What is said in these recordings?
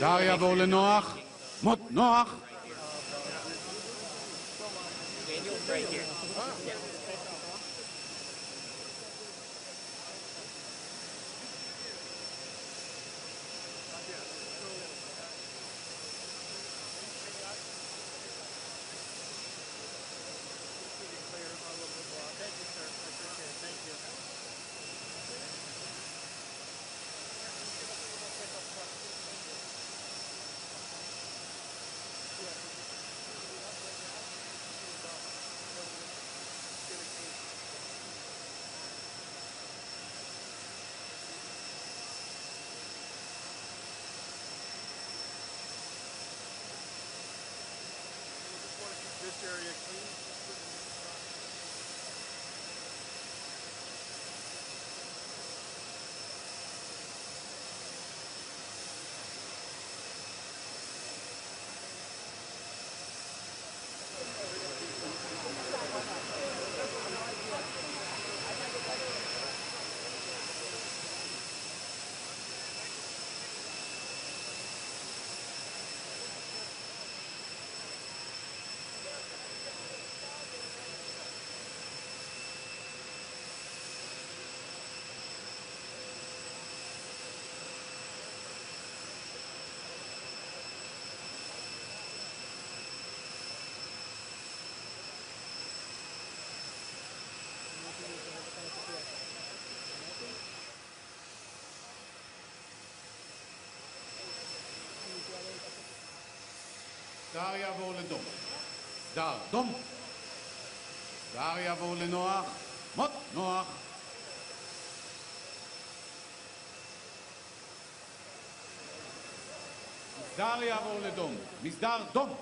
daar יבואו לנוח, מות נוח. Right here. This area clean. daar יבואו לדום. דר, דום. דר יבואו לנוח, מות נוח. מסדר יבואו לדום. מסדר דום.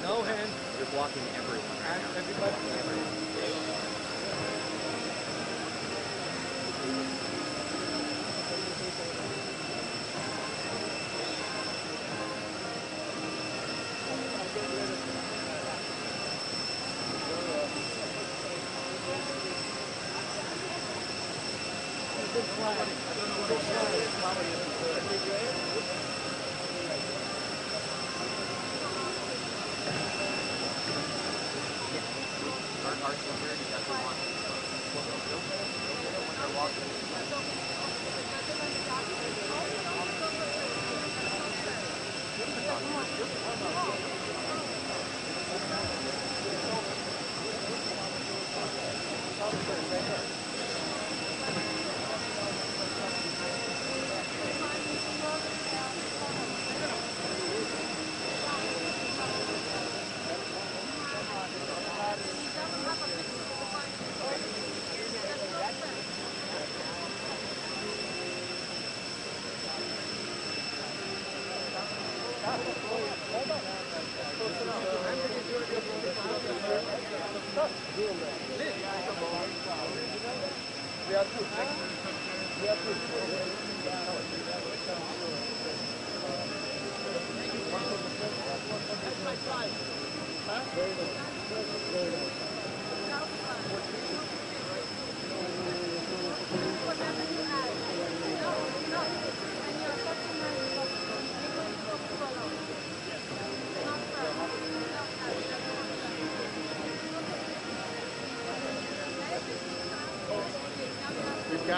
No hands. You're blocking everyone. Everybody. Our security doesn't want when they're walking.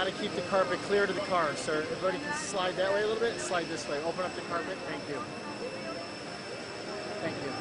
got to keep the carpet clear to the car, sir. Everybody can slide that way a little bit, slide this way. Open up the carpet. Thank you. Thank you.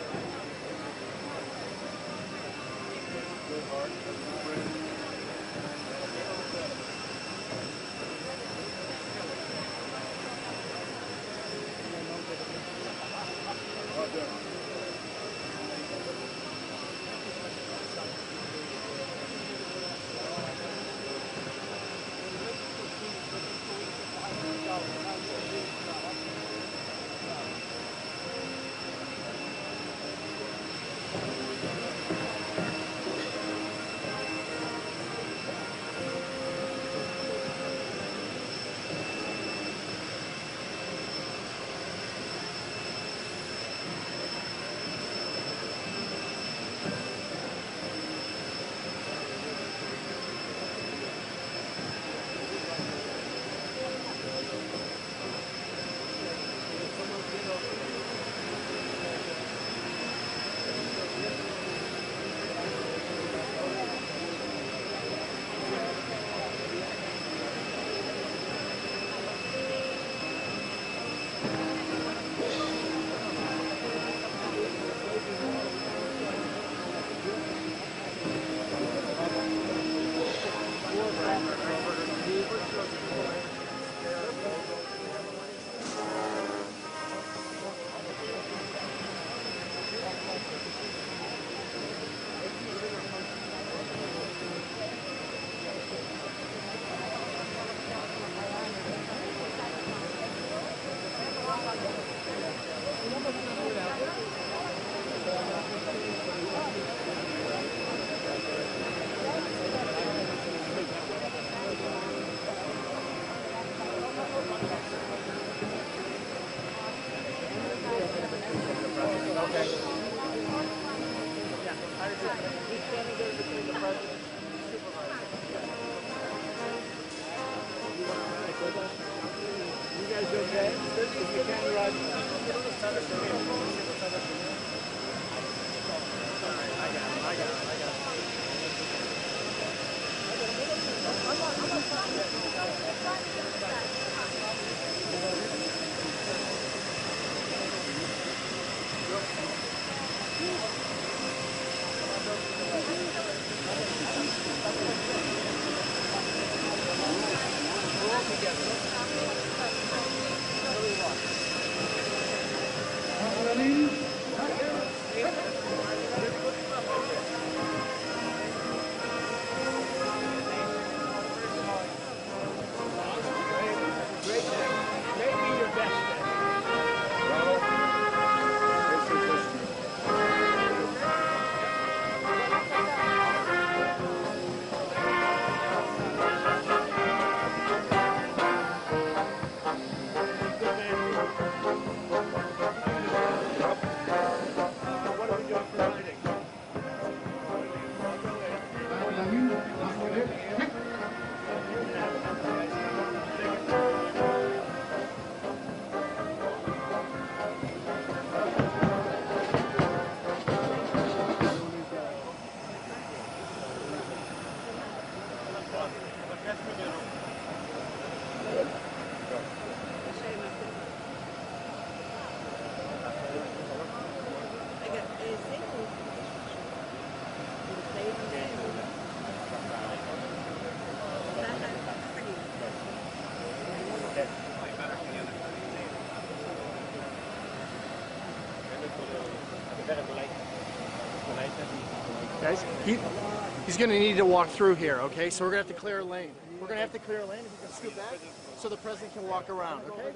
Guys, he's going to need to walk through here, okay? So we're going to have to clear a lane. We're going to have to clear a lane if you can scoot back so the president can walk around, okay?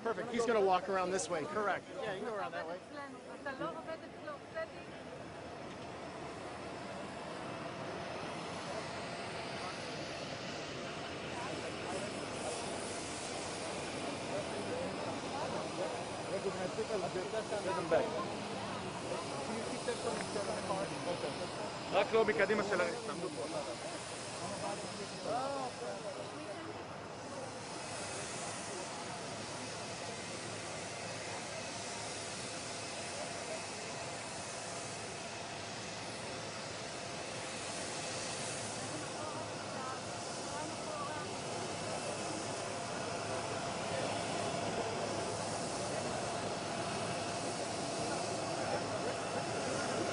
Perfect. He's going to walk around this way. Correct. Yeah, you can go around that way. רק לא מקדימה של הרכב, תעמדו פה.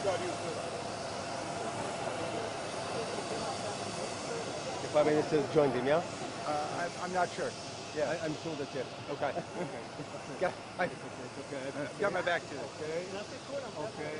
The Prime Minister joined him, yeah? I'm not sure. Yeah. I'm sure that's it. Okay. I've got my back to it. Okay. Okay.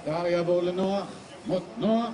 סדר יעבור לנוח, מות נוח.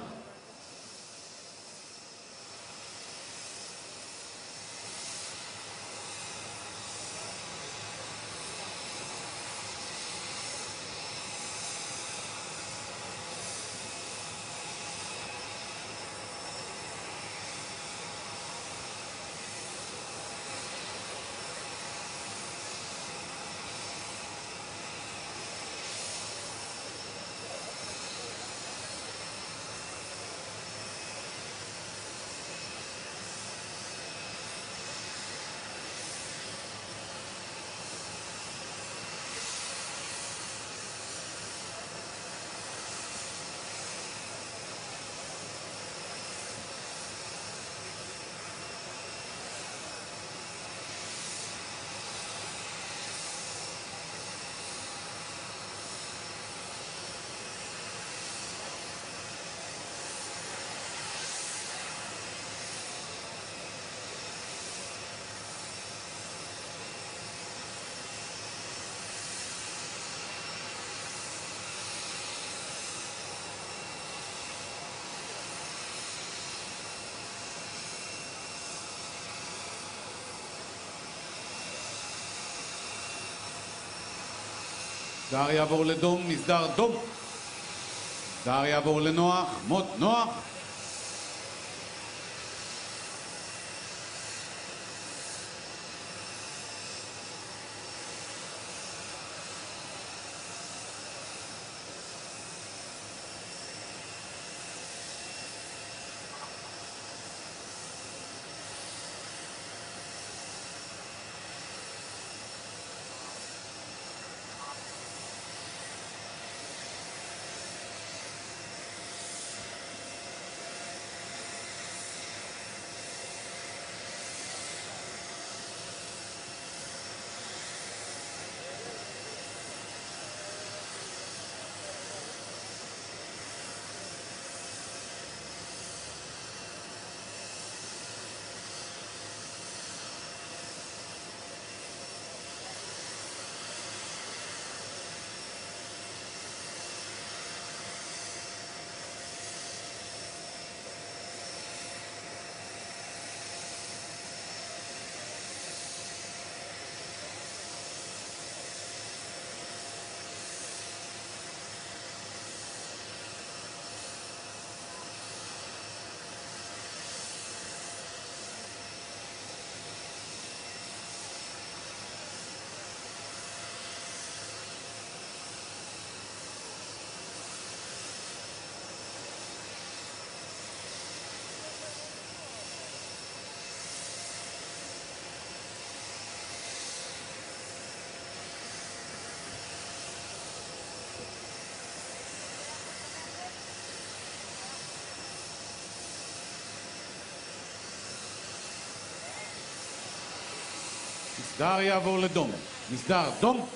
סדר יעבור לדום, מסדר דום. סדר יעבור לנוח, מות נוח. מסדר יעבור לדום, מסדר דום.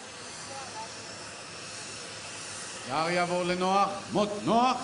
סדר יעבור לנוח, מות נוח.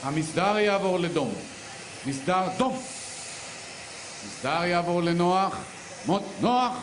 המסדר יעבור לדום. מסדר דום. מסדר יעבור לנוח. מות נוח.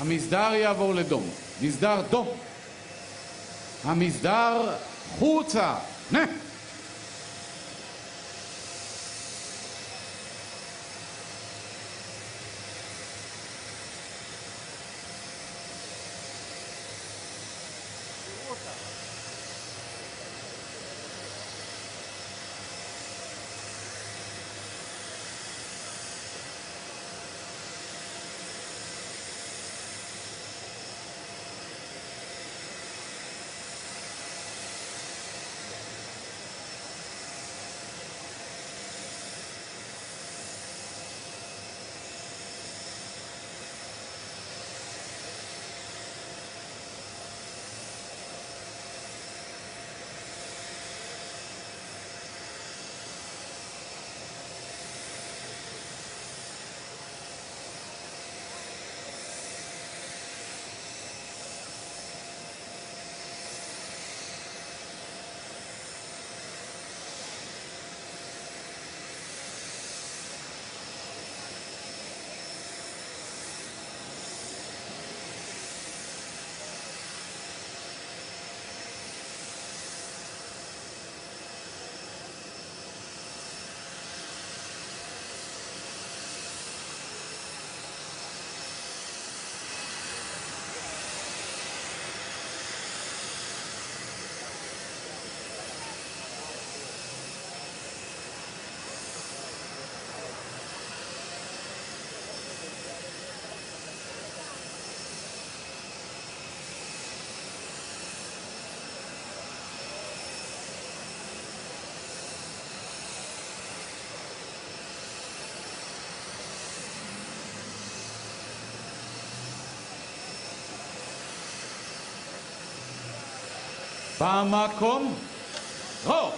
המסדר יעבור לדום. מסדר דום. המסדר חוצה. נה. במקום. רוב.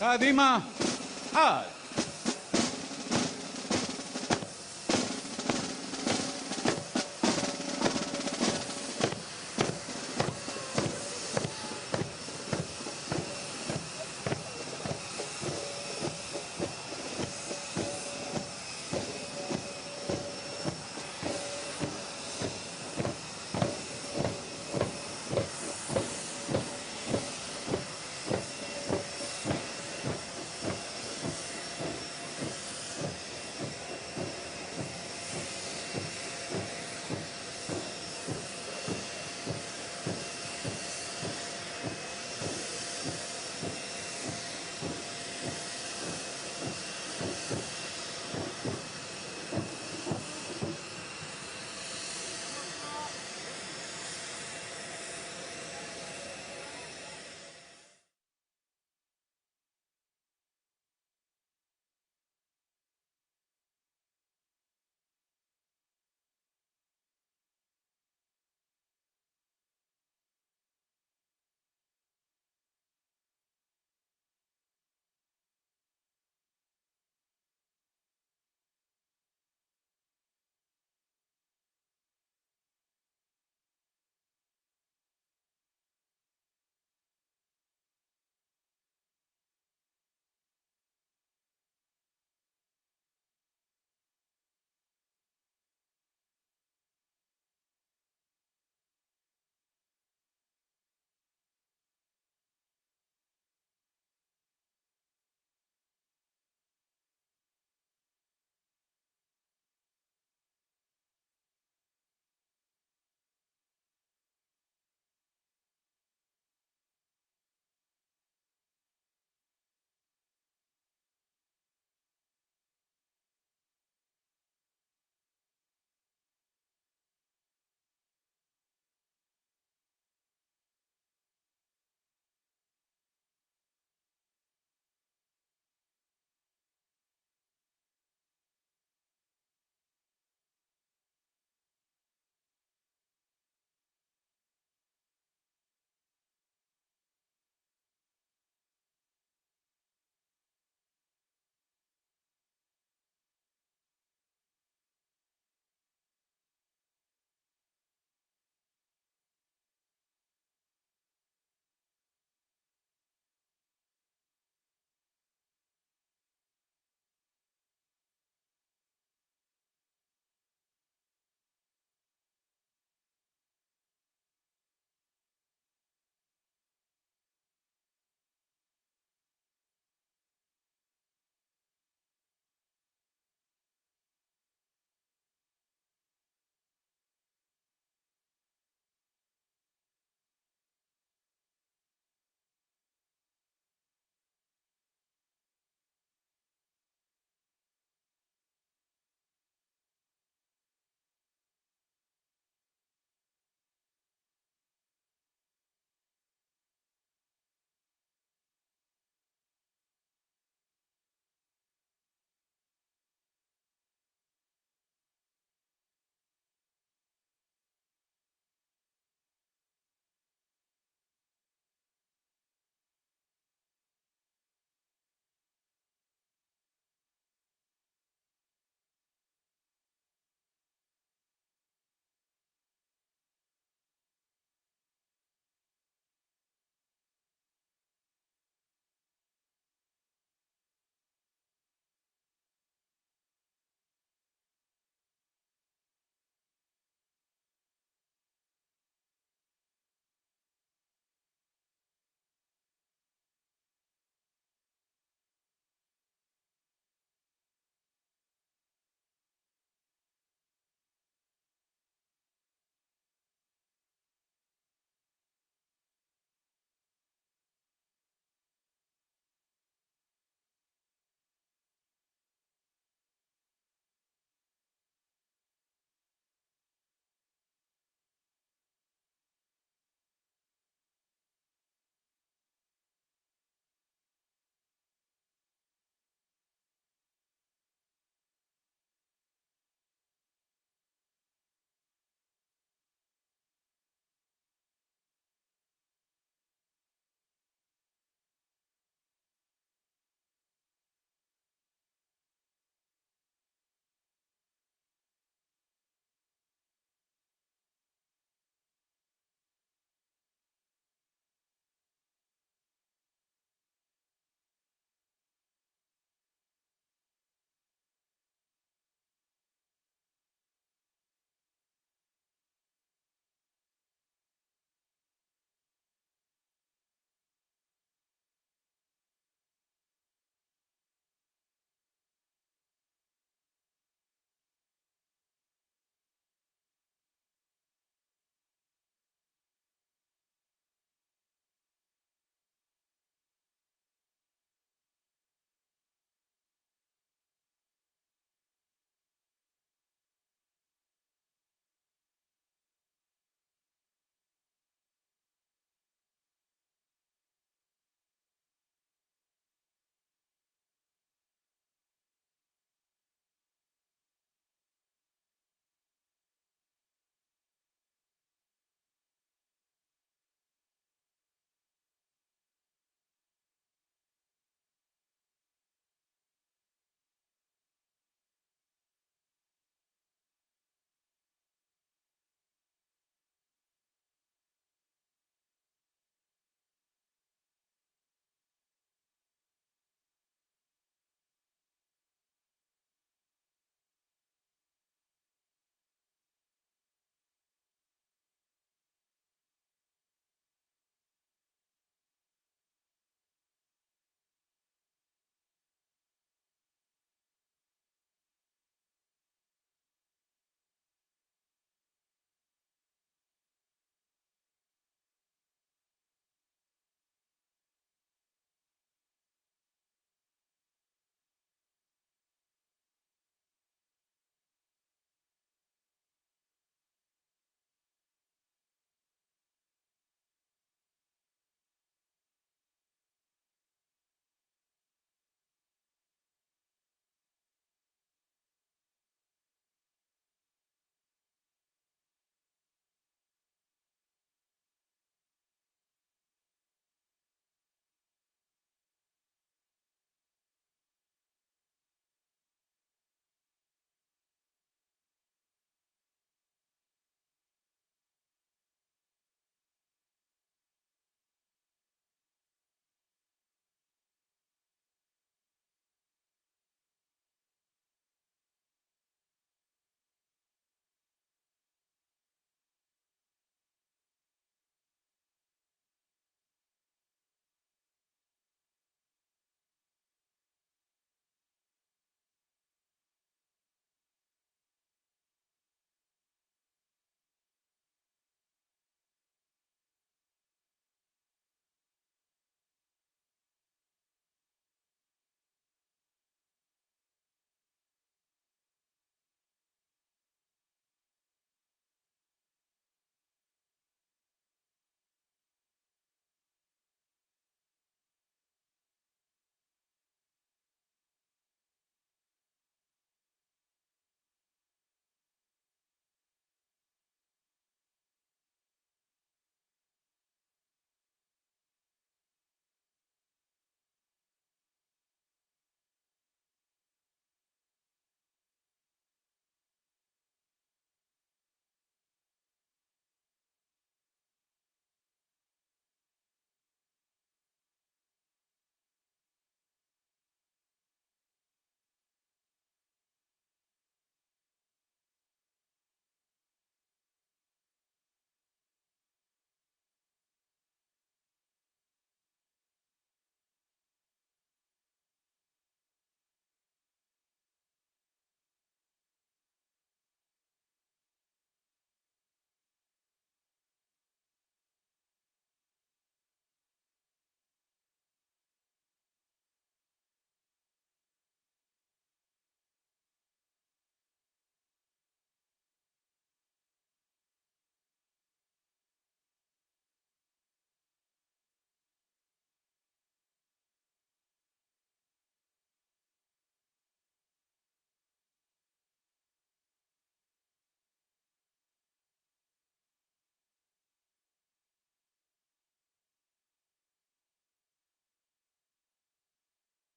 קדימה. עד.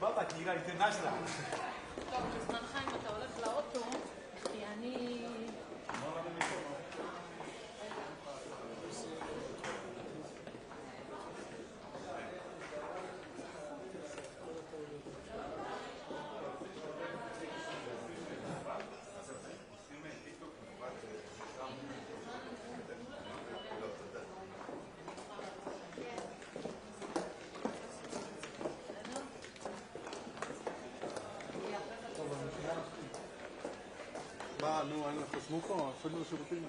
בבא, תהילה אינטרנשיונל. טוב, בזמנך אם אתה הולך לאוטו, כי אני... טוב, נו, חסמו פה, אפילו שירותים.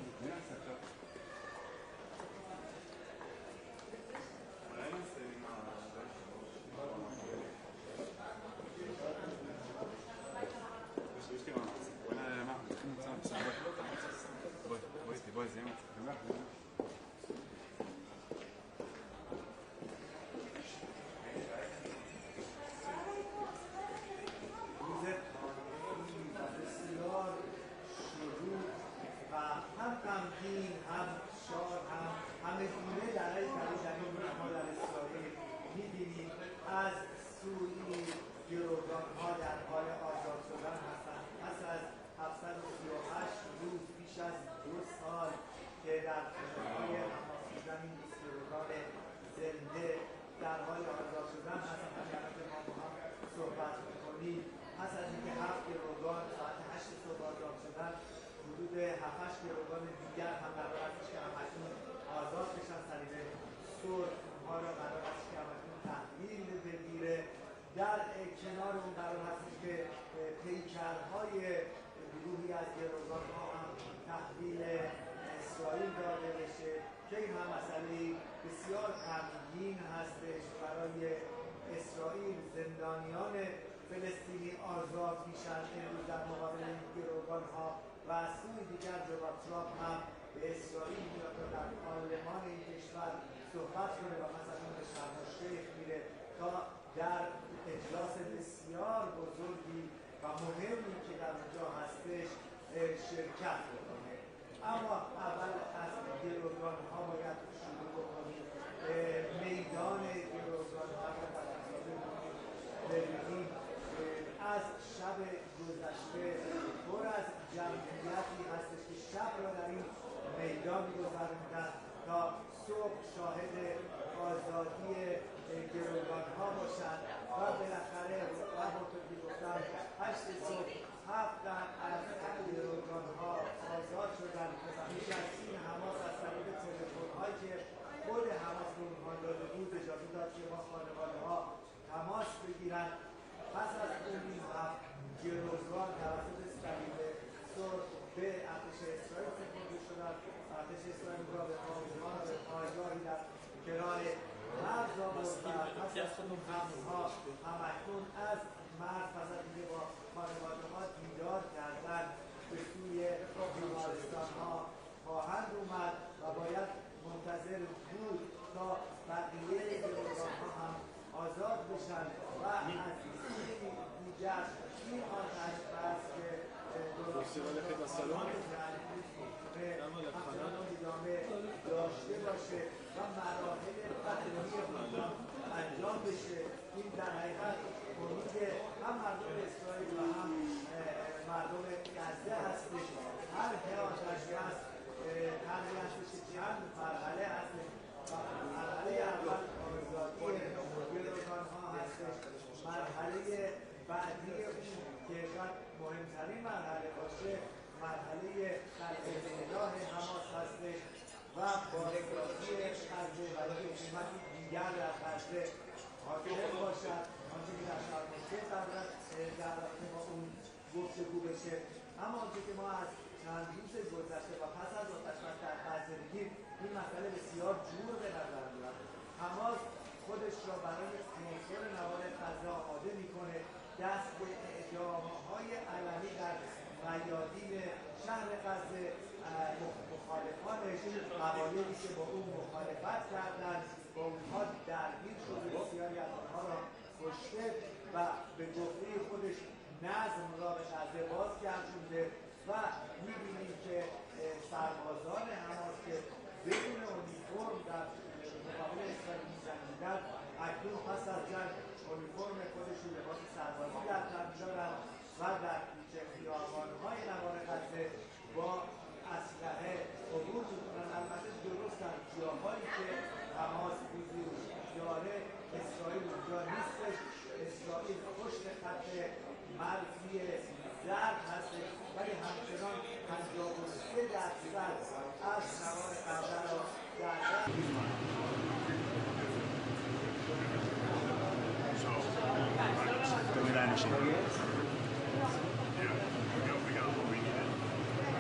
Yeah, we got what we needed.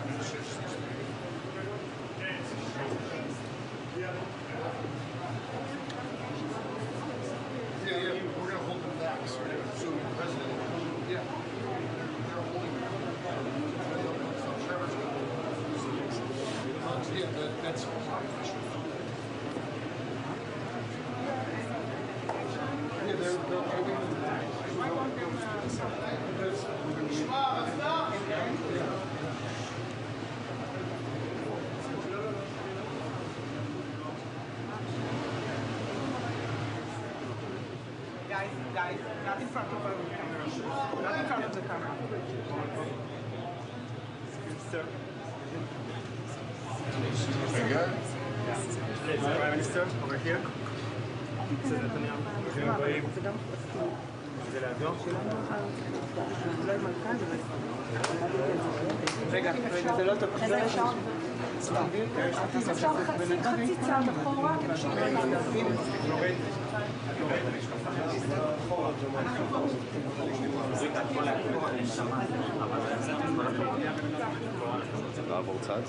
that's Guys, not in front of the camera. Not in front of the camera. Sir. Prime Minister, over here. רגע, זה לא טוב. אפשר חצי צעד אחורה? לעבור צד.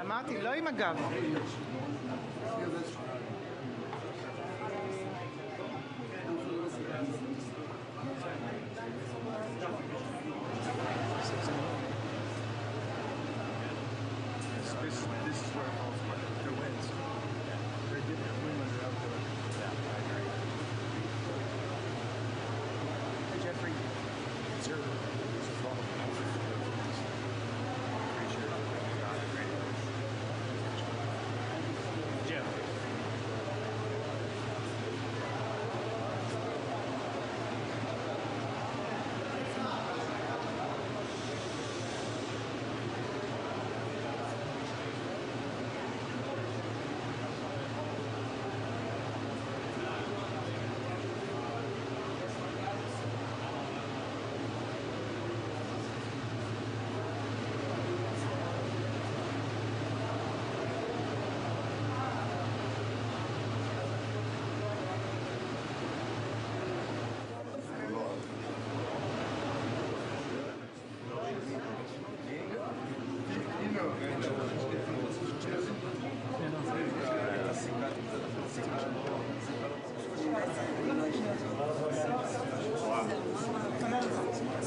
אמרתי, לא עם הגב.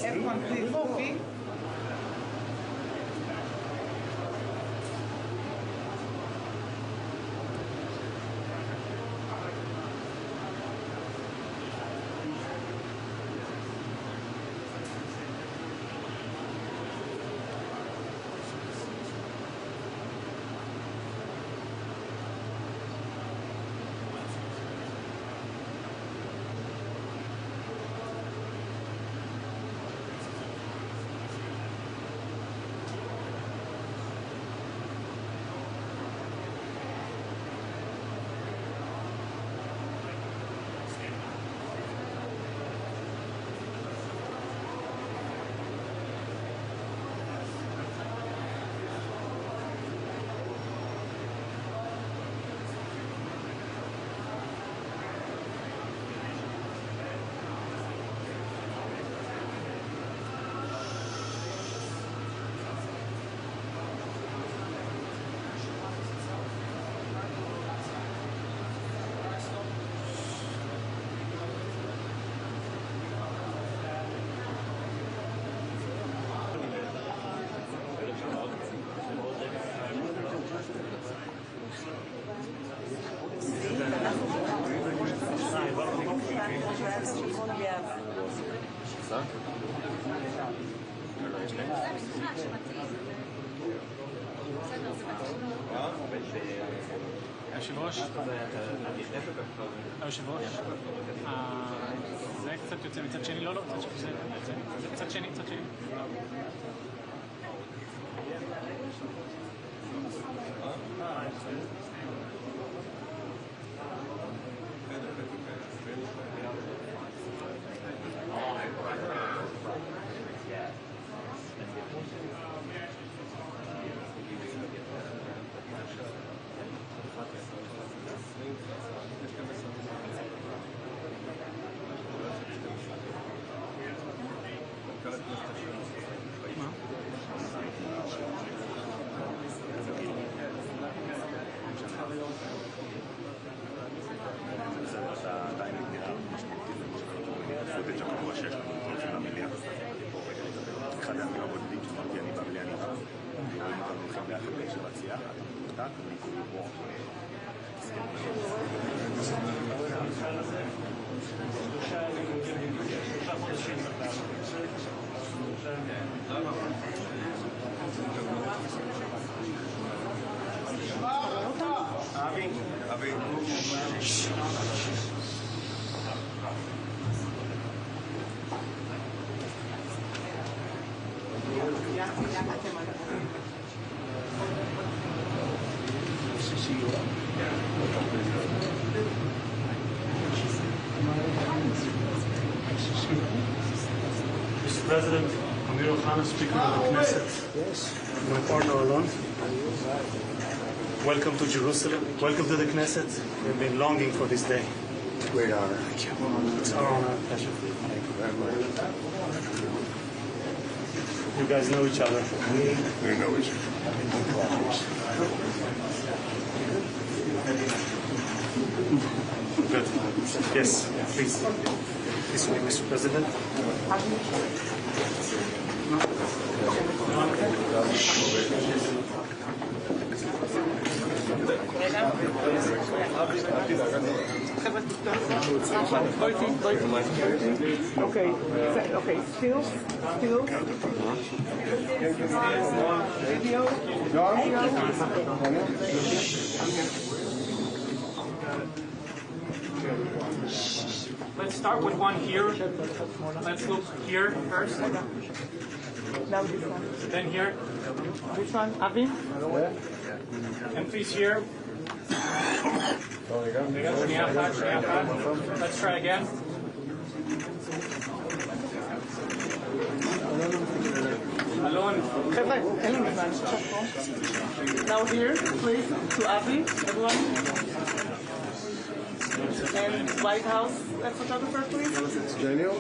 Everyone, please, movie. היושב-ראש, זה קצת יוצא מצד שני, לא, זה קצת שני, קצת שני. Mr. President, Amir Khan, Speaker of the Knesset. Yes. My partner alone. Welcome to Jerusalem. Welcome to the Knesset. We've been longing for this day. Great honor. Thank you. It's our honor and pleasure. Thank you very much. You guys know each other. We know each other. Good. Yes, please. This way, Mr. President. Okay, still. Video. Let's start with one here. Let's look here first. Now this one. Then here. Which one? Avi? And please here. Let's try again. Alone. Now here, please, to Avi, everyone. And White House photographer, please. Daniel?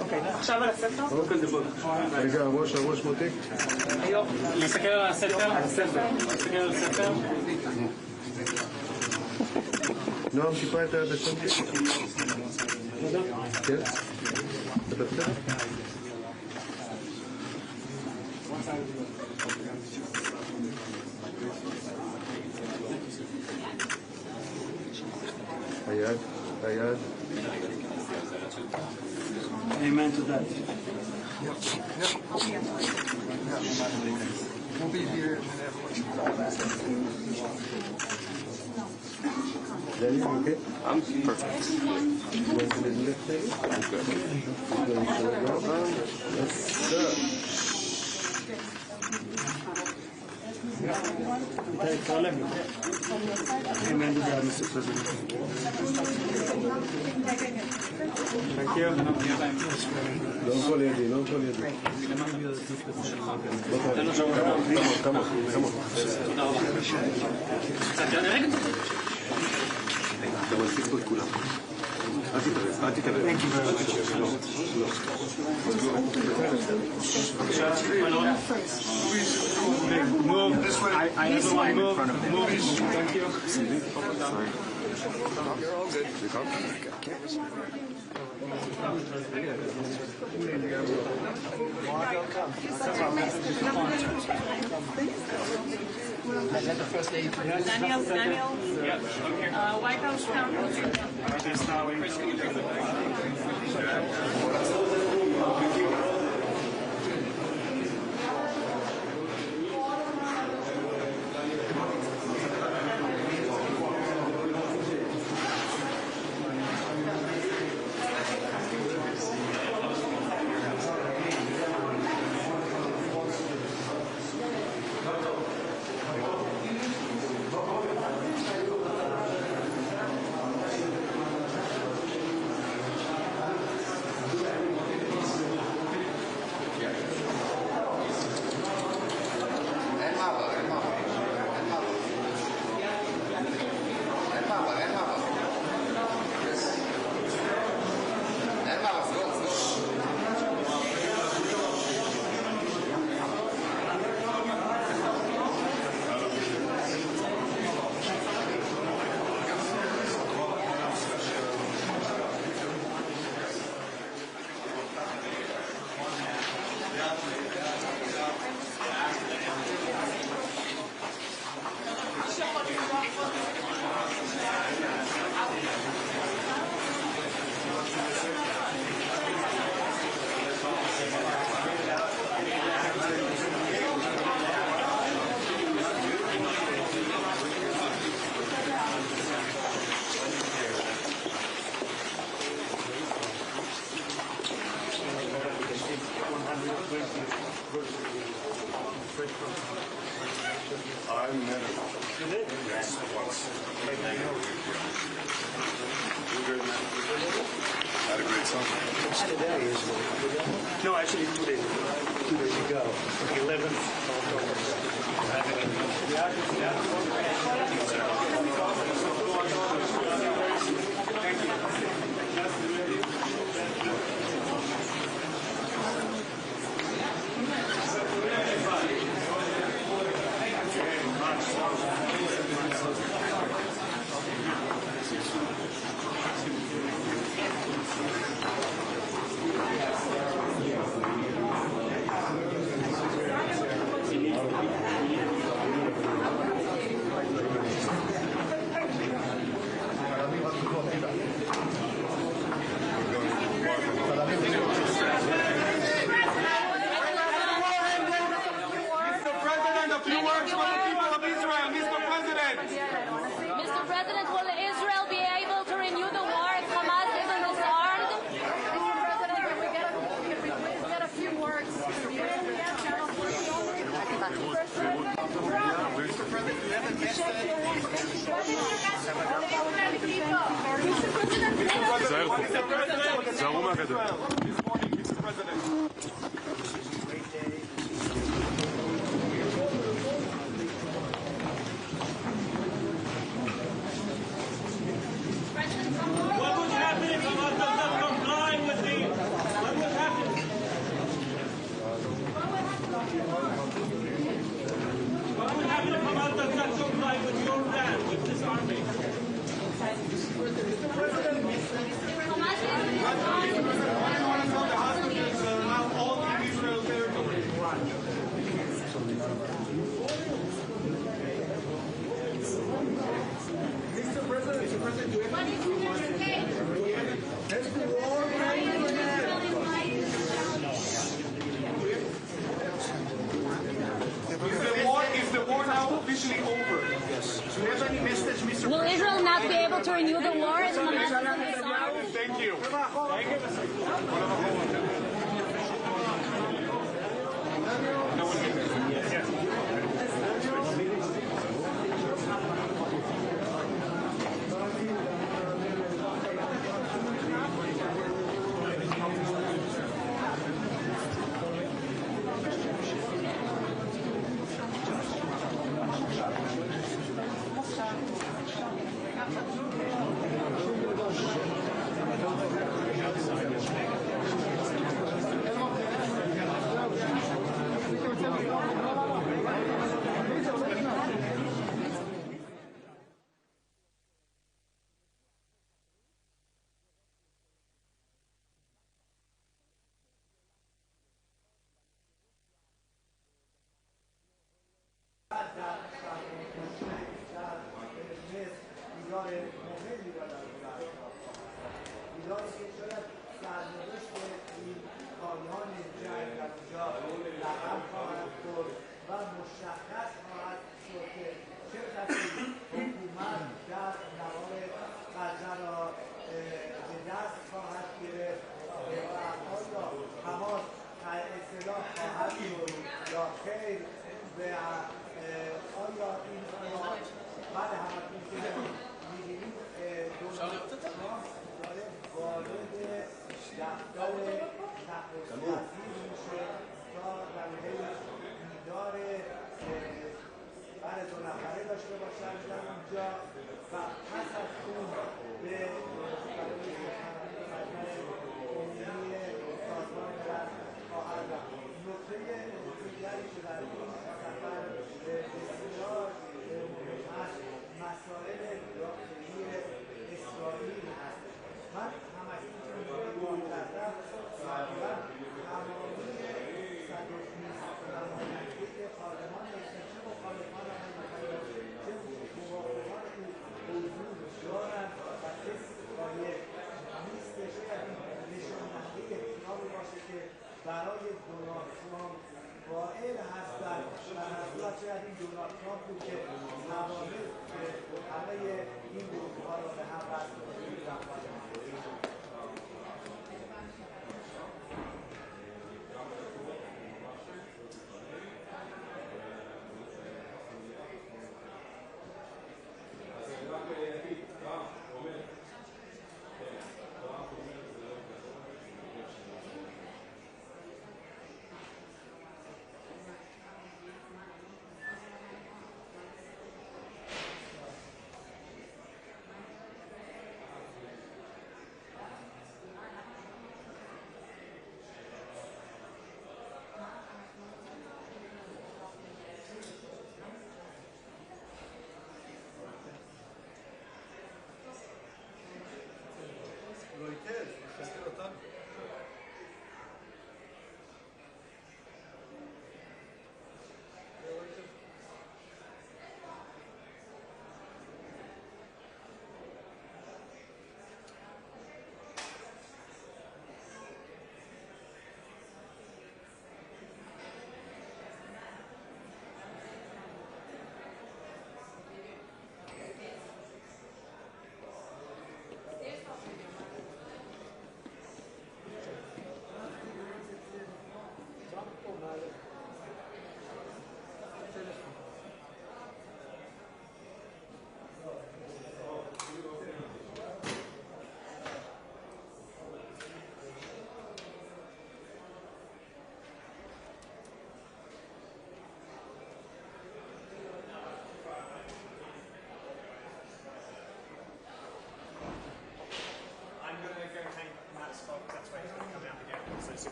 אוקיי, עכשיו על הספר? רגע, הראש מותק. היום. להסתכל על הספר. להסתכל על הספר. נועם, טיפה את היד השמתי. כן? אתה בסדר? היד. Amen to that. We'll be here. Daniel, you okay? I'm perfect. You want to lift maybe? I'm good. You want to show it now? Yes, sir. Amen to that, Mr. President. Thank you. Don't fall in. Come on. אתה מלחיץ פה את כולם. אל תתערב. Thank you very much. Move this way. I have one in front of me. Thank you. Sorry. You're all good. Daniel, White House counsel. I met him. You did? Yes, once. Had a great song. Today is No, actually 2 days ago. 2 days ago. 11th Mr. President, will Israel be able to renew the war if Hamas isn't disarmed? Mr. President, can we please get a few words? What would happen if Hamas does not comply with the... What would happen? What would happen if Hamas does not comply with your plan, with this army? Is the war now officially over? Yes. Do you have any message, Mr. Will Israel not be able to renew the war if Hamas isn't disarmed? Thank you.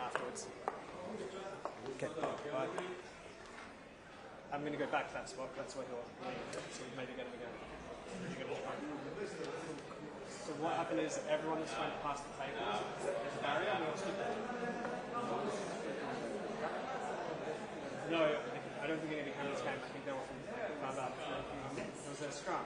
afterwards. Okay. Bye. I'm going to go back to that spot. That's where he'll so maybe get him again. So what happened is everyone was trying to pass the table. There's a barrier, and we all stood there. No, I don't think any cameras came. I think they were from found out. There was a scrum.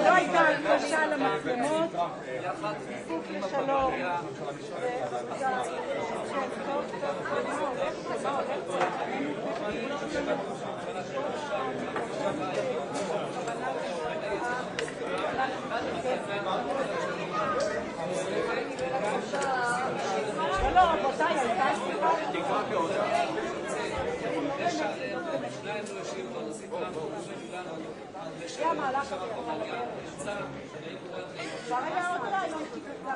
לא הייתה הקשה למצלמות, סיפוק לשלום. לא, רבותיי, הייתה סיבה. זה המהלך הזה. אפשר היה עוד רעיון שתקרא.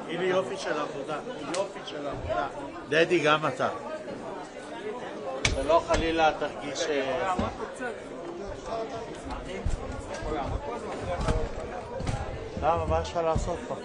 הנה יופי של עבודה, יופי של עבודה. דדי, גם אתה. ולא חלילה תרגיש... למה, מה אפשר לעשות פה?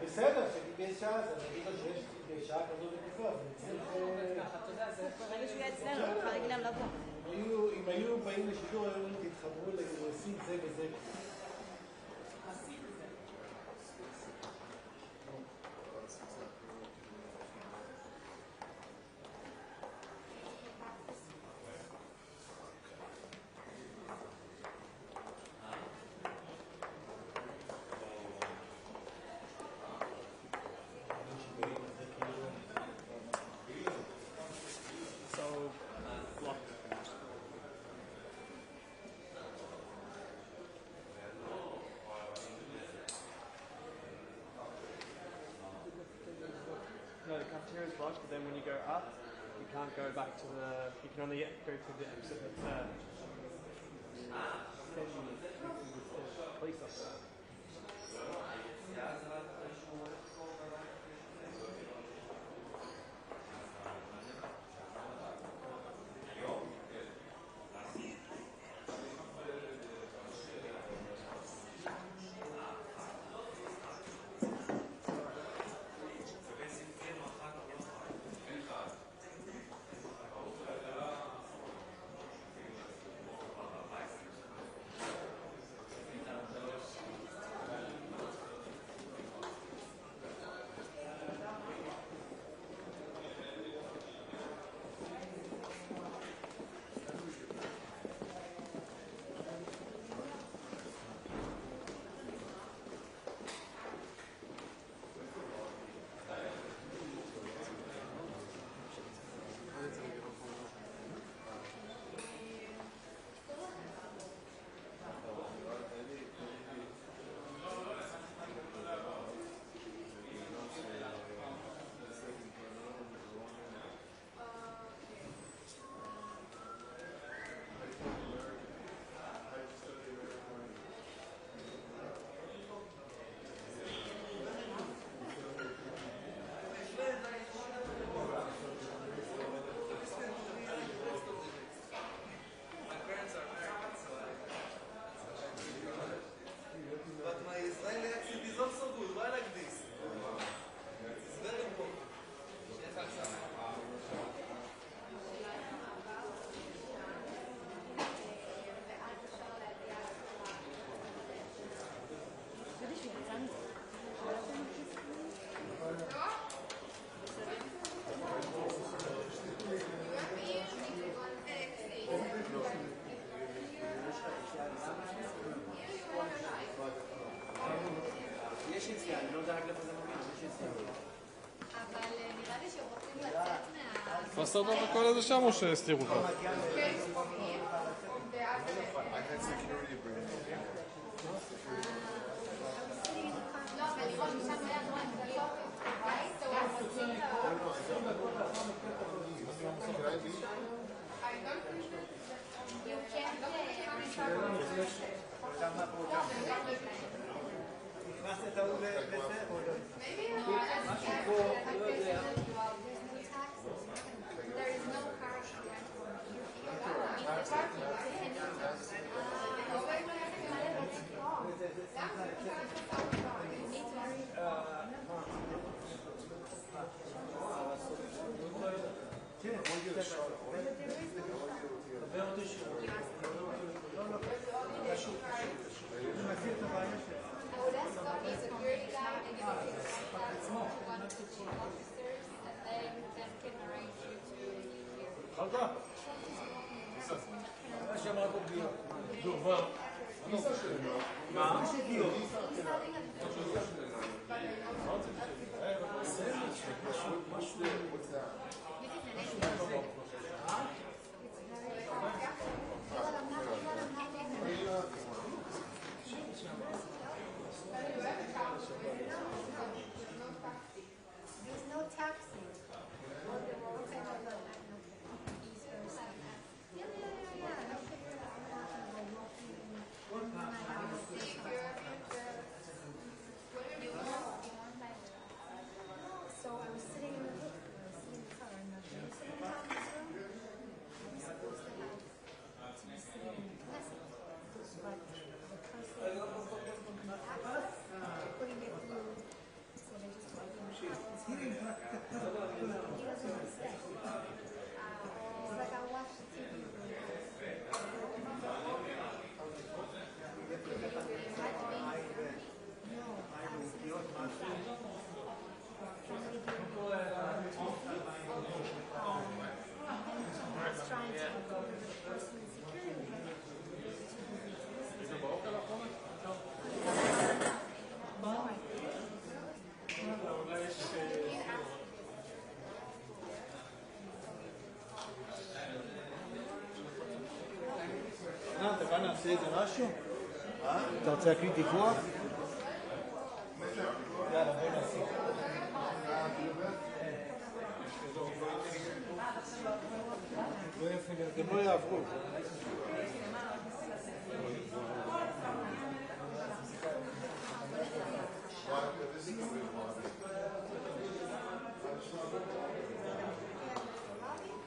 בסדר, שתהיה שעה, אז אני אגיד לו שיש שעה כזאת לפתוח. ברגע שהוא יהיה אצלנו, אנחנו נגיד להם לבוא. אם היו באים לשידור, היו אומרים, תתחברו לעושים זה וזה. No, the cafeteria is blocked, but then when you go up, you can't go back to the. You can only go to the exit that's police officer. לעשות את הכל הזה שם או שהסתירו לך? עושה איזה משהו? אתה רוצה להקליט דיווח? יאללה, בוא נעשה. אתם לא יעברו.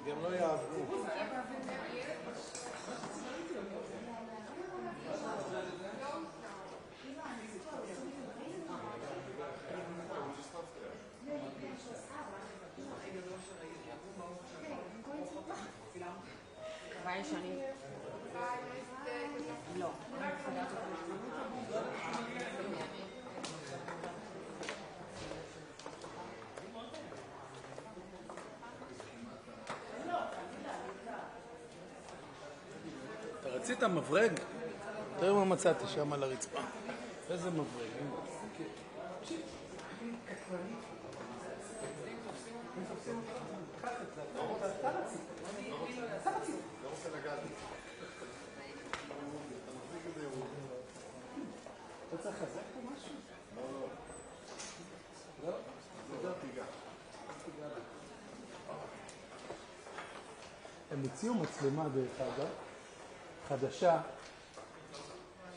גם לא יעברו. הבעיה שאני... לא. אתה רצית מברג? תראה מה מצאתי שם על הרצפה. איזה מברג. אתה צריך לחזק פה משהו? לא. לא? זה לא תיגע. הם הציעו מצלמה דרך אגב, חדשה,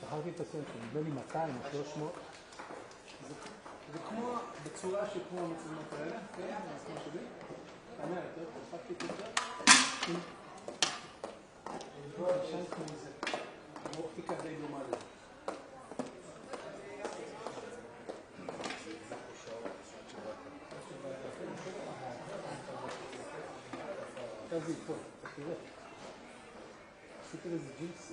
שכחתי את הסרט, נדמה לי 200 או 300. זה כמו, בצורה שכמו המצלמות האלה, כן? זה כמו שלי. קנה יותר, שכחתי את זה. זה חדשן כמו זה. האופטיקה די דומה לזה. תביא פה, תראה. עשיתי לזה ג'ינס.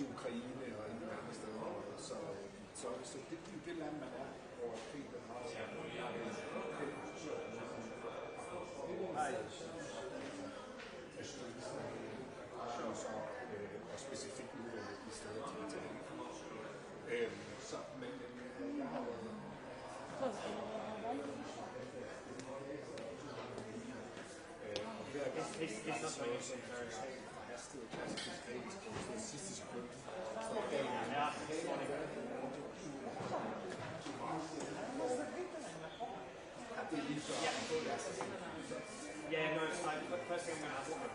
I Ukraine og en andre steder. Så det land, man er over krig, der har og specifikt nu i stedet til så, men jeg har Yeah, no, it's like the first thing I'm going to ask about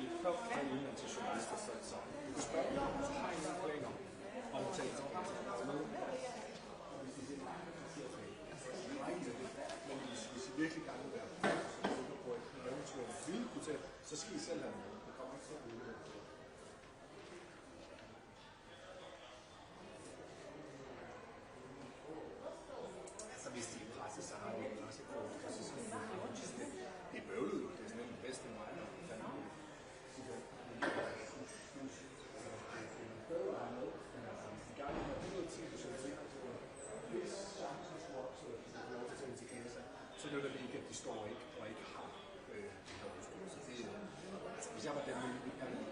de får kalenderen til journalister, så du spørger dem, så har I nogle planer om til men hvis I virkelig gerne vil være på et eventuelt vildt, så skal I selv have noget. Det kommer ikke til at blive. Altså hvis de er presse, så har de en presse på. Det er bøvlet, det er sådan den bedste de står og ikke har så det, altså, hvis jeg var dem, jeg ville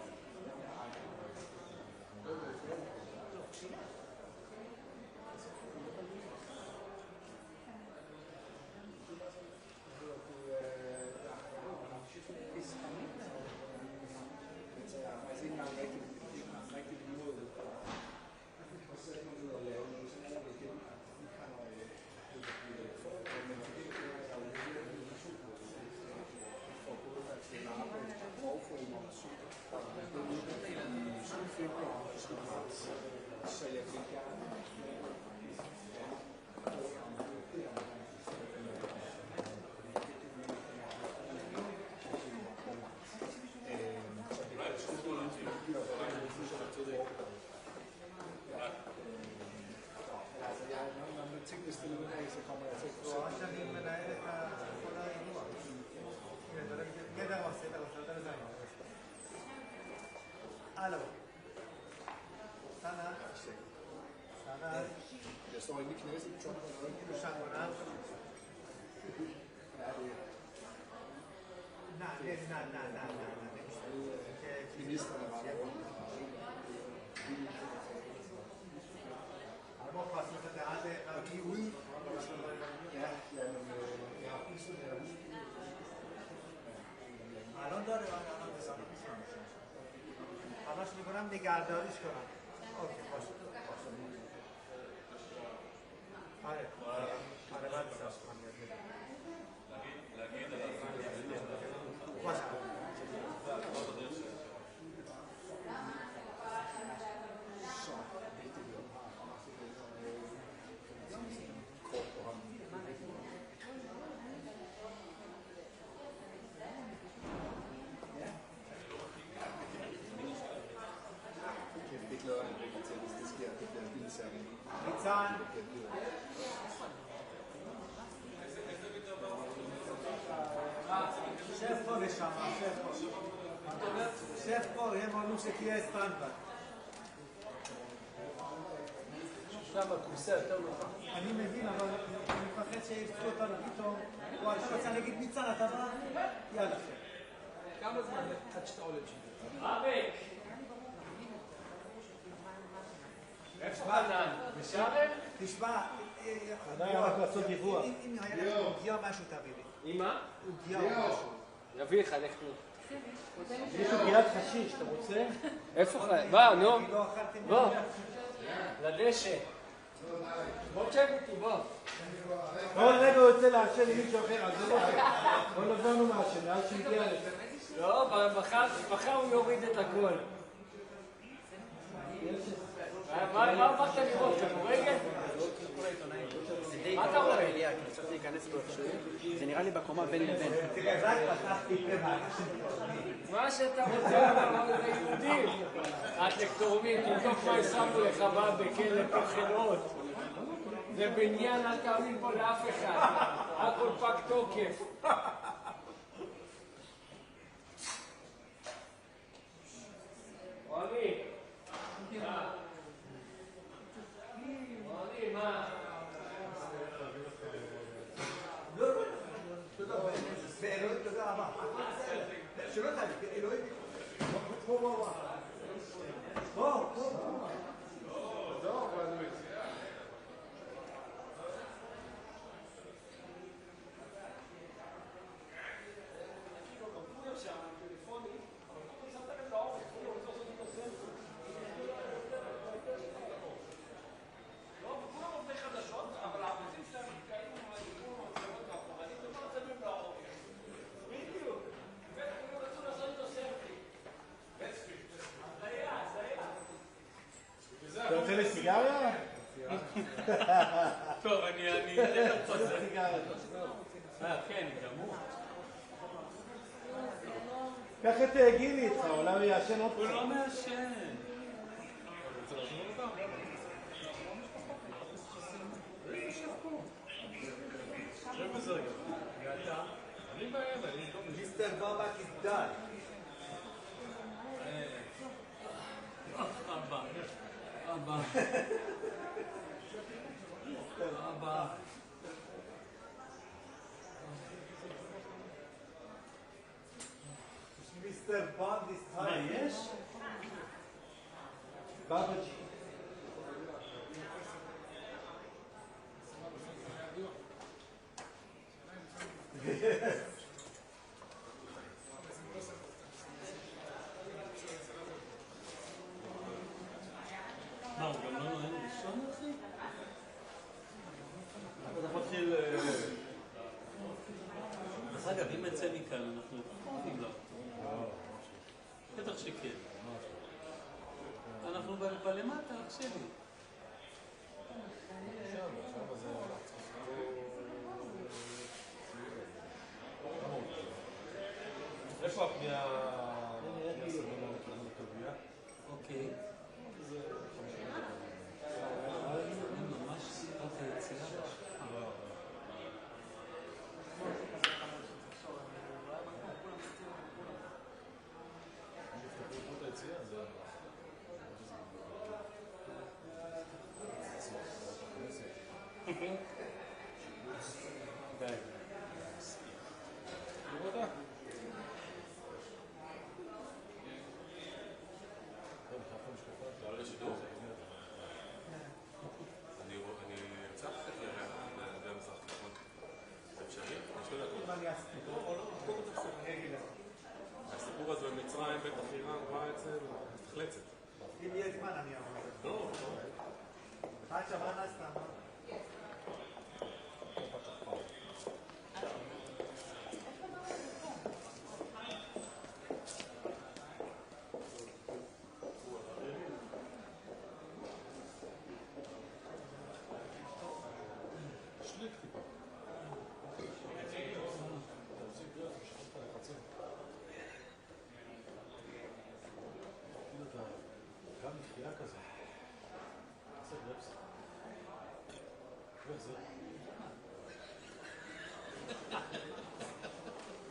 så jeg vil gerne tingene stille ud af, så kommer jeg til at kunne Hallo. Sana. Sana. Jeg står inde i Knesset. Du sammen med ham. Nej. Ministerne var der rundt. Og de er ude. Ja, men jeg har pludselig været ude. الان داره همش میکنم نگهداریش کنم اوکی باشه آره بعد ساز کنم باشه שף פה, הם אמרו שתהיה סטנדרט. שם הכורסה יותר נוחה. אני מבין, אבל אני מפחד שיפצו אותנו פתאום. או אתה רוצה להגיד ניצן, אתה בא? יאללה. כמה זמן עד שאתה עולה שם? אבק! איפה חנן? בשארם? תשמע, עדיין רק לעשות דיווח. אם היה לך עוגיה משהו תביא לי. עם מה? עוגיה או משהו. יביא לך, לך נו. יש עוגיית חשיש, אתה רוצה? איפה חנן? בוא, נו. בוא. לדשא. בוא תשב איתי, בוא. כל רגע הוא יוצא לעשן עם מישהו אחר, אז זה לא אחר. כל הזמן הוא מעשן, מאז שהגיע לזה. לא, מחר הוא יוריד את הכל. מה אמרת לראות? כדורגל? מה אתה רואה? צריך להיכנס פה איכשהו. זה נראה לי בקומה בין לבין. מה שאתה רוצה לומר זה יהודים. התקטורמים, תבדוק מה שמו לך בכלא פחלות. זה בניין, אל תאמין פה לאף אחד. הכל פג תוקף. רוני. רוני, מה? באלוהים תודה רבה. שלא תעלי, באלוהים. בוא. אתה רוצה לסיגריה? טוב, אני אתן לך סיגריה. כן, גמור. קח את גילי איתך, אולי הוא יעשן עוד הוא לא מעשן. מיסטר בבא כדאי. אבא. Mr. Bond this time. Yes? Babaji. Yes. מה, הוא גם לא נוהל לישון על זה? אתה מתחיל... דרך אגב, אם נצא מכאן, אנחנו יכולים לא. בטח שכן. אנחנו בלמטה, אח שלי. איפה הפנייה הסבונה לכיוון הכלבייה? אוקיי. ממש סיפרת היציאה. הסיפור הזה במצרים, בטח איראן, בא אצל נחלצת. אם יהיה זמן אני אעבור. לא, לא. עד שמענה סתם.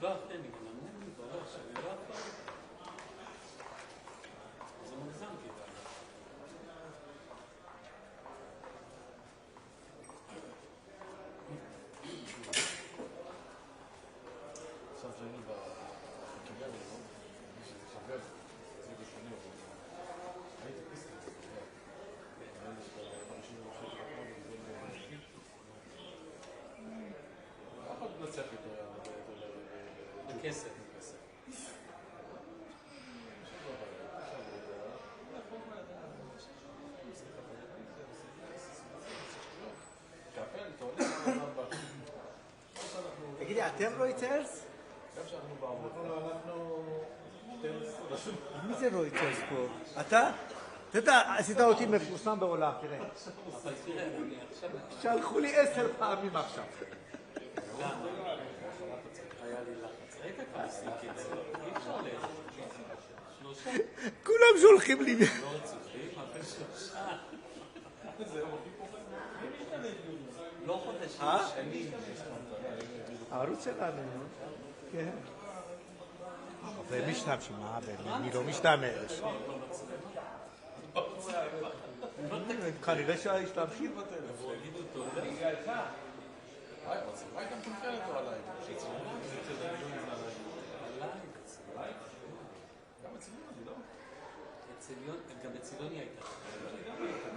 לא, תן לי, מנמנם לי בראש, אני לא יכול. זה מוגזם כאילו. עכשיו שהיינו בקיבל, מי שחבר, זה בשני או הייתי כסף. היה לי שאתה 50 שקל אף אחד נצח איתו בכסף. תגידי, אתם רויטרס? גם שאנחנו אנחנו 12. מי זה רויטרס פה? אתה? אתה עשית אותי מפורסם בעולם, תראה. אבל תראה, אני עכשיו... שלחו לי 10 פעמים עכשיו. למה? היה לי לחץ. ראית כמה סליקים? אי אפשר שלושה. כולם שולחים לי. לא רצופים, אבל שלושה. לא חודשים, שנים. הערוץ שלנו, כן. זה משתמשים, אני לא משתמש. כנראה שהשתמשים בטלפון. תגידו תודה. מה הייתם תמכן אותו עליי? עליי? גם אצלי, אני לא? גם אצליוני הייתה.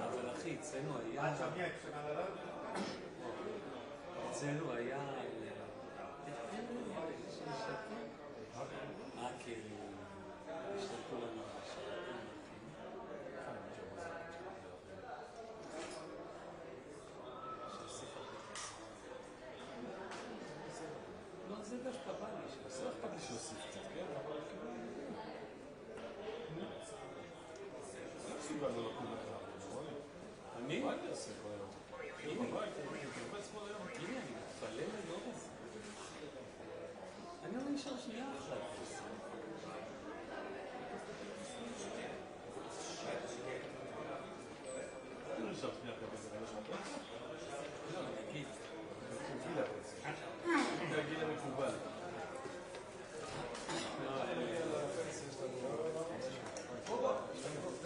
אבל אחי, אצלנו היה... אצלנו היה... כאילו... השתתפו לנו השתתפים. לא, זה דווקא בא לי. זה אכפת לי שעושים קצת, כן? אבל כאילו... סיבה לא לקום לך, נכון? אני? מה אני עושה כל היום? הנה, בבית, אני מתרפץ כל היום. הנה, אני מתפלל היום הזה. אני לא נשאר שנייה אחת. אני נשאר שנייה אחת, זה לא שמעת? לא, נגיד. זה הגיל המקובל.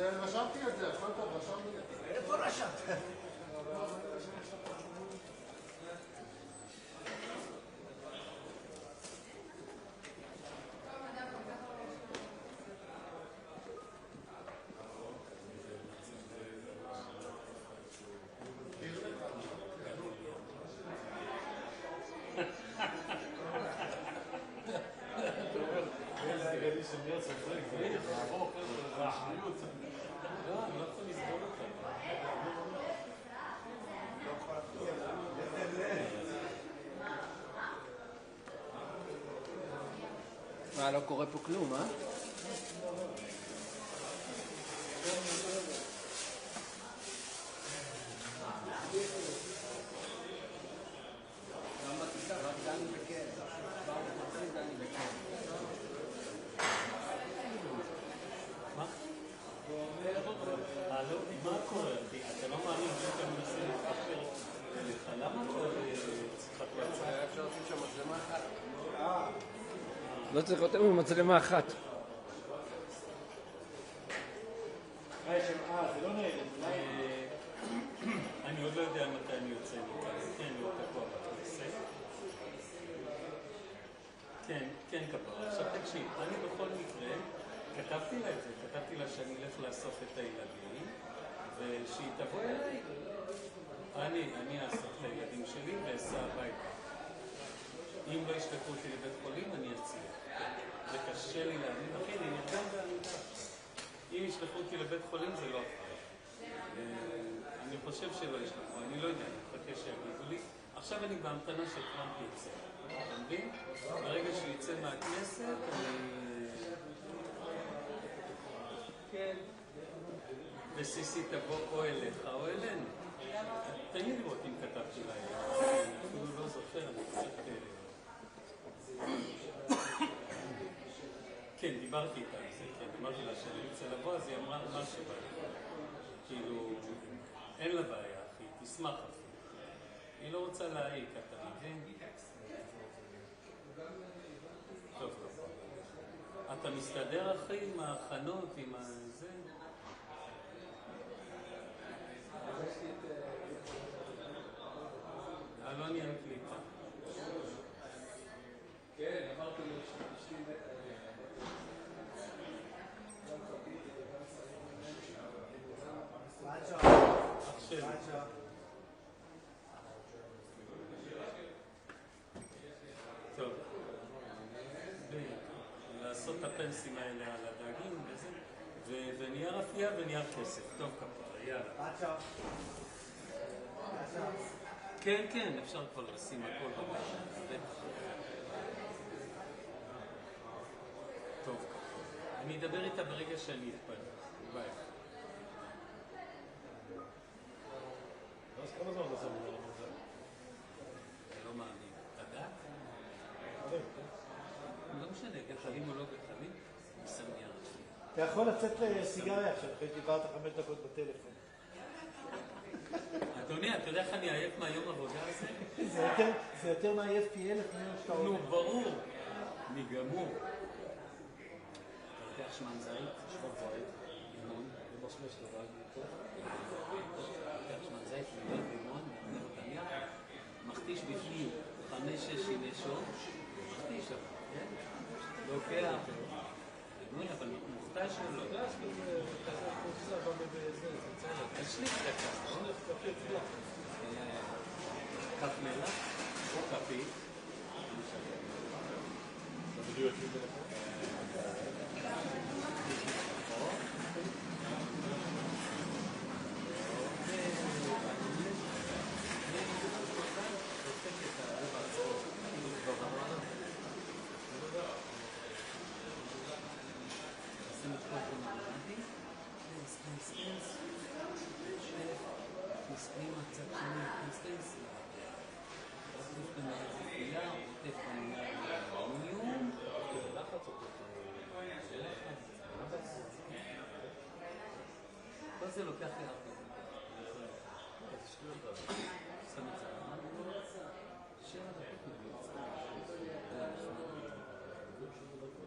רשמתי את זה, הכל טוב, רשמתי את זה. איפה רשמת? לא קורה פה כלום, אה? לא צריך יותר ממצלמה אחת. זה לא נהל. אני עוד לא יודע מתי אני יוצא מכאן. כן, לא תקוע בכנסת. כן, כפרה. עכשיו תקשיב, אני בכל מקרה כתבתי לה את זה. כתבתי לה שאני אלך לאסוף את הילדים ושהיא תבוא אליי. אני אאסוף את הילדים שלי ואסע הביתה. אם לא ישלחו אותי לבית חולים, אני אצליח. זה קשה לי להאמין. אחי, אני נרדם בעמידה. אם ישלחו אותי לבית חולים, זה לא אחר. אני חושב שלא ישלחו. אני לא יודע, אני מחכה שיגידו לי. עכשיו אני בהמתנה שטראמפ יצא. אתה מבין? ברגע שהוא יצא מהכנסת, כן. וסיסי תבוא או אליך או אלינו. תן לי לראות אם כתבתי לה. אפילו לא זוכר, אני קצת... כן, דיברתי איתה על זה, כן, אמרתי לה שאני רוצה לבוא, אז היא אמרה מה שבא לי. כאילו, אין לה בעיה, אחי, תשמח אחי. היא לא רוצה להעיק, אתה מבין? טוב, אתה מסתדר אחי עם ההכנות, עם זה? לא עניין קליטה. כן, אמרתי לו שאשתי טוב, לעשות את הפנסים האלה על הדגים וזה, ונייר אפייה ונייר כסף. טוב כפרה, יאללה. כן, אפשר כבר לשים הכל בבית. טוב, אני אדבר איתה ברגע שאני אתפנה. ביי. אז כמה זמן אתה שם לדבר על זה? אני לא מאמין. אתה דעת? לא משנה, גחלים או לא גחלים, אני שם נייר. אתה יכול לצאת לסיגריה עכשיו, אחרי שדיברת 5 דקות בטלפון. אדוני, אתה יודע איך אני עייף מהיום עבודה הזה? זה יותר מעייף פי 1000 ממה שאתה אומר. נו, ברור. אני גמור. אתה לוקח שמן זית? שמן זית. לימון. למסמס לבד. לוקח שמן זית, לימון, מחתיש בפנים 5-6 נשות. מחתיש, כן? לוקח. אבל מוכתש או לא? זה כזה חוצה, אבל בזה, זה צלת. השליק דקה, לא? כף מלח, או כפית. אתה בדיוק את זה לך? זה לוקח לי הרבה. שם את זה. 7 דקות מביאות.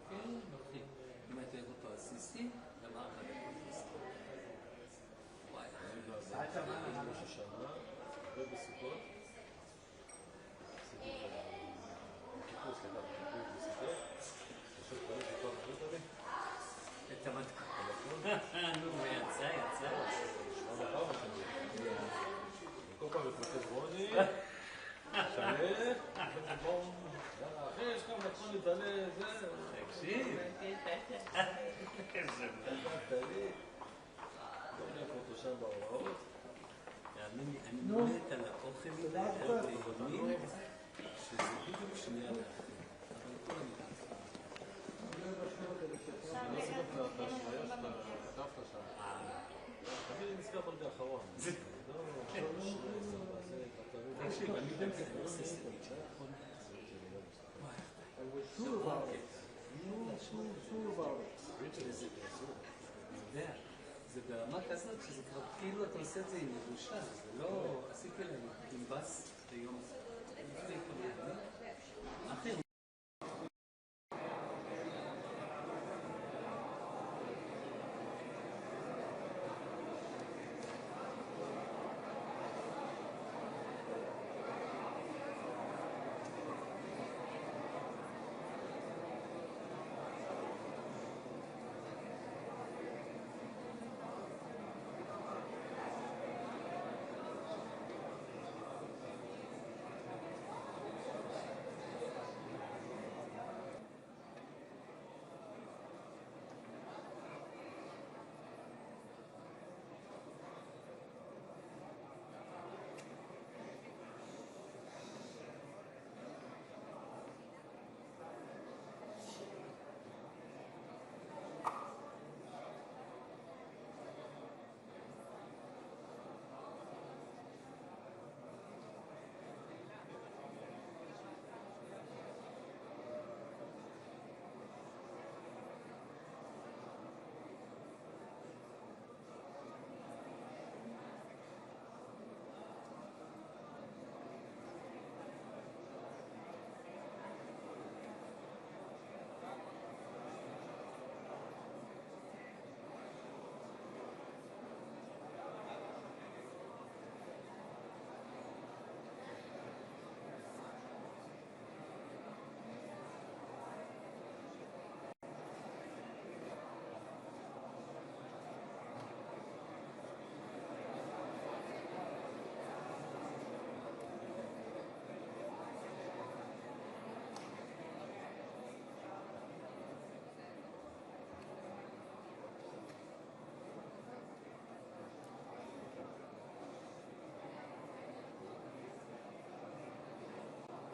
כן, מתחיל. אם הייתי אוהב אותו אסיסטי, גם 4 דקות אסיסטי. וואי. זה הייתה מה? ראש השנה, ובסוכות. כיפור, סליחה, כיפור בסוכות. פשוט פרק לכל החוט עלי. את המתקה. נו, יצא. כל פעם מתרכז רוני, שלך, אחי, יש לך מתכון להתעלה, זה... תקשיב. איזה תעלי. לא יודע פה תושב בהוראות. אני מת על האוכל הזה, שזה בדיוק שנייה לאחר. אבל כל המילה. ברגע האחרון. תקשיב, אני יודע sure about it. sure about it. זה ברמה כזאת שזה כבר כאילו אתה עושה את זה עם מבושה, זה לא עשיתי להם עם בס ביום לפני כל יום. אחר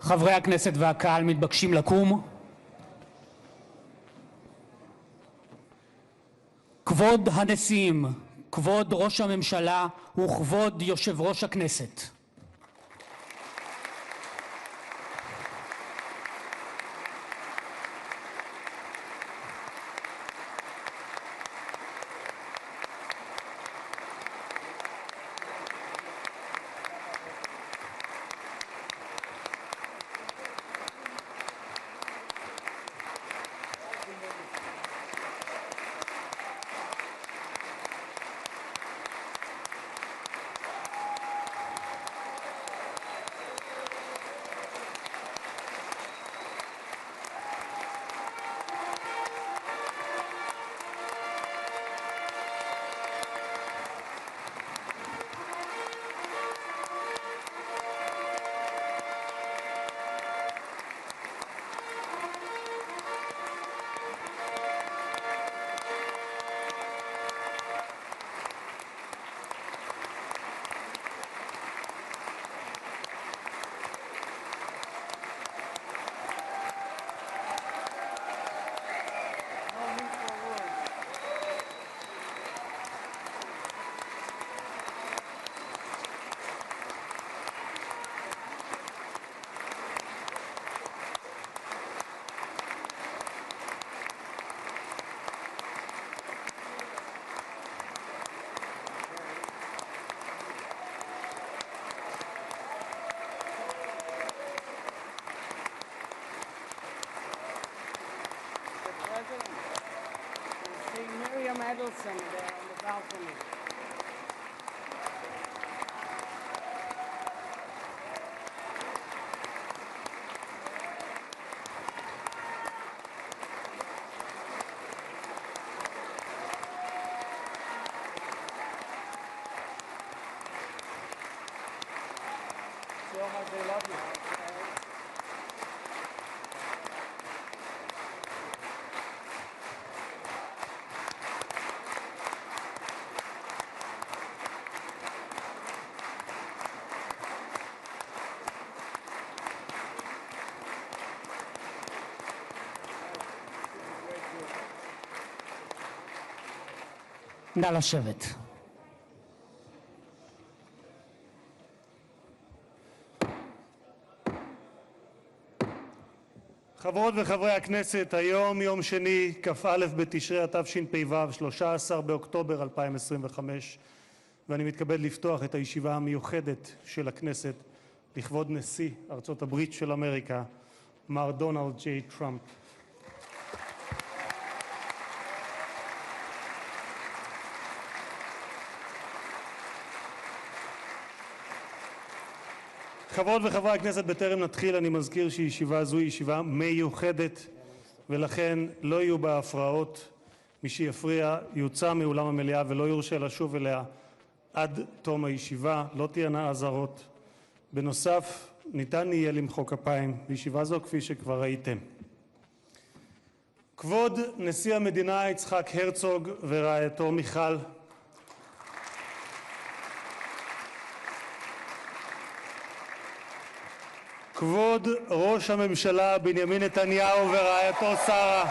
חברי הכנסת והקהל מתבקשים לקום. כבוד הנשיאים, כבוד ראש הממשלה וכבוד יושב ראש הכנסת. Edelson there on the balcony. So much they love you. נא לשבת. חברות וחברי הכנסת, היום יום שני, כ"א בתשרי התשפ"ו, 13 באוקטובר 2025, ואני מתכבד לפתוח את הישיבה המיוחדת של הכנסת לכבוד נשיא ארצות הברית של אמריקה, מר דונלד ג'יי טראמפ. חברות וחברי הכנסת, בטרם נתחיל אני מזכיר שישיבה זו היא ישיבה מיוחדת ולכן לא יהיו בה הפרעות. מי שיפריע יוצא מאולם המליאה ולא יורשה לשוב אליה עד תום הישיבה. לא תהיינה אזהרות. בנוסף, ניתן יהיה למחוא כפיים בישיבה זו כפי שכבר ראיתם. כבוד נשיא המדינה יצחק הרצוג ורעייתו מיכל, כבוד ראש הממשלה בנימין נתניהו ורעייתו שרה,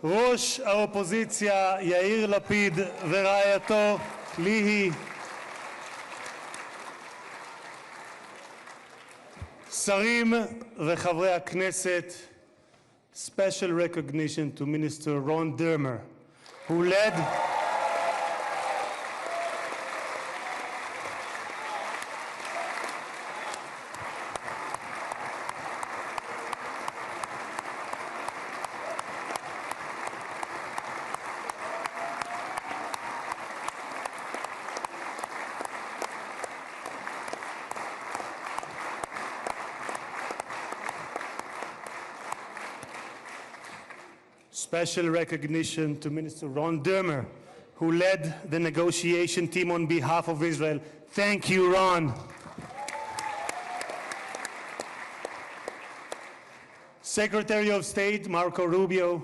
ראש האופוזיציה יאיר לפיד ורעייתו ליהי, שרים וחברי הכנסת, special recognition to Minister Ron Dermer, who led special recognition to Minister Ron Dermer, who led the negotiation team on behalf of Israel. Thank you, Ron. Secretary of State Marco Rubio,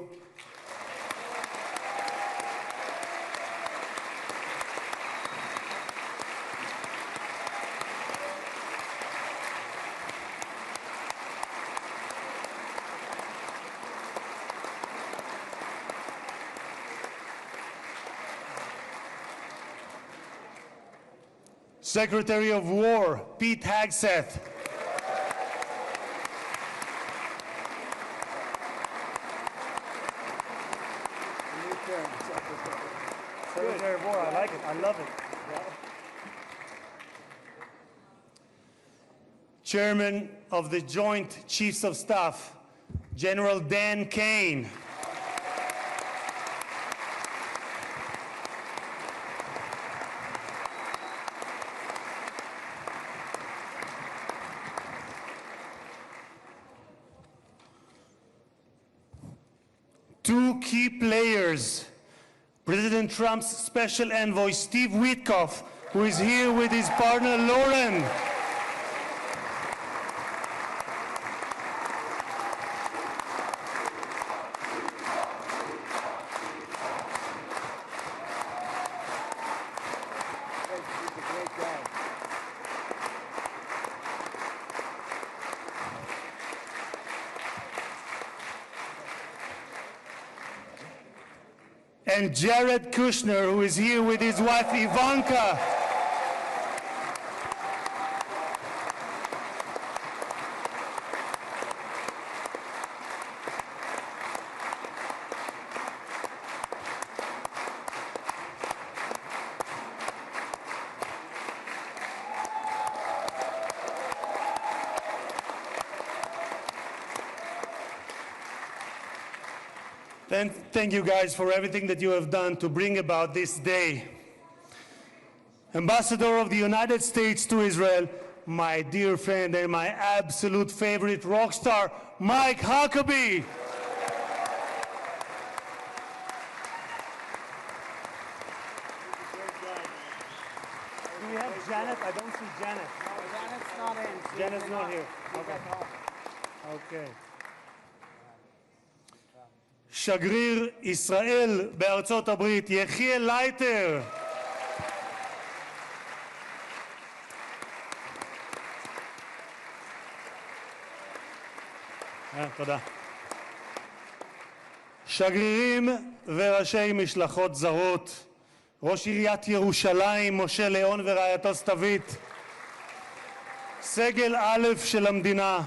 Secretary of War Pete Hegseth, Secretary of War, I like it, I love it. Chairman of the Joint Chiefs of Staff, General Dan Kane. Two key players, President Trump's special envoy Steve Witkoff, who is here with his partner Lauren, and Jared Kushner, who is here with his wife Ivanka. And thank you guys for everything that you have done to bring about this day. Ambassador of the United States to Israel, my dear friend and my absolute favorite rock star, Mike Huckabee. Do we have Janet? I don't see Janet. No, Janet's not in. Janet's not here. Okay. Okay. שגריר ישראל בארצות הברית, יחיאל לייטר. תודה. שגרירים וראשי משלחות זרות, ראש עיריית ירושלים משה ליאון ורעייתו סתווית, סגל א' של המדינה,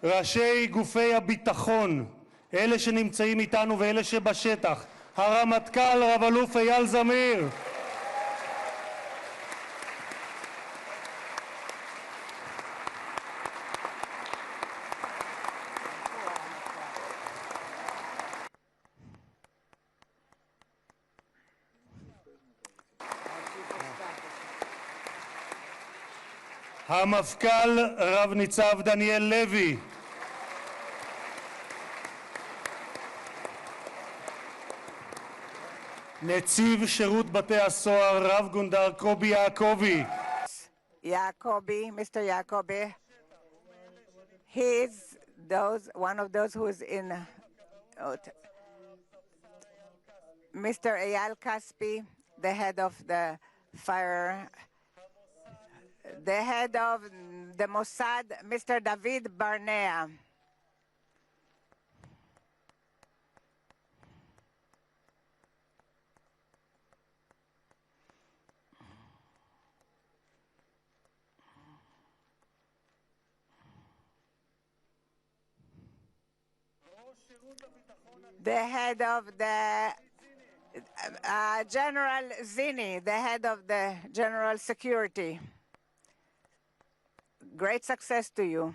ראשי גופי הביטחון, אלה שנמצאים איתנו ואלה שבשטח, הרמטכ"ל רב אלוף אייל זמיר, המפכ"ל רב ניצב דניאל לוי, נציב שירות בתי הסוהר רב גונדר קובי יעקבי, Mr. Jacobi, he's one of those who is in Mr. Eyal Kaspi, the head of the fire, the head of the Mossad, Mr. David Barnea. The head of the General Zini, the head of the General Security. Great success to you.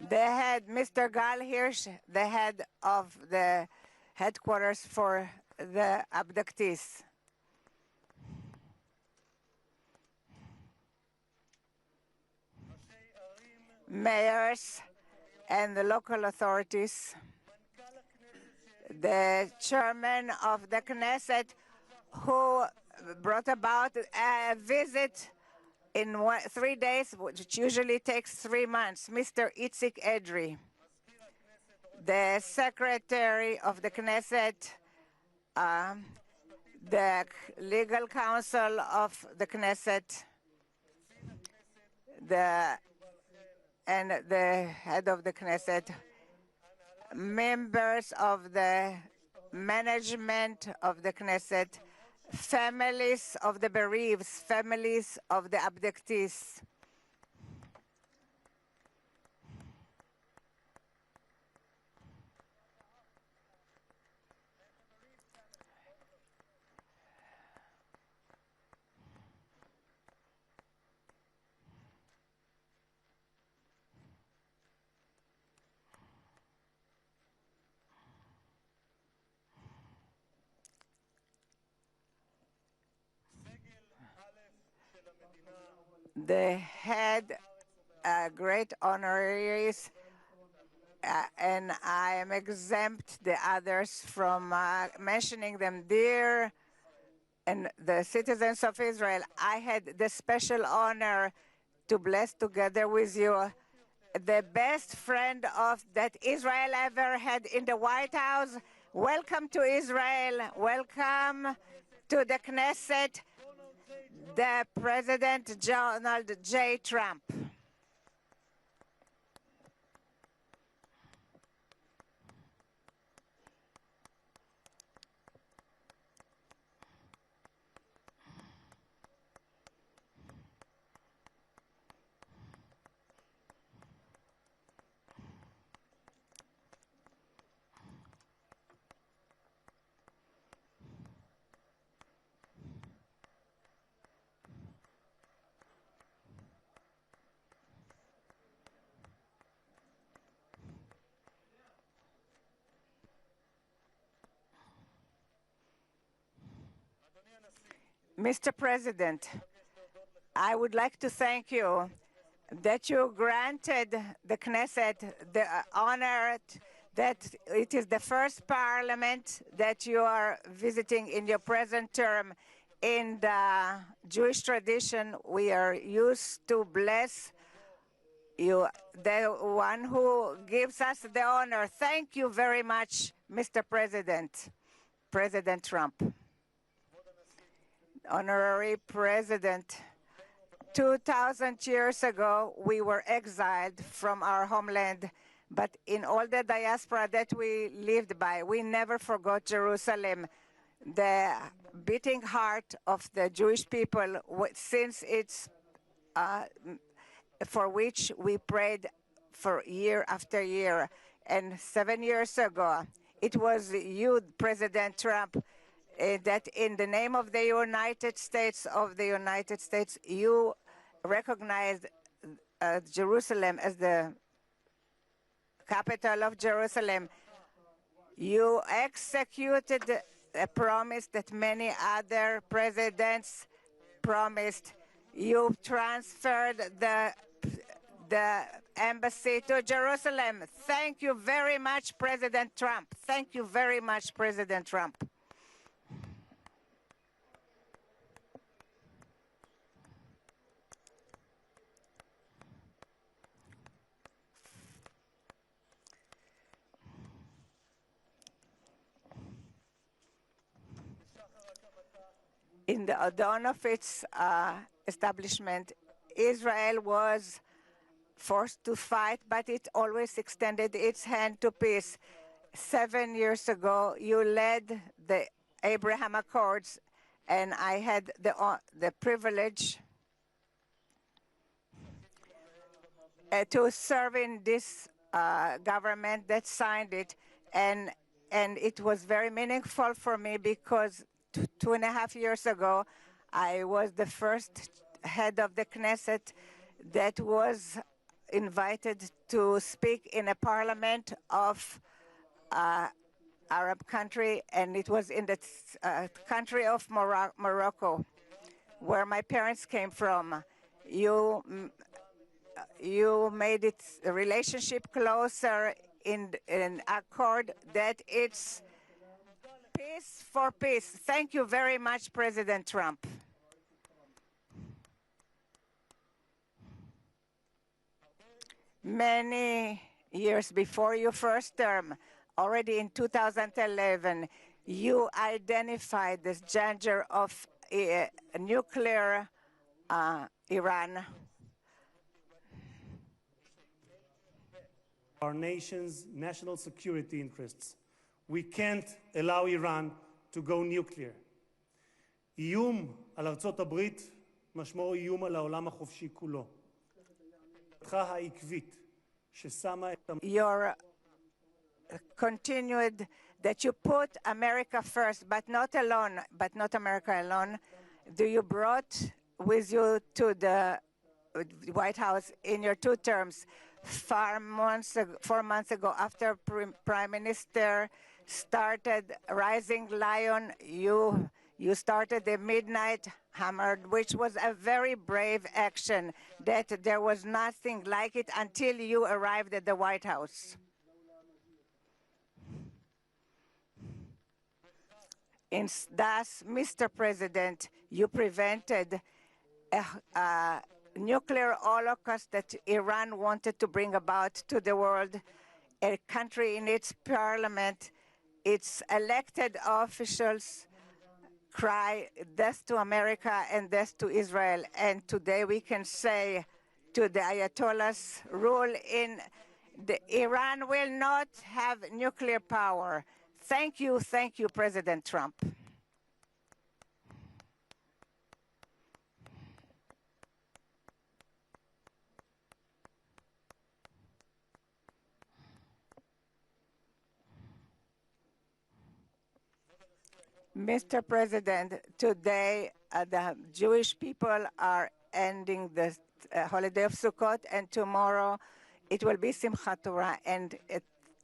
The head, Mr. Gal Hirsch, the head of the headquarters for the abductees. Mayors and the local authorities, the chairman of the Knesset who brought about a visit in 3 days, which usually takes 3 months, Mr. Itzik Edry, the secretary of the Knesset, the legal counsel of the Knesset, and the head of the Knesset, members of the management of the Knesset, families of the bereaved, families of the abductees. The head, great honoraries, and I am exempt the others from mentioning them, dear and the citizens of Israel. I had the special honor to bless together with you the best friend that Israel ever had in the White House. Welcome to Israel. Welcome to the Knesset, the President Donald J. Trump. Mr. President, I would like to thank you that you granted the Knesset the honor that it is the first parliament that you are visiting in your present term. In the Jewish tradition, we are used to bless you, the one who gives us the honor. Thank you very much, Mr. President, President Trump. Honorary President, 2,000 years ago, we were exiled from our homeland, but in all the diaspora that we lived by, we never forgot Jerusalem, the beating heart of the Jewish people, since it's for which we prayed for year after year. And 7 years ago, it was you, President Trump, that in the name of the United States, you recognized Jerusalem as the capital of Jerusalem. You executed a promise that many other presidents promised. You transferred the embassy to Jerusalem. Thank you very much, President Trump. Thank you very much, President Trump. In the dawn of its establishment, Israel was forced to fight, but it always extended its hand to peace. 7 years ago, you led the Abraham Accords, and I had the privilege to serve in this government that signed it, and it was very meaningful for me because 2.5 years ago, I was the first head of the Knesset that was invited to speak in a parliament of Arab country, and it was in the country of Morocco, where my parents came from. You made its relationship closer in an accord that it's peace for peace. Thank you very much, President Trump. Many years before your first term, already in 2011, you identified this danger of nuclear Iran. Our nation's national security interests. We can't allow Iran to go nuclear. איום על ארצות הברית משמעו איום על העולם החופשי כולו. העקבית ששמה את Your continued that you put America first, but not America alone. You brought with you to the White House in your 2 terms. 4 months ago, after Prime Minister started Rising Lion, you started the Midnight Hammer, which was a very brave action that there was nothing like it until you arrived at the White House. Thus, Mr. President, you prevented a nuclear holocaust that Iran wanted to bring about to the world. A country in its parliament, its elected officials cry death to America and death to Israel. And today we can say to the Ayatollahs, rule in Iran will not have nuclear power. Thank you, President Trump. Mr. President, today the Jewish people are ending the holiday of Sukkot, and tomorrow it will be Simchat Torah. And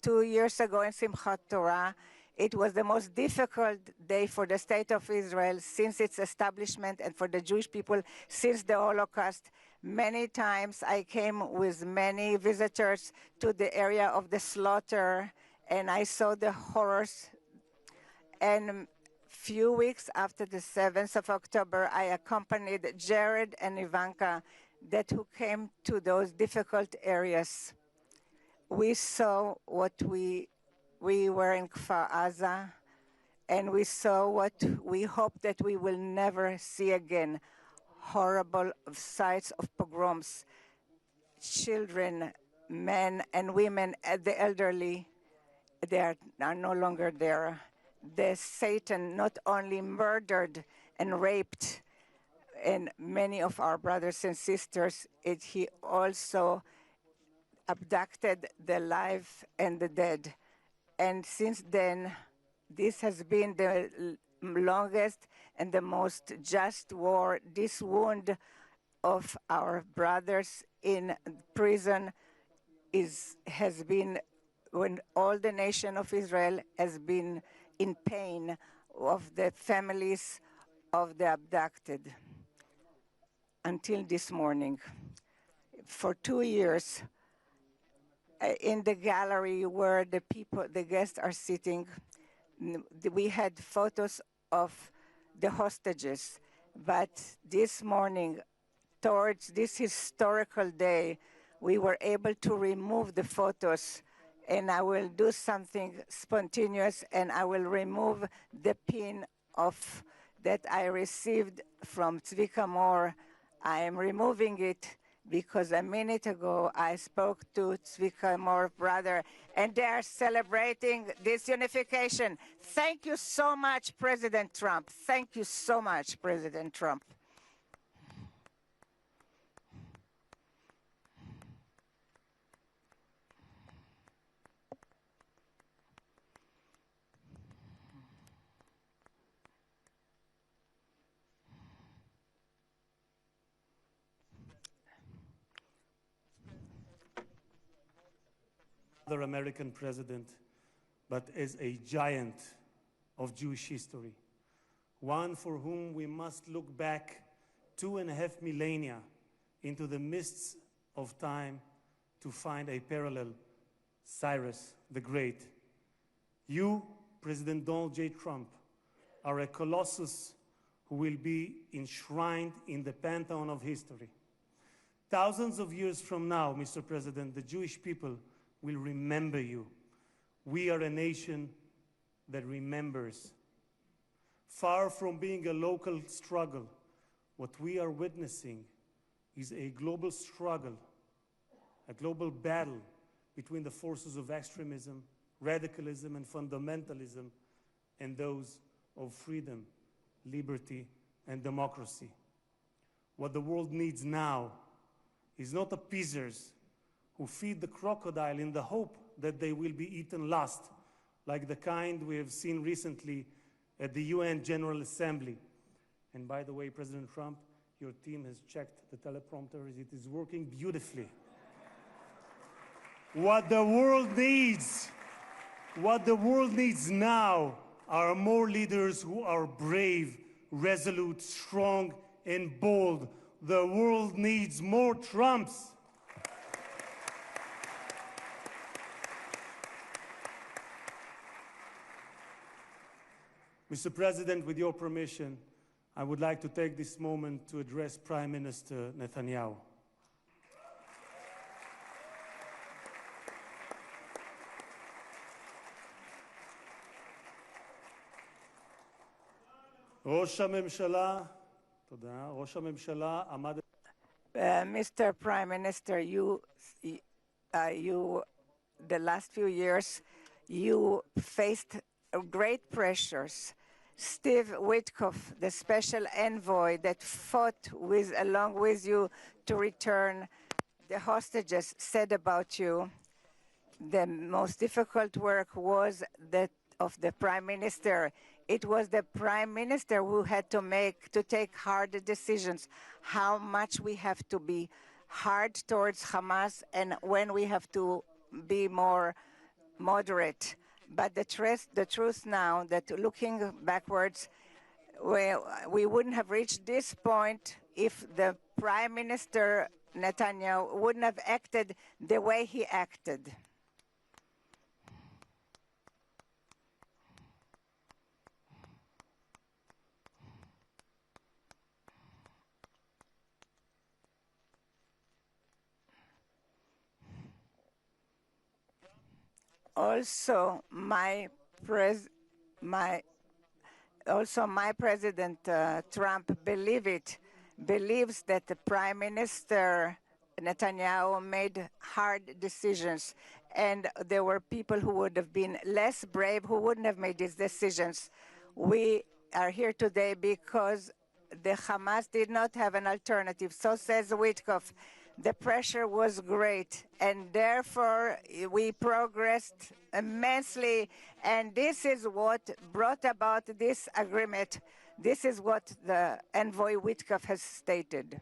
2 years ago in Simchat Torah, It was the most difficult day for the State of Israel since its establishment and for the Jewish people since the Holocaust. Many times I came with many visitors to the area of the slaughter, and I saw the horrors. And few weeks after the 7th of October, I accompanied Jared and Ivanka who came to those difficult areas. We saw what we were in Kfar Aza, and we saw what we hope that we will never see again, horrible sights of pogroms, children, men and women, the elderly, they are no longer there. The Satan not only murdered and raped and many of our brothers and sisters, he also abducted the live and the dead. And since then, this has been the longest and the most just war. This wound of our brothers in prison has been when all the nation of Israel has been in pain of the families of the abducted until this morning. For 2 years, in the gallery where the guests are sitting, we had photos of the hostages. But this morning, towards this historical day, we were able to remove the photos, and I will do something spontaneous, and I will remove the pin that I received from Tzvika Moore. I am removing it because a minute ago I spoke to Tzvika Moore's brother, and they are celebrating this unification. Thank you so much, President Trump. Thank you so much, President Trump. Other American president, but as a giant of Jewish history, one for whom we must look back 2.5 millennia into the mists of time to find a parallel, Cyrus the Great. You, President Donald J. Trump, are a colossus who will be enshrined in the pantheon of history. Thousands of years from now, Mr. President, the Jewish people will remember you. We are a nation that remembers. Far from being a local struggle, what we are witnessing is a global struggle, a global battle between the forces of extremism, radicalism, and fundamentalism, and those of freedom, liberty, and democracy. What the world needs now is not appeasers who feed the crocodile in the hope that they will be eaten last, like the kind we have seen recently at the UN General Assembly. And by the way, President Trump, your team has checked the teleprompter. It is working beautifully. What the world needs now are more leaders who are brave, resolute, strong, and bold. The world needs more Trumps. Mr. President, with your permission, I would like to take this moment to address Prime Minister Netanyahu. Mr. Prime Minister, the last few years, you faced great pressures. Steve Witkoff, the special envoy that fought along with you to return the hostages, said about you, the most difficult work was that of the Prime Minister. It was the Prime Minister who had to take hard decisions, how much we have to be hard towards Hamas and when we have to be more moderate. But the truth now that looking backwards, we wouldn't have reached this point if the Prime Minister Netanyahu wouldn't have acted the way he acted. Also, my President Trump believes that the Prime Minister Netanyahu made hard decisions, and there were people who would have been less brave who wouldn't have made these decisions. We are here today because the Hamas did not have an alternative. So says Witkoff. The pressure was great, and therefore we progressed immensely, and this is what brought about this agreement. This is what the envoy Witkoff has stated.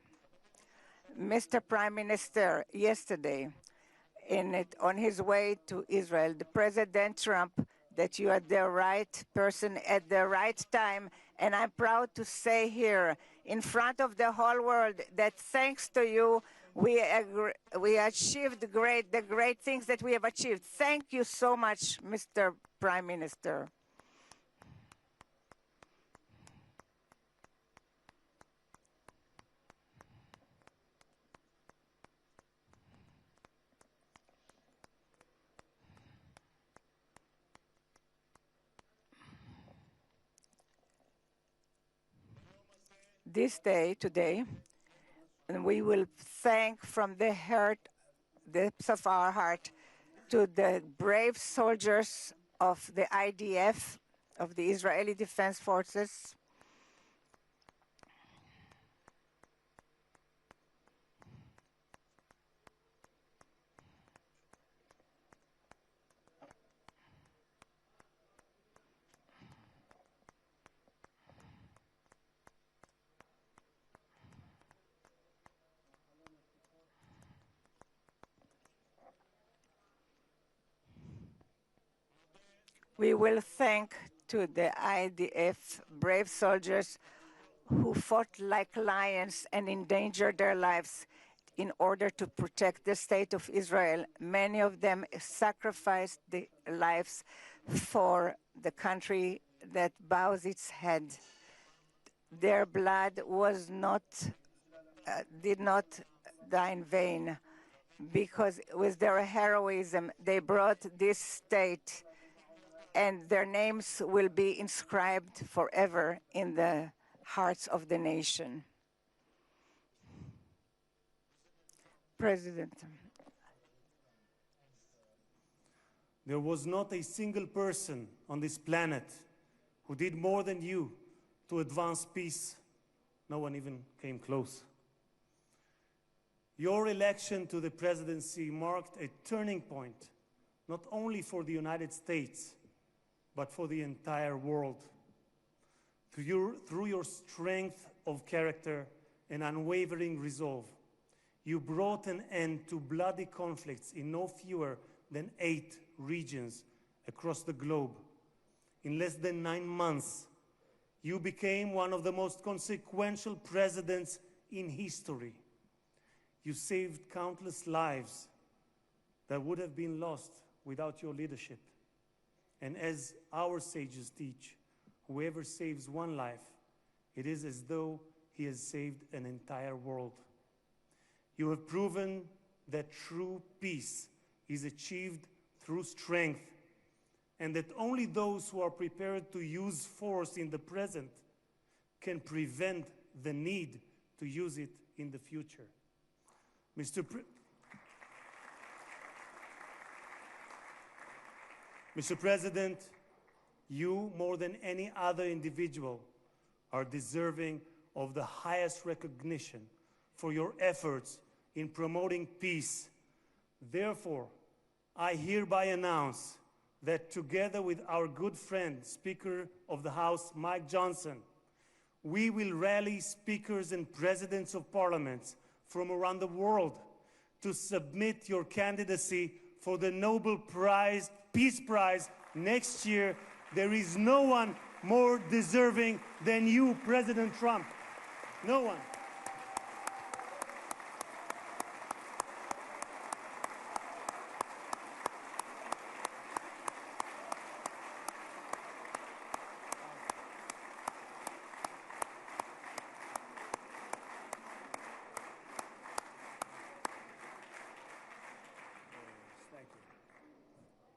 Mr. Prime Minister, yesterday, on his way to Israel, the President Trump, that you are the right person at the right time, and I'm proud to say here in front of the whole world that thanks to you, we achieved the great things that we have achieved. Thank you so much, Mr. Prime Minister. This day, today, and we will thank from the depths of our heart to the brave soldiers of the IDF, of the Israeli Defense Forces, we will thank to the IDF brave soldiers who fought like lions and endangered their lives in order to protect the state of Israel. Many of them sacrificed their lives for the country that bows its head. Their blood did not die in vain, because with their heroism they brought this state, and their names will be inscribed forever in the hearts of the nation. President. There was not a single person on this planet who did more than you to advance peace. No one even came close. Your election to the presidency marked a turning point, not only for the United States, but for the entire world. Through your strength of character and unwavering resolve, you brought an end to bloody conflicts in no fewer than 8 regions across the globe. In less than 9 months, you became one of the most consequential presidents in history. You saved countless lives that would have been lost without your leadership. And as our sages teach, whoever saves one life, it is as though he has saved an entire world. You have proven that true peace is achieved through strength, and that only those who are prepared to use force in the present can prevent the need to use it in the future. Mr. President, you, more than any other individual, are deserving of the highest recognition for your efforts in promoting peace. Therefore, I hereby announce that together with our good friend, Speaker of the House, Mike Johnson, we will rally speakers and presidents of parliaments from around the world to submit your candidacy for the Nobel Peace Prize next year, there is no one more deserving than you, President Trump. No one.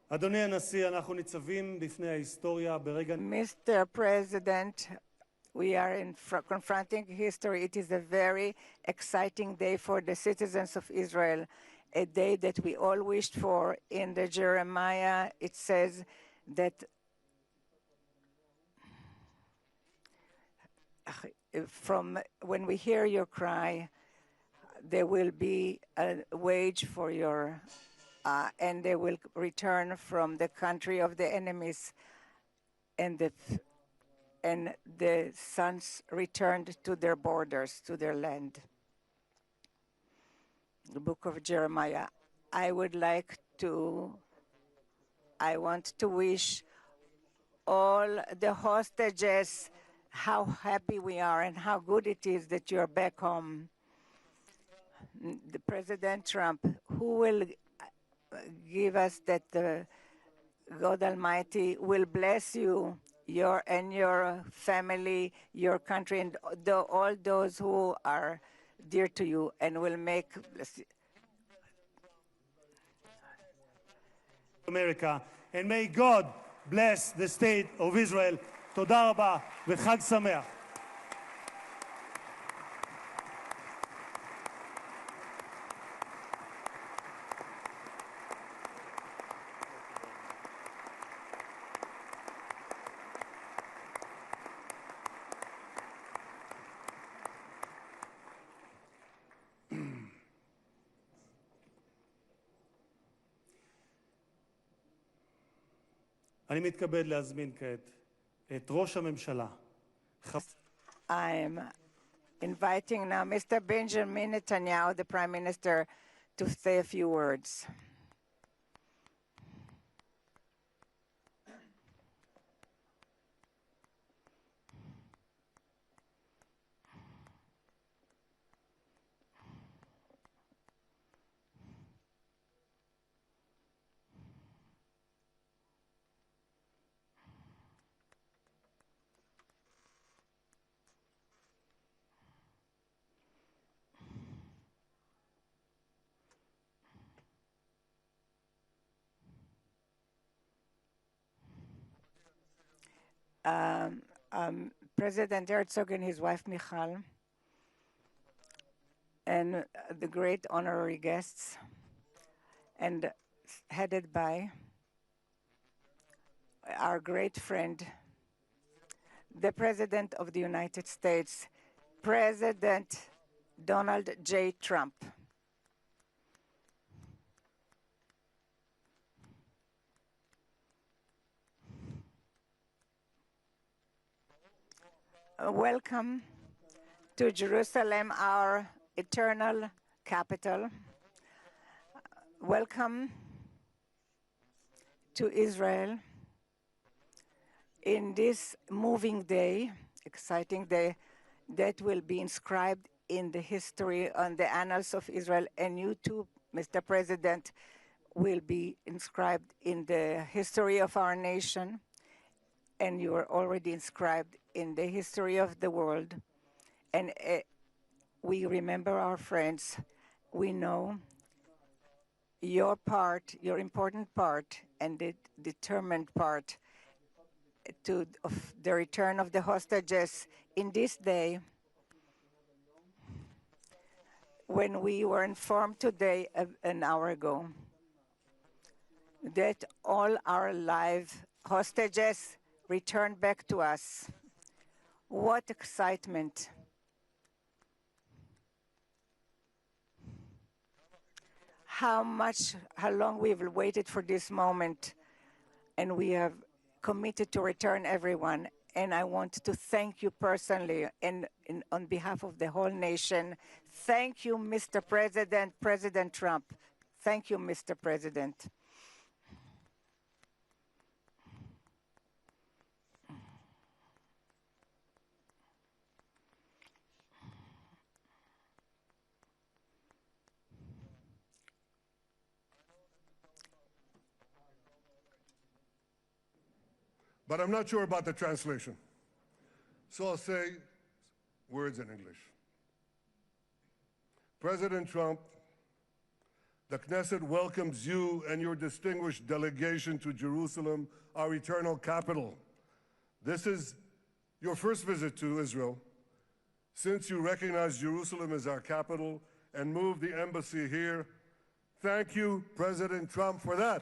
אדוני הנשיא, אנחנו ניצבים בפני ההיסטוריה ברגע... Mr. President, we are confronting history. It is a very exciting day for the citizens of Israel, a day that we all wished for. In the Jeremiah, it says that from when we hear your cry, there will be a wage for your and they will return from the country of the enemies, and the sons returned to their borders, to their land. The book of Jeremiah. I want to wish all the hostages how happy we are and how good it is that you're back home. The President Trump, who will give us that the God Almighty will bless you, your family, your country, and all those who are dear to you, and will make America. And may God bless the state of Israel. תודה רבה וחג שמח. אני מתכבד להזמין כעת את ראש הממשלה. I am inviting now Mr. Benjamin Netanyahu, the Prime Minister, to say a few words. President Herzog and his wife Michal, and the great honorary guests, and headed by our great friend, the President of the United States, President Donald J. Trump. Welcome to Jerusalem, our eternal capital. Welcome to Israel in this moving day, exciting day, that will be inscribed in the history, on the annals of Israel. And you too, Mr. President, will be inscribed in the history of our nation. And you are already inscribed in the history of the world. And we remember our friends. We know your part, your important part, and the determined part of the return of the hostages in this day, when we were informed today, an hour ago, that all our live hostages returned back to us. What excitement. How long we've waited for this moment, and we have committed to return everyone. And I want to thank you personally and on behalf of the whole nation. Thank you, Mr. President, President Trump. Thank you, Mr. President. but I'm not sure about the translation. So I'll say words in English. President Trump, the Knesset welcomes you and your distinguished delegation to Jerusalem, our eternal capital. This is your first visit to Israel since you recognize Jerusalem as our capital and moved the embassy here. Thank you, President Trump, for that.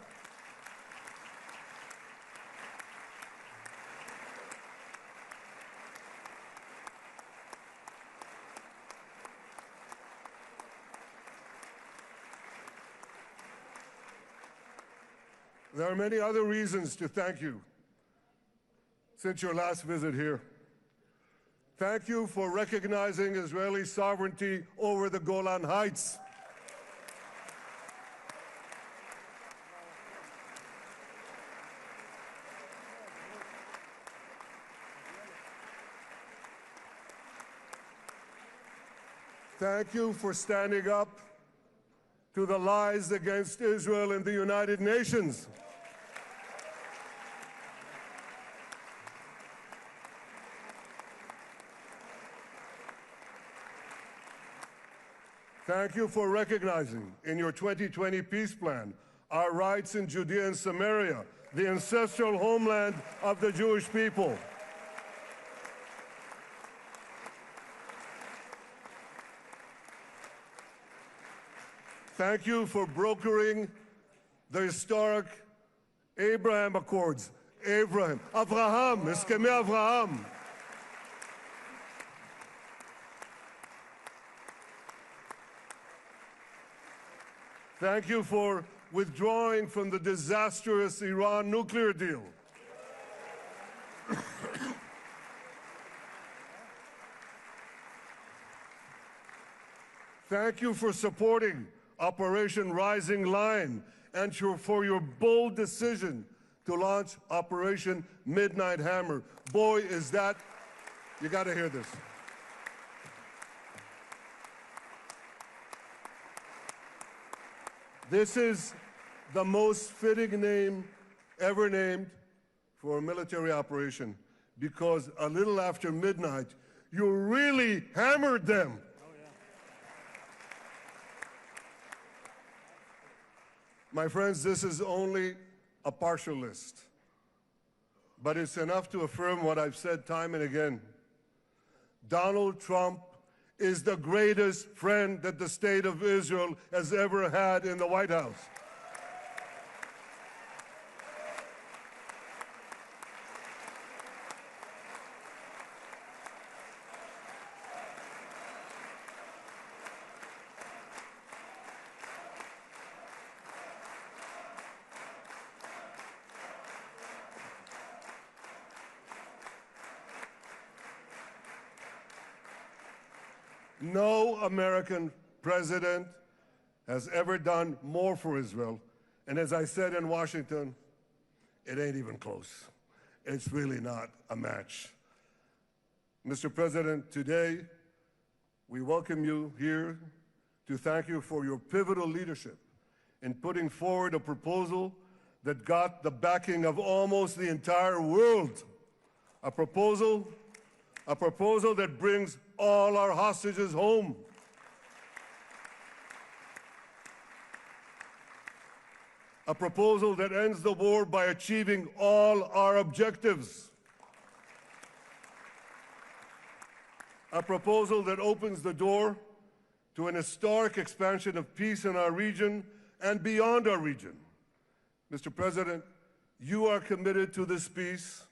There are many other reasons to thank you since your last visit here. Thank you for recognizing Israeli sovereignty over the Golan Heights. Thank you for standing up to the lies against Israel in the United Nations. Thank you for recognizing in your 2020 peace plan our rights in Judea and Samaria, the ancestral homeland of the Jewish people. Thank you for brokering the historic Abraham Accords. Abraham, Eskhemei Avraham. Thank you for withdrawing from the disastrous Iran nuclear deal. Thank you for supporting Operation Rising Lion and for your bold decision to launch Operation Midnight Hammer. Boy, is that, you got to hear this. This is the most fitting name ever named for a military operation, because a little after midnight, you really hammered them. My friends, this is only a partial list, but it's enough to affirm what I've said time and again. Donald Trump is the greatest friend that the state of Israel has ever had in the White House. No American president has ever done more for Israel. And as I said in Washington, it ain't even close. It's really not a match. Mr. President, today we welcome you here to thank you for your pivotal leadership in putting forward a proposal that got the backing of almost the entire world. A proposal that brings all our hostages home. A proposal that ends the war by achieving all our objectives. A proposal that opens the door to an historic expansion of peace in our region and beyond our region. Mr. President, you are committed to this peace.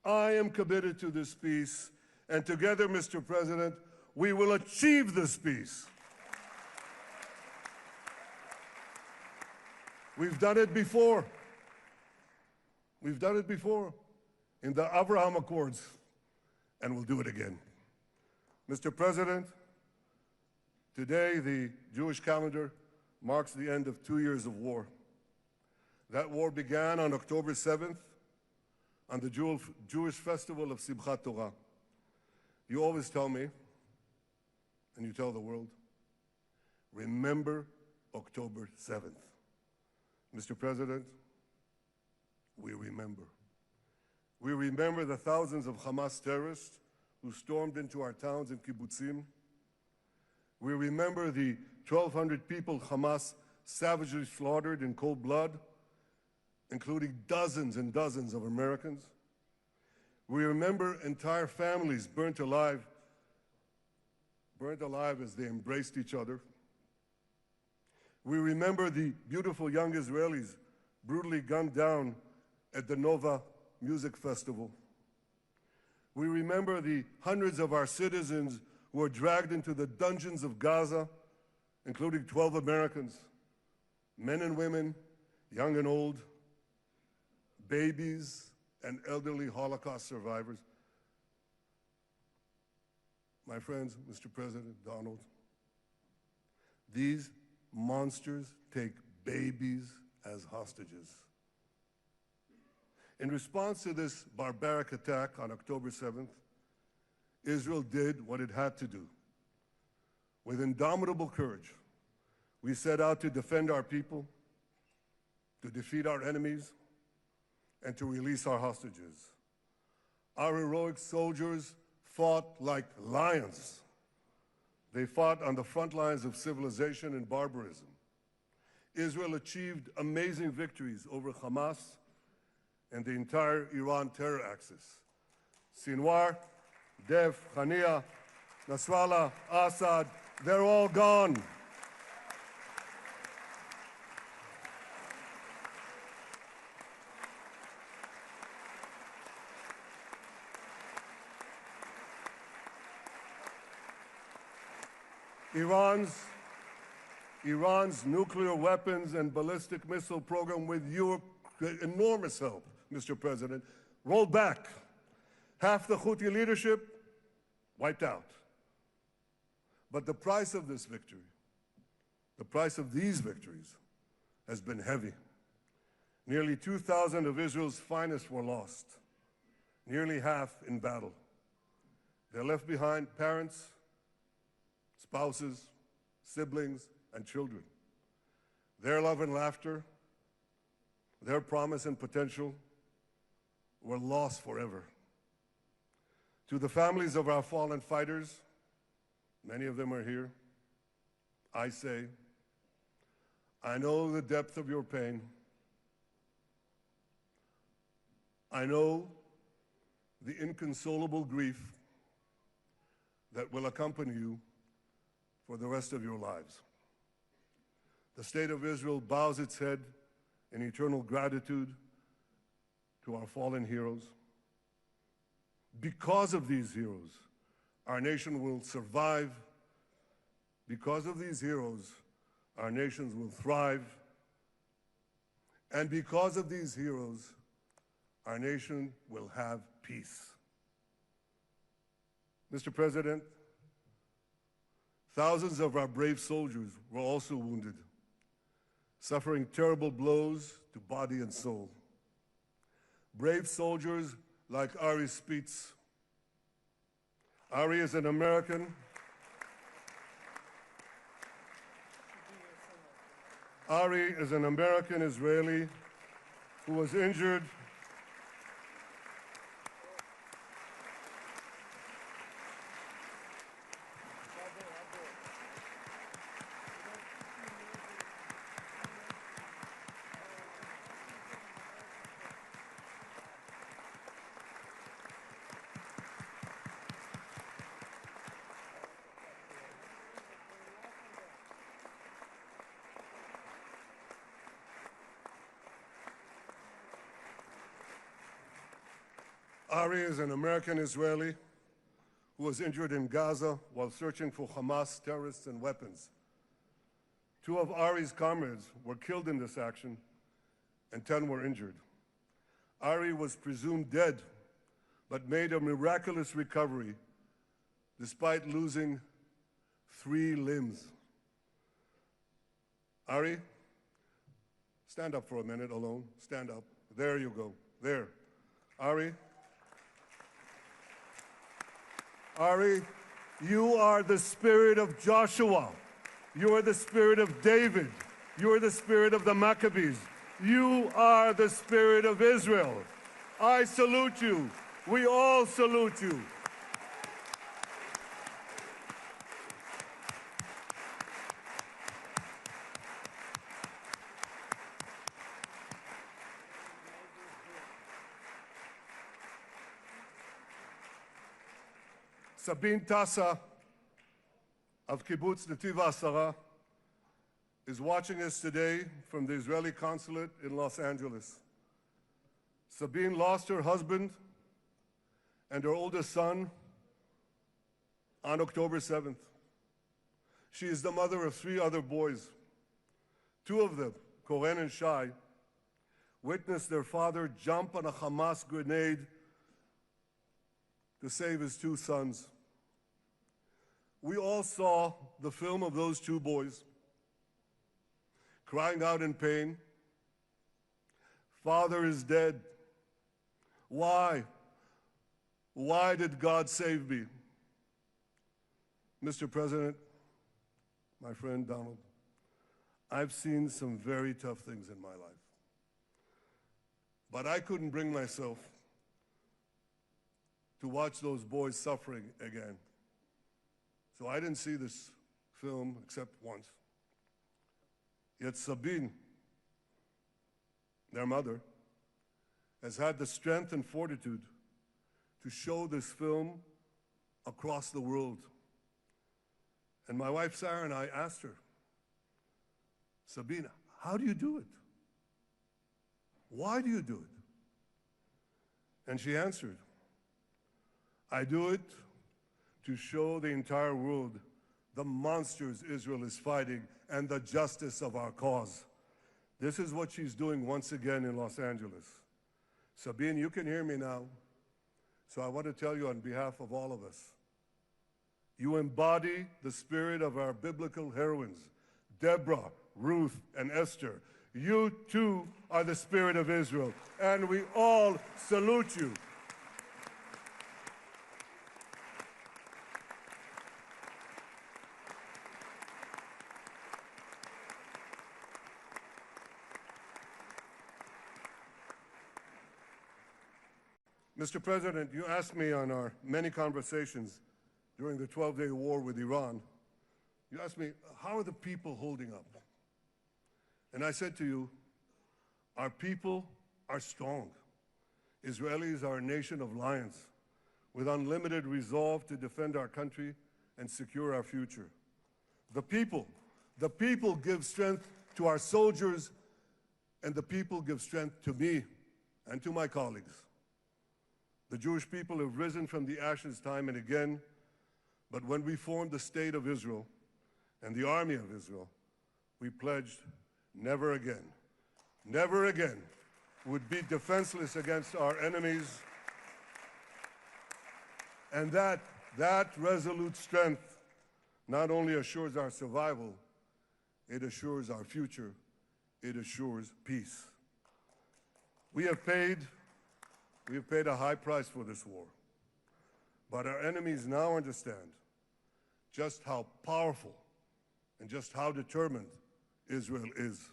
I am committed to this peace. And together, Mr. President, we will achieve this peace. We've done it before. We've done it before in the Abraham Accords, and we'll do it again. Mr. President, today the Jewish calendar marks the end of 2 years of war. That war began on October 7th, on the Jewish festival of Simchat Torah. You always tell me, and you tell the world, remember October 7th. Mr. President, we remember. We remember the thousands of Hamas terrorists who stormed into our towns and kibbutzim. We remember the 1,200 people Hamas savagely slaughtered in cold blood, including dozens and dozens of Americans. We remember entire families burnt alive as they embraced each other. We remember the beautiful young Israelis brutally gunned down at the Nova Music Festival. We remember the hundreds of our citizens who were dragged into the dungeons of Gaza, including 12 Americans, men and women, young and old, babies and elderly Holocaust survivors. My friends, Mr. President, Donald, these monsters take babies as hostages. In response to this barbaric attack on October 7th, Israel did what it had to do. With indomitable courage, we set out to defend our people, to defeat our enemies, and to release our hostages. Our heroic soldiers fought like lions. They fought on the front lines of civilization and barbarism. Israel achieved amazing victories over Hamás and the entire Iran terror axis. Sinwar, Dev, Hania, Nasrallah, Assad, they're all gone. Iran's nuclear weapons and ballistic missile program, with your enormous help, Mr. President, rolled back. Half the Houthi leadership wiped out. But the price of this victory, the price of these victories, has been heavy. Nearly 2,000 of Israel's finest were lost, nearly half in battle. They left behind parents, spouses, siblings, and children. Their love and laughter, their promise and potential were lost forever. To the families of our fallen fighters, many of them are here, I say, I know the depth of your pain. I know the inconsolable grief that will accompany you for the rest of your lives. The state of Israel bows its head in eternal gratitude to our fallen heroes. Because of these heroes, our nation will survive. Because of these heroes, our nations will thrive. And because of these heroes, our nation will have peace. Mr. President, thousands of our brave soldiers were also wounded, suffering terrible blows to body and soul. Brave soldiers like Ari Spitz. Ari is an American. Ari is an American Israeli who was injured Ari is an American Israeli who was injured in Gaza while searching for Hamas terrorists and weapons. 2 of Ari's comrades were killed in this action, and 10 were injured. Ari was presumed dead, but made a miraculous recovery despite losing 3 limbs. Ari, stand up for a minute alone. Stand up. There you go. There. Ari, you are the spirit of Joshua. You are the spirit of David. You are the spirit of the Maccabees. You are the spirit of Israel. I salute you. We all salute you. Sabine Tassa of Kibbutz Netiv HaAsara is watching us today from the Israeli consulate in Los Angeles. Sabine lost her husband and her oldest son on October 7th. She is the mother of 3 other boys. 2 of them, Koren and Shai, witnessed their father jump on a Hamás grenade to save his 2 sons. We all saw the film of those 2 boys crying out in pain, "Father is dead. Why? Why did God save me?" Mr. President, my friend Donald, I've seen some very tough things in my life. But I couldn't bring myself to watch those boys suffering again. So I didn't see this film except once. Yet Sabine, their mother, has had the strength and fortitude to show this film across the world. And my wife Sarah and I asked her, "Sabine, how do you do it? Why do you do it?" And she answered, "I do it to show the entire world the monsters Israel is fighting and the justice of our cause." This is what she's doing once again in Los Angeles. Sabine, you can hear me now, so I want to tell you on behalf of all of us, you embody the spirit of our biblical heroines, Deborah, Ruth, and Esther. You too are the spirit of Israel, and we all salute you. Mr. President, you asked me on our many conversations during the 12-day war with Iran, you asked me, how are the people holding up? And I said to you, our people are strong. Israelis are a nation of lions with unlimited resolve to defend our country and secure our future. The people give strength to our soldiers, and the people give strength to me and to my colleagues. The Jewish people have risen from the ashes time and again, but when we formed the State of Israel and the Army of Israel, we pledged never again would be defenseless against our enemies. And that resolute strength not only assures our survival, it assures our future, it assures peace. We have paid a high price for this war, but our enemies now understand just how powerful and just how determined Israel is.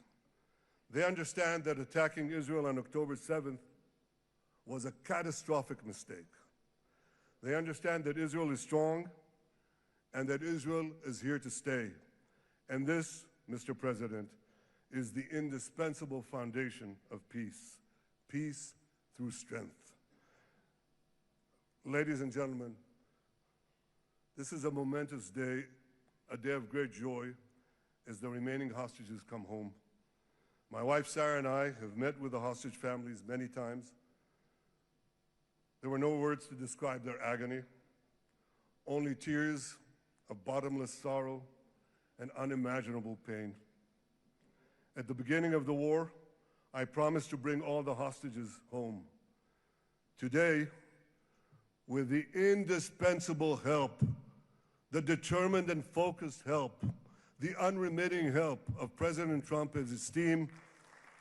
They understand that attacking Israel on October 7th was a catastrophic mistake. They understand that Israel is strong and that Israel is here to stay. And this, Mr. President, is the indispensable foundation of peace. Peace through strength. Ladies and gentlemen, this is a momentous day, a day of great joy as the remaining hostages come home. My wife Sarah and I have met with the hostage families many times. There were no words to describe their agony, only tears of bottomless sorrow and unimaginable pain. At the beginning of the war, I promised to bring all the hostages home. Today, with the indispensable help, the determined and focused help, the unremitting help of President Trump and his team,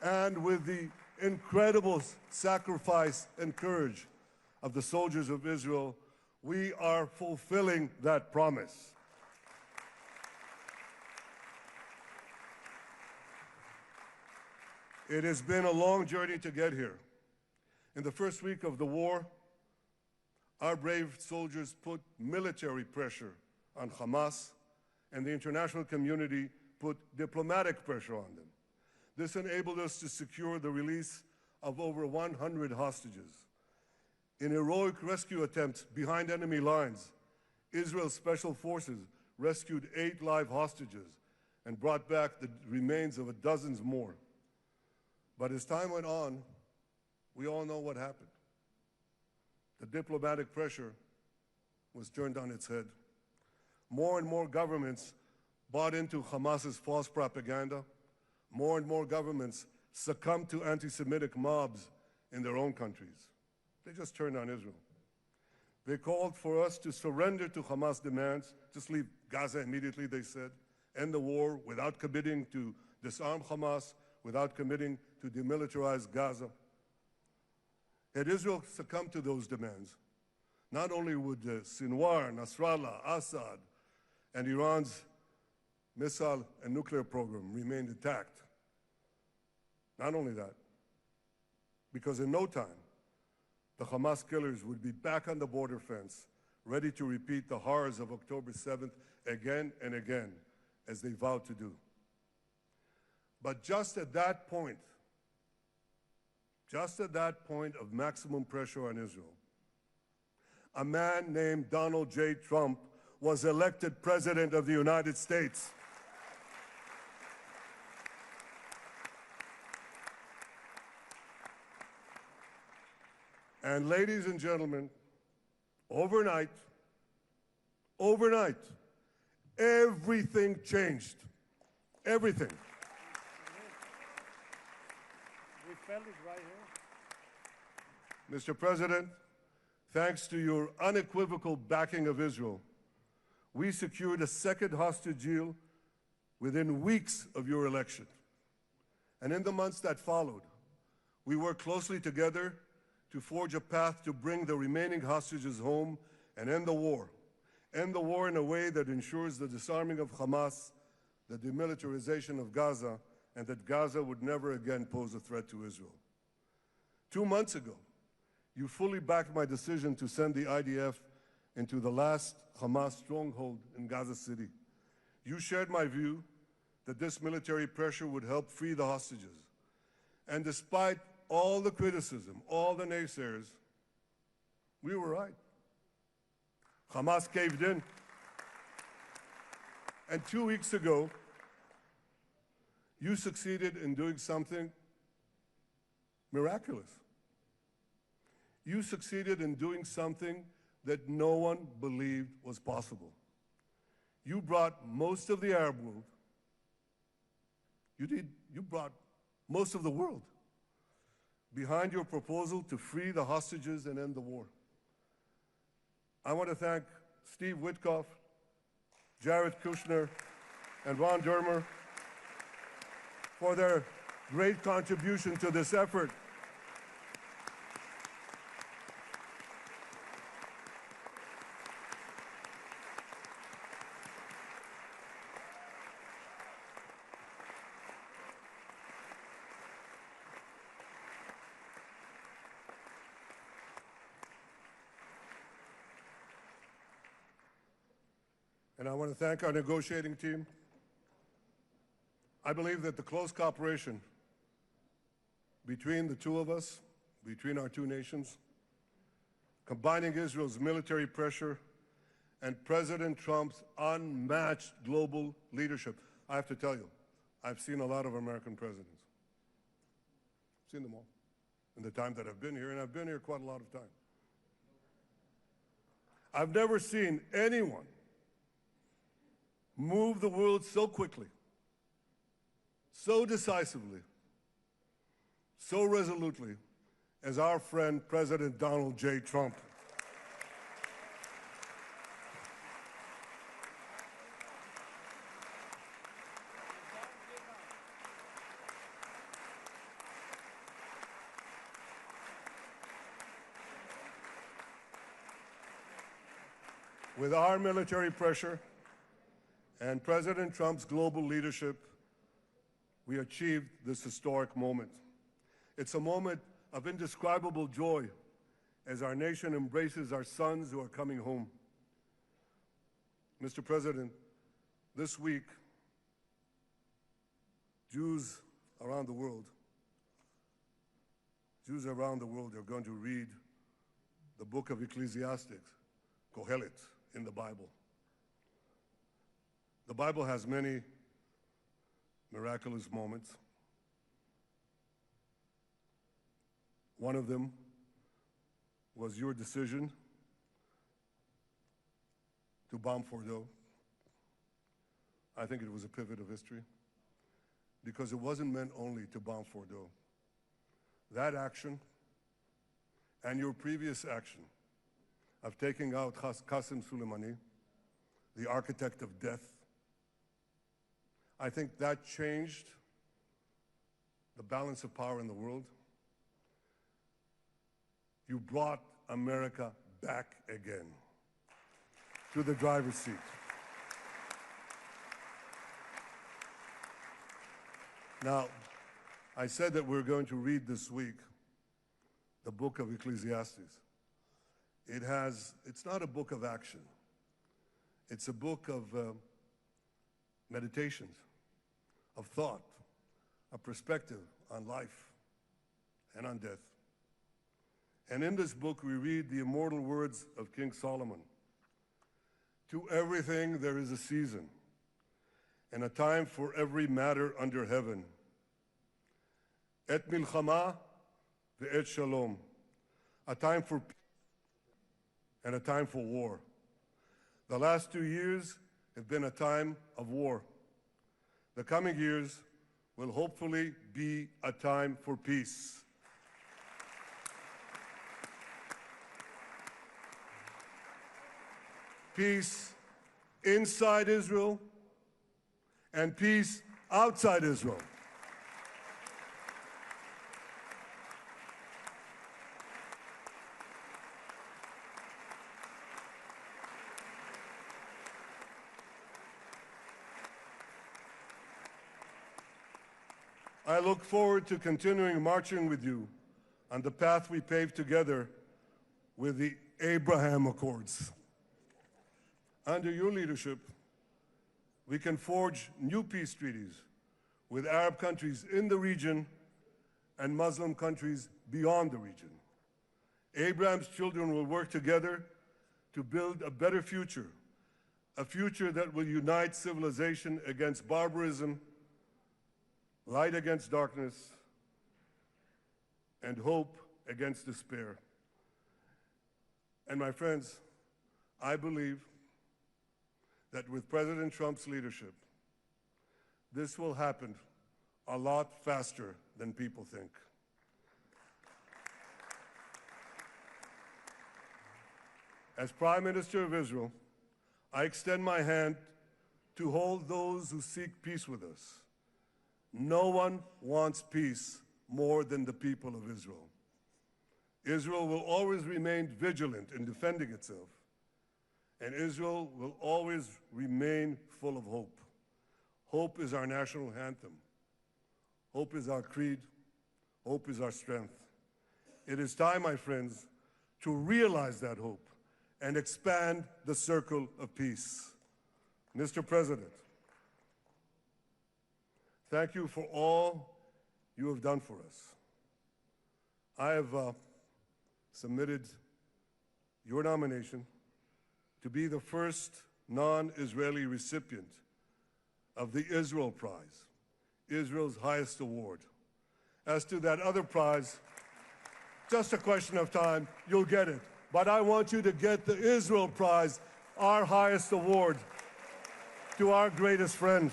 and with the incredible sacrifice and courage of the soldiers of Israel, we are fulfilling that promise. It has been a long journey to get here, In the first week of the war, our brave soldiers put military pressure on Hamas, and the international community put diplomatic pressure on them. This enabled us to secure the release of over 100 hostages. In heroic rescue attempts behind enemy lines, Israel's special forces rescued 8 live hostages and brought back the remains of dozens more. But as time went on, we all know what happened. The diplomatic pressure was turned on its head. More and more governments bought into Hamas's false propaganda. More and more governments succumbed to anti-Semitic mobs in their own countries. They just turned on Israel. They called for us to surrender to Hamas demands, just leave Gaza immediately, they said, end the war without committing to disarm Hamas, without committing to demilitarize Gaza. Had Israel succumbed to those demands, not only would Sinwar, Nasrallah, Assad, and Iran's missile and nuclear program remain intact. Not only that, because in no time, the Hamas killers would be back on the border fence, ready to repeat the horrors of October 7th again and again, as they vowed to do. But just at that point of maximum pressure on Israel, a man named Donald J. Trump was elected President of the United States. And ladies and gentlemen, overnight, everything changed. Everything. We felt it right here. Mr. President, thanks to your unequivocal backing of Israel, we secured a second hostage deal within weeks of your election. And in the months that followed, we worked closely together to forge a path to bring the remaining hostages home and end the war. End the war in a way that ensures the disarming of Hamas, the demilitarization of Gaza, and that Gaza would never again pose a threat to Israel. 2 months ago, you fully backed my decision to send the IDF into the last Hamas stronghold in Gaza City. You shared my view that this military pressure would help free the hostages. And despite all the criticism, all the naysayers, we were right. Hamas caved in. And 2 weeks ago, you succeeded in doing something miraculous. You succeeded in doing something that no one believed was possible. You brought most of the Arab world, you brought most of the world behind your proposal to free the hostages and end the war. I want to thank Steve Witkoff, Jared Kushner, and Ron Dermer for their great contribution to this effort. And I want to thank our negotiating team. I believe that the close cooperation between the two of us, between our two nations, combining Israel's military pressure and President Trump's unmatched global leadership. I have to tell you, I've seen a lot of American presidents. I've seen them all in the time that I've been here, and I've been here quite a lot of time. I've never seen anyone move the world so quickly, so decisively, so resolutely as our friend President Donald J. Trump. With our military pressure and President Trump's global leadership, we achieved this historic moment. It's a moment of indescribable joy as our nation embraces our sons who are coming home. Mr. President, this week, Jews around the world are going to read the book of Ecclesiastes, Kohelet, in the Bible. The Bible has many miraculous moments. One of them was your decision to bomb Fordo. I think it was a pivot of history because it wasn't meant only to bomb Fordo. That action and your previous action of taking out Qasem Soleimani, the architect of death, I think that changed the balance of power in the world. You brought America back again to the driver's seat. Now, I said that we're going to read this week the book of Ecclesiastes. It's not a book of action. It's a book of meditations, of thought, a perspective on life and on death. And in this book, we read the immortal words of King Solomon. To everything there is a season, and a time for every matter under heaven. Et milchama ve'et shalom. A time for peace and a time for war. The last 2 years have been a time of war. The coming years will hopefully be a time for peace. Peace inside Israel and peace outside Israel. I look forward to continuing marching with you on the path we paved together with the Abraham Accords. Under your leadership, we can forge new peace treaties with Arab countries in the region and Muslim countries beyond the region. Abraham's children will work together to build a better future, a future that will unite civilization against barbarism, light against darkness, and hope against despair. And my friends, I believe that with President Trump's leadership, this will happen a lot faster than people think. As Prime Minister of Israel, I extend my hand to hold those who seek peace with us. No one wants peace more than the people of Israel. Israel will always remain vigilant in defending itself, and Israel will always remain full of hope. Hope is our national anthem. Hope is our creed. Hope is our strength. It is time, my friends, to realize that hope and expand the circle of peace. Mr. President, thank you for all you have done for us. I have submitted your nomination to be the first non-Israeli recipient of the Israel Prize, Israel's highest award. As to that other prize, just a question of time, you'll get it. But I want you to get the Israel Prize, our highest award, to our greatest friend.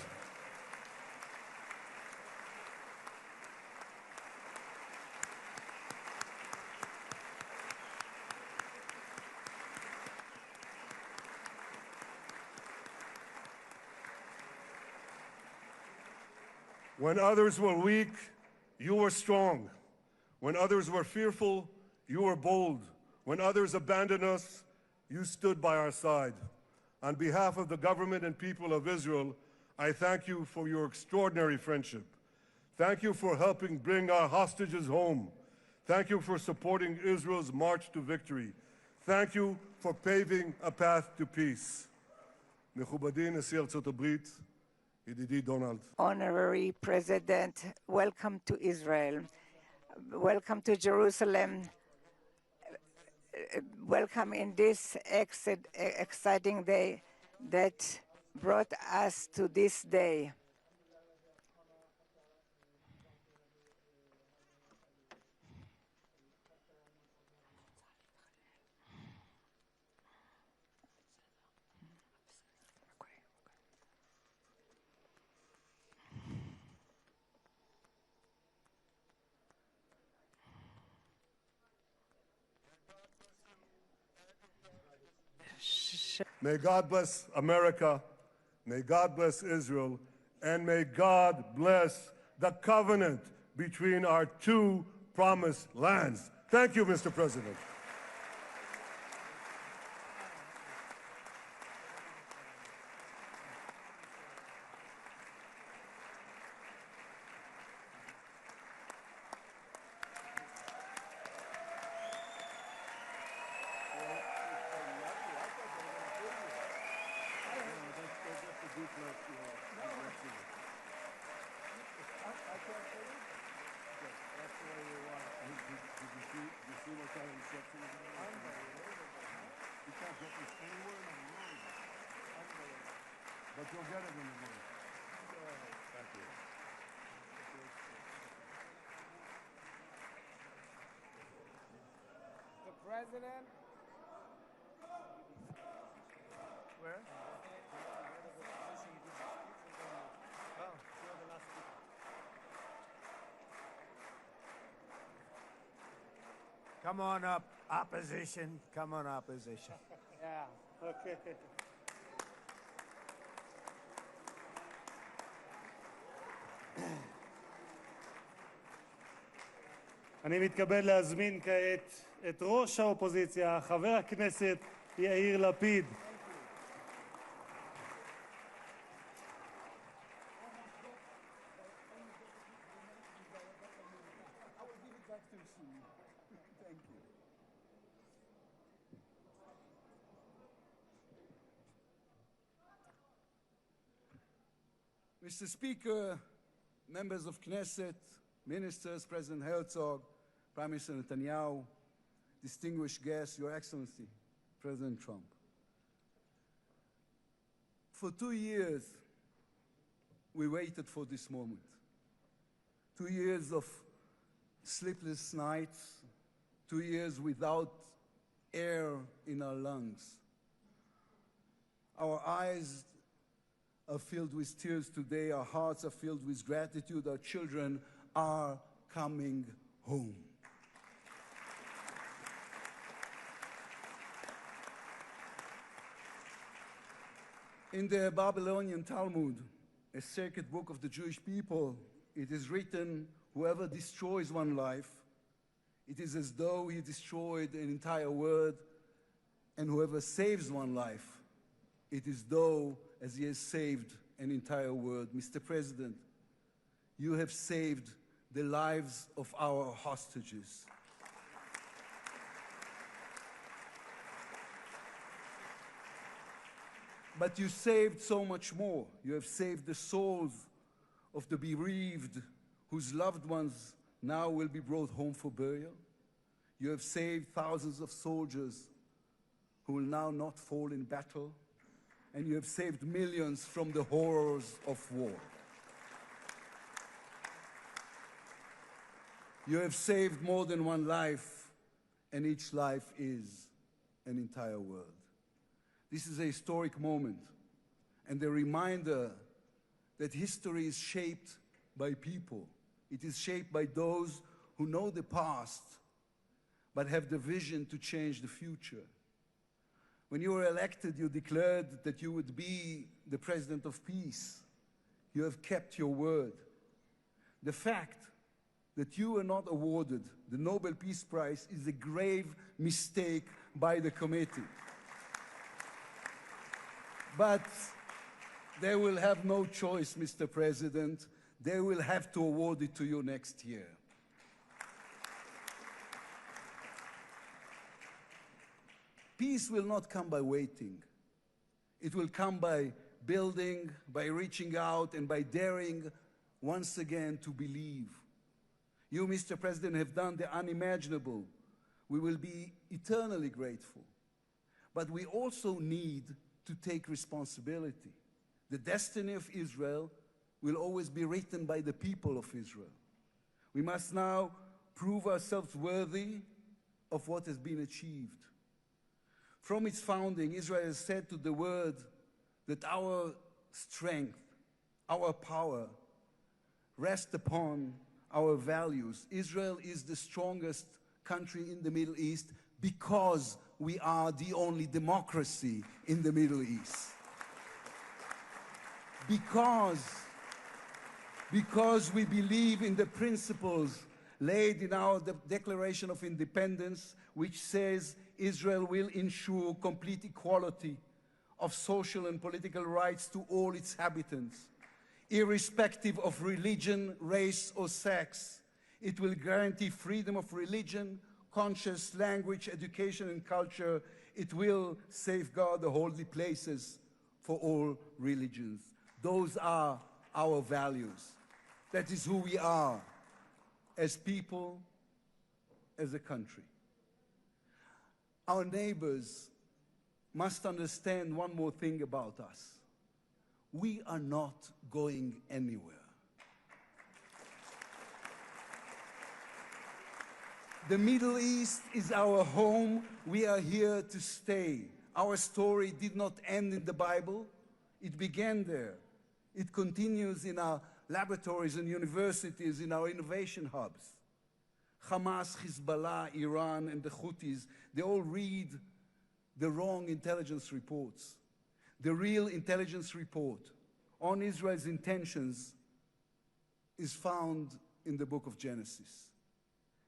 When others were weak, you were strong. When others were fearful, you were bold. When others abandoned us, you stood by our side. On behalf of the government and people of Israel, I thank you for your extraordinary friendship. Thank you for helping bring our hostages home. Thank you for supporting Israel's march to victory. Thank you for paving a path to peace. מכובדי נשיא ארצות הברית, ידידי דונלד. Honorary President, welcome to Israel. Welcome to Jerusalem. Welcome in this exciting day that brought us to this day. May God bless America, may God bless Israel, and may God bless the covenant between our two promised lands. Thank you, Mr. President. But you'll get it in the morning. Thank you. The president. Where? Come on up, opposition. Come on, opposition. Yeah, okay. אני מתכבד להזמין כעת את ראש האופוזיציה, חבר הכנסת יאיר לפיד. Mr. Speaker, members of Knesset, ministers, President Herzog, Prime Minister Netanyahu, distinguished guests, Your Excellency, President Trump. For 2 years, we waited for this moment. 2 years of sleepless nights, 2 years without air in our lungs. Our eyes are filled with tears today, our hearts are filled with gratitude, our children are coming home. In the Babylonian Talmud, a sacred book of the Jewish people, it is written, whoever destroys one life, it is as though he destroyed an entire world, and whoever saves one life, it is though as he has saved an entire world. Mr. President, you have saved the lives of our hostages. But you saved so much more. You have saved the souls of the bereaved whose loved ones now will be brought home for burial. You have saved thousands of soldiers who will now not fall in battle. And you have saved millions from the horrors of war. You have saved more than one life, and each life is an entire world. This is a historic moment, and a reminder that history is shaped by people. It is shaped by those who know the past, but have the vision to change the future. When you were elected, you declared that you would be the president of peace. You have kept your word. The fact that you were not awarded the Nobel Peace Prize is a grave mistake by the committee. But they will have no choice, Mr. President. They will have to award it to you next year. Peace will not come by waiting. It will come by building, by reaching out, and by daring once again to believe. You, Mr. President, have done the unimaginable. We will be eternally grateful. But we also need to take responsibility. The destiny of Israel will always be written by the people of Israel. We must now prove ourselves worthy of what has been achieved. From its founding, Israel has said to the world that our strength, our power, rest upon our values. Israel is the strongest country in the Middle East because we are the only democracy in the Middle East. Because we believe in the principles laid in our Declaration of Independence, which says Israel will ensure complete equality of social and political rights to all its inhabitants, irrespective of religion, race, or sex. It will guarantee freedom of religion, conscience, language, education, and culture. It will safeguard the holy places for all religions. Those are our values. That is who we are as people, as a country. Our neighbors must understand one more thing about us. We are not going anywhere. The Middle East is our home. We are here to stay. Our story did not end in the Bible. It began there. It continues in our laboratories and universities, in our innovation hubs. Hamás, Hezbollah, Iran, and the Houthis, they all read the wrong intelligence reports. The real intelligence report on Israel's intentions is found in the book of Genesis.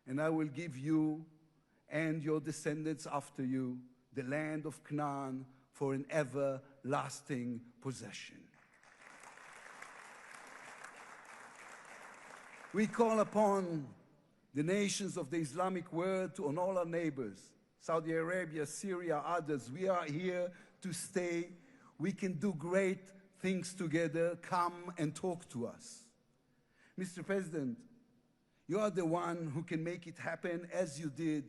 And I will give you and your descendants after you the land of Canaan for an everlasting possession. We call upon the nations of the Islamic world and all our neighbors, Saudi Arabia, Syria, others. We are here to stay. We can do great things together. Come and talk to us. Mr. President, you are the one who can make it happen as you did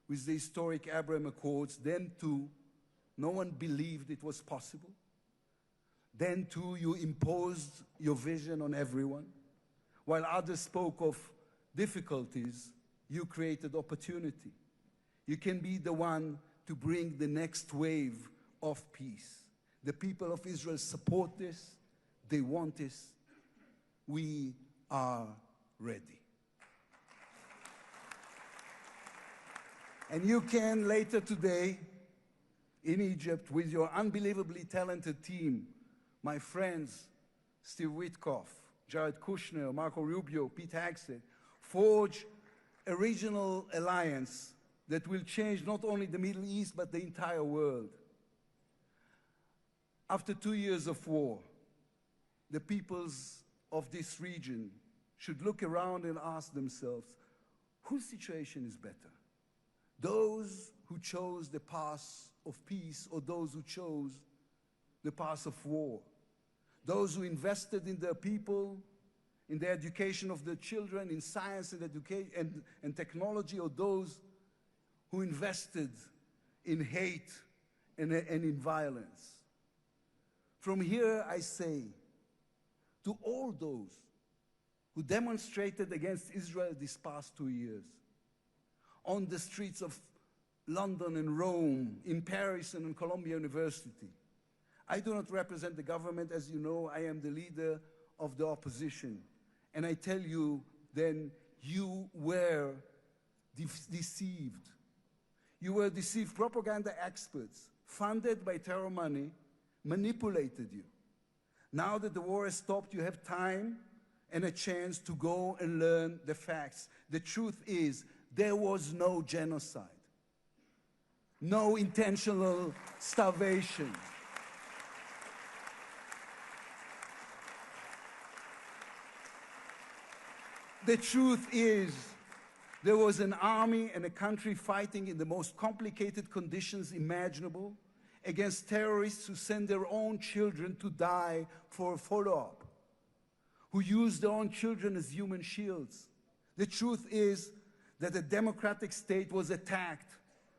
with the historic Abraham Accords. Then, too, no one believed it was possible. Then, too, you imposed your vision on everyone. While others spoke of difficulties, you created opportunity. You can be the one to bring the next wave of peace. The people of Israel support this. They want this. We are ready. And you can later today in Egypt with your unbelievably talented team, my friends, Steve Witkoff, Jared Kushner, Marco Rubio, Pete Hegseth, forge a regional alliance that will change not only the Middle East, but the entire world. After 2 years of war, the peoples of this region should look around and ask themselves, whose situation is better? Those who chose the path of peace or those who chose the path of war? Those who invested in their people, in the education of their children, in science and education and technology, or those who invested in hate and in violence? From here I say to all those who demonstrated against Israel these past 2 years, on the streets of London and Rome, in Paris and in Columbia University. I do not represent the government. As you know, I am the leader of the opposition. And I tell you, then, you were deceived. You were deceived. Propaganda experts, funded by terror money, manipulated you. Now that the war has stopped, you have time and a chance to go and learn the facts. The truth is, there was no genocide, no intentional starvation. The truth is There was an army and a country fighting in the most complicated conditions imaginable against terrorists who send their own children to die for a follow-up, who use their own children as human shields. The truth is that a democratic state was attacked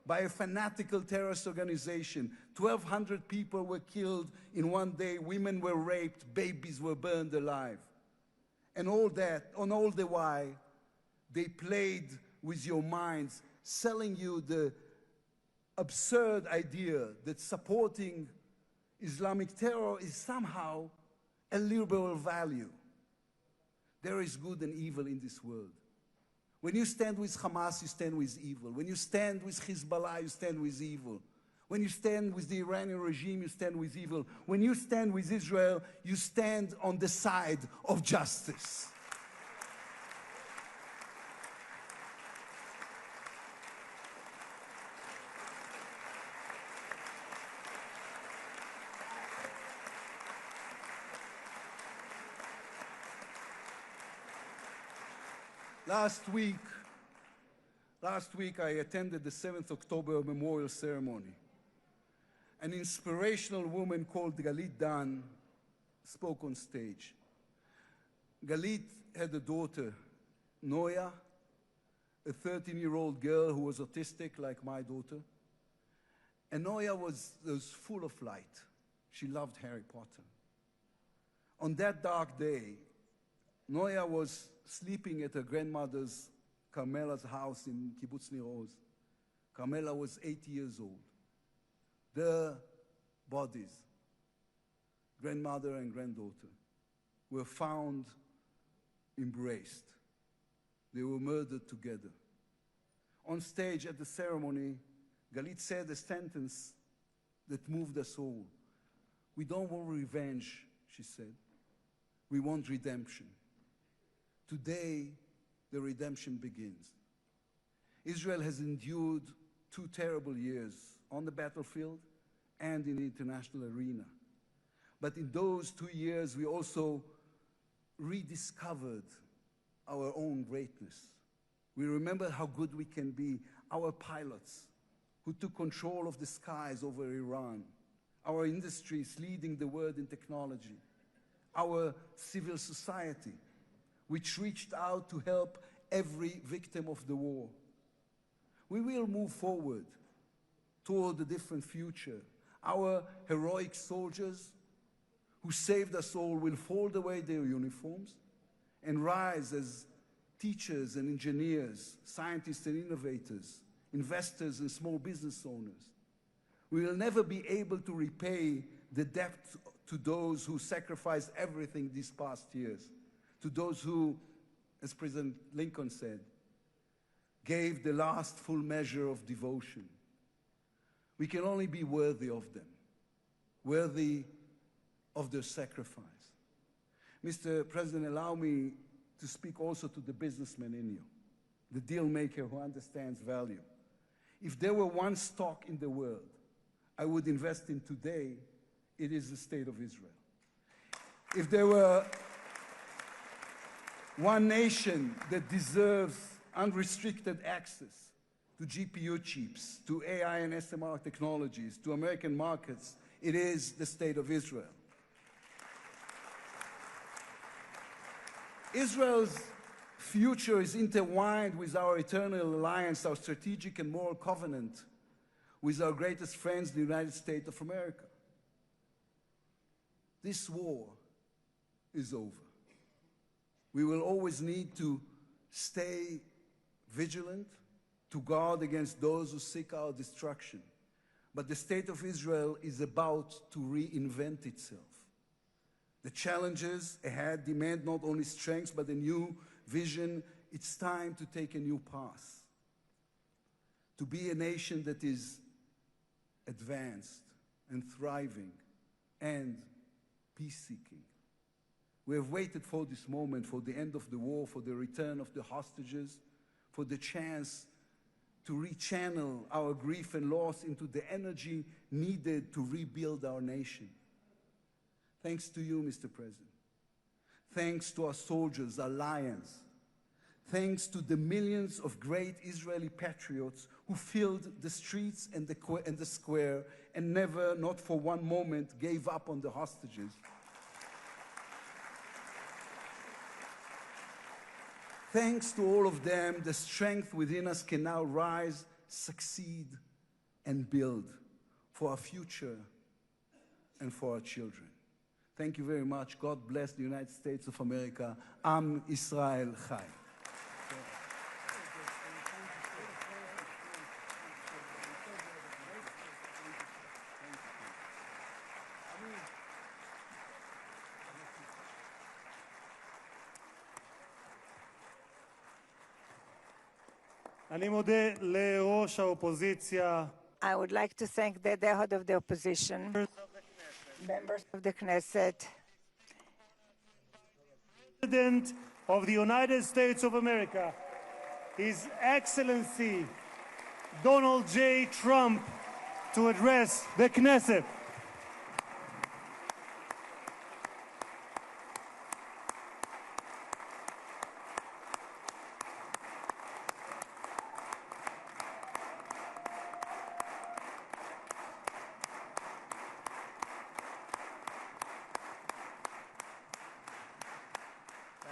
by a fanatical terrorist organization. 1,200 people were killed in one day, women were raped, babies were burned alive. And all that, on all the while, they played with your minds, selling you the absurd idea that supporting Islamic terror is somehow a liberal value. There is good and evil in this world. When you stand with Hamás, you stand with evil. When you stand with Hezbollah, you stand with evil. When you stand with the Iranian regime, you stand with evil. When you stand with Israel, you stand on the side of justice. Last week I attended the 7th October Memorial Ceremony. An inspirational woman called Galit Dan spoke on stage. Galit had a daughter, Noya, a 13-year-old girl who was autistic like my daughter. And Noya was full of light. She loved Harry Potter. On that dark day, Noya was sleeping at her grandmother's, Carmela's house in Kibbutz Nir Oz. Carmela was 80 years old. Their bodies, grandmother and granddaughter, were found embraced. They were murdered together. On stage at the ceremony, Galit said a sentence that moved us all. We don't want revenge, she said. We want redemption. Today, the redemption begins. Israel has endured 2 terrible years on the battlefield and in the international arena. But in those 2 years, we also rediscovered our own greatness. We remember how good we can be, our pilots who took control of the skies over Iran, our industries leading the world in technology, our civil society, which reached out to help every victim of the war. We will move forward toward a different future. Our heroic soldiers who saved us all will fold away their uniforms and rise as teachers and engineers, scientists and innovators, investors and small business owners. We will never be able to repay the debt to those who sacrificed everything these past years, to those who, as President Lincoln said, gave the last full measure of devotion. We can only be worthy of them, worthy of their sacrifice. Mr. President, allow me to speak also to the businessman in you, the deal maker who understands value. If there were one stock in the world I would invest in today, it is the State of Israel. If there were one nation that deserves unrestricted access to GPU chips, to AI and SMR technologies, to American markets, it is the State of Israel. Israel's future is intertwined with our eternal alliance, our strategic and moral covenant with our greatest friends, the United States of America. This war is over. We will always need to stay vigilant, to guard against those who seek our destruction. But the State of Israel is about to reinvent itself. The challenges ahead demand not only strength, but a new vision. It's time to take a new path, to be a nation that is advanced and thriving and peace-seeking. We have waited for this moment, for the end of the war, for the return of the hostages, for the chance to rechannel our grief and loss into the energy needed to rebuild our nation. Thanks to you, Mr. President. Thanks to our soldiers, our lions. thanks to the millions of great Israeli patriots who filled the streets and the square and never, not for one moment, gave up on the hostages. Thanks to all of them, the strength within us can now rise, succeed, and build for our future and for our children. Thank you very much. God bless the United States of America. Am Israel Chai. אני מודה לראש האופוזיציה. I would like to thank the head of the opposition, members of the Knesset, President of the United States of America, His Excellency Donald J. Trump, to address the Knesset.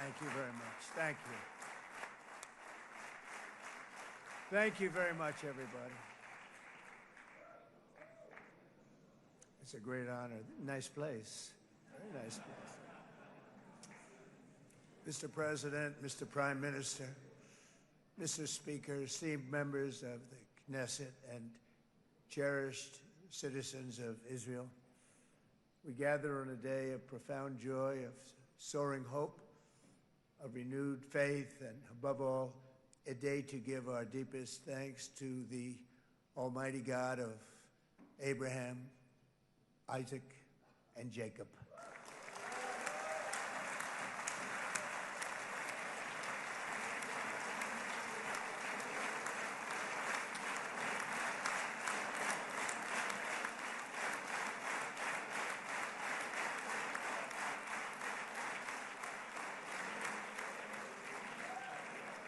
Thank you very much. Thank you. Thank you very much, everybody. It's a great honor. Nice place. Very nice place. Mr. President, Mr. Prime Minister, Mr. Speaker, esteemed members of the Knesset and cherished citizens of Israel, we gather on a day of profound joy, of soaring hope, of renewed faith, and above all, a day to give our deepest thanks to the Almighty God of Abraham, Isaac, and Jacob.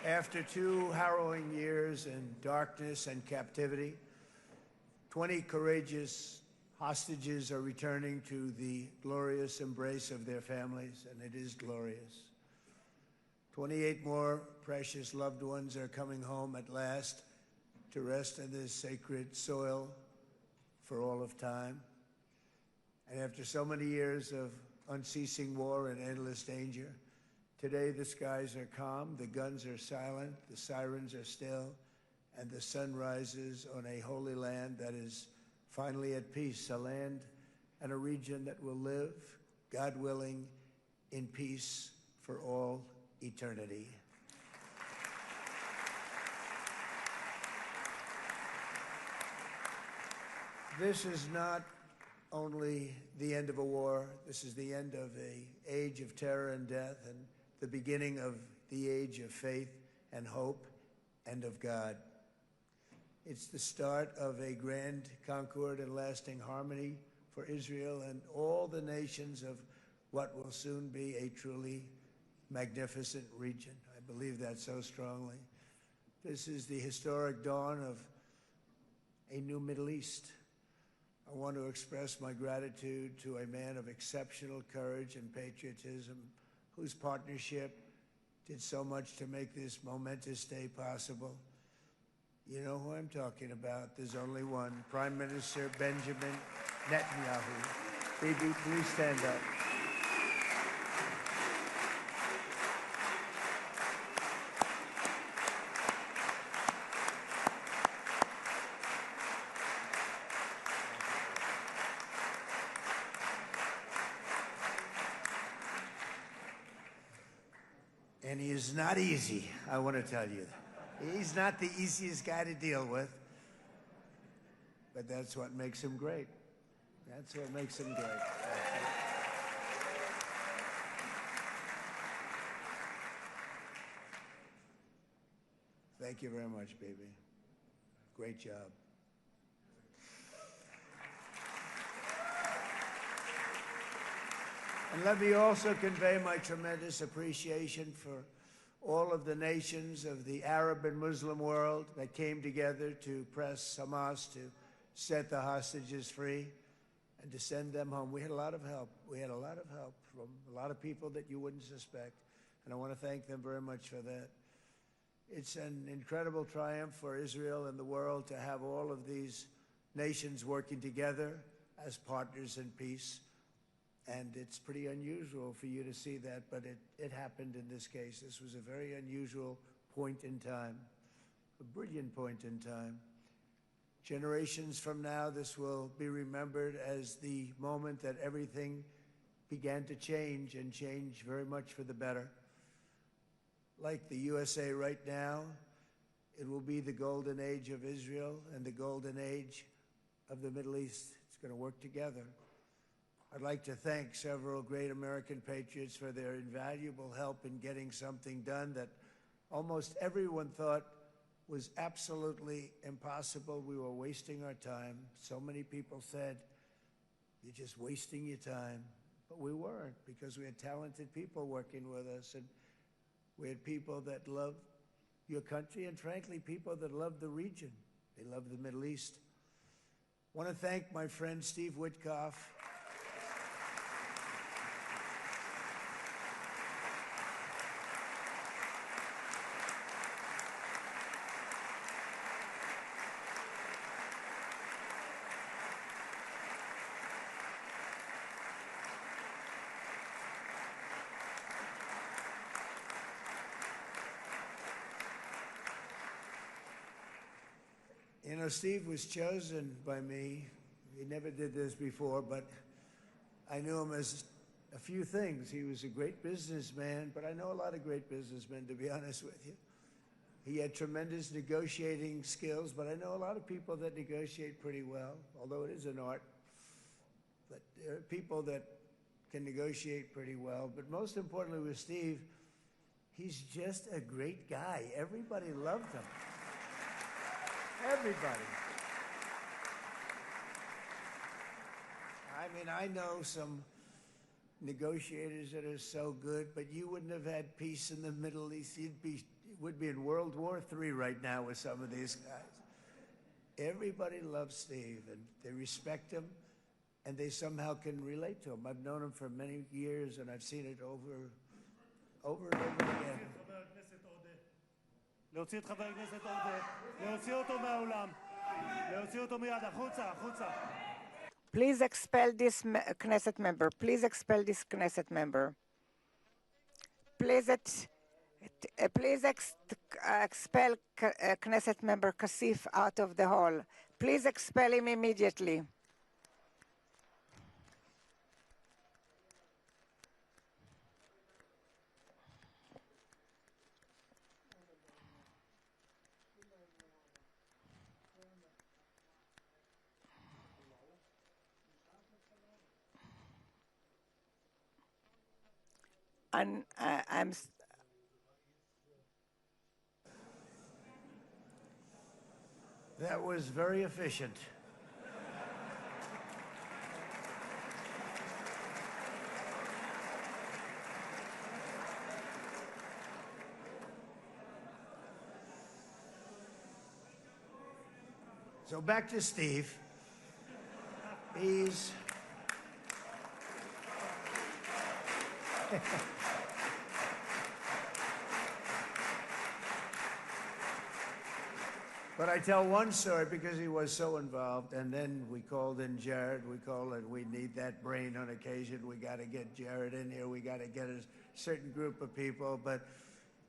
After 2 harrowing years in darkness and captivity, 20 courageous hostages are returning to the glorious embrace of their families, and it is glorious. 28 more precious loved ones are coming home at last to rest in this sacred soil for all of time. And after so many years of unceasing war and endless danger, today the skies are calm, the guns are silent, the sirens are still, and the sun rises on a holy land that is finally at peace, a land and a region that will live, God willing, in peace for all eternity. This is not only the end of a war, this is the end of an age of terror and death, and the beginning of the age of faith and hope and of God. It's the start of a grand concord and lasting harmony for Israel and all the nations of what will soon be a truly magnificent region. I believe that so strongly. This is the historic dawn of a new Middle East. I want to express my gratitude to a man of exceptional courage and patriotism, whose partnership did so much to make this momentous day possible. You know who I'm talking about. There's only one, Prime Minister Benjamin Netanyahu. Bibi, please stand up. And he is not easy, I want to tell you. He's not the easiest guy to deal with, but that's what makes him great. That's what makes him great. Thank you very much, baby. Great job. And let me also convey my tremendous appreciation for all of the nations of the Arab and Muslim world that came together to press Hamas to set the hostages free and to send them home. We had a lot of help. We had a lot of help from a lot of people that you wouldn't suspect, and I want to thank them very much for that. It's an incredible triumph for Israel and the world to have all of these nations working together as partners in peace. And it's pretty unusual for you to see that, but it happened in this case. This was a very unusual point in time, a brilliant point in time. Generations from now, this will be remembered as the moment that everything began to change, and change very much for the better. Like the USA right now, it will be the golden age of Israel and the golden age of the Middle East. It's going to work together. I'd like to thank several great American patriots for their invaluable help in getting something done that almost everyone thought was absolutely impossible. We were wasting our time. So many people said, "You're just wasting your time." But we weren't, because we had talented people working with us, and we had people that loved your country, and frankly, people that loved the region. They loved the Middle East. I want to thank my friend Steve Witkoff. You know, Steve was chosen by me. He never did this before, but I knew him as a few things. He was a great businessman, but I know a lot of great businessmen, to be honest with you. He had tremendous negotiating skills, but I know a lot of people that negotiate pretty well, although it is an art. But there are people that can negotiate pretty well. But most importantly with Steve, he's just a great guy. Everybody loved him. Everybody. I mean, I know some negotiators that are so good, but you wouldn't have had peace in the Middle East. It would be in World War III right now with some of these guys. Everybody loves Steve, and they respect him, and they somehow can relate to him. I've known him for many years, and I've seen it over and over again. להוציא את חבר הכנסת עודה, להוציא אותו מהאולם, להוציא אותו מיד, החוצה, החוצה. Please expel this Knesset member. Please expel this Knesset member. Please expel Knesset member Kasif out of the hall. Please expel him immediately. And that was very efficient. So back to Steve. He's But I tell one story because he was so involved, and then we called in Jared. We need that brain on occasion. We got to get Jared in here. We got to get a certain group of people. But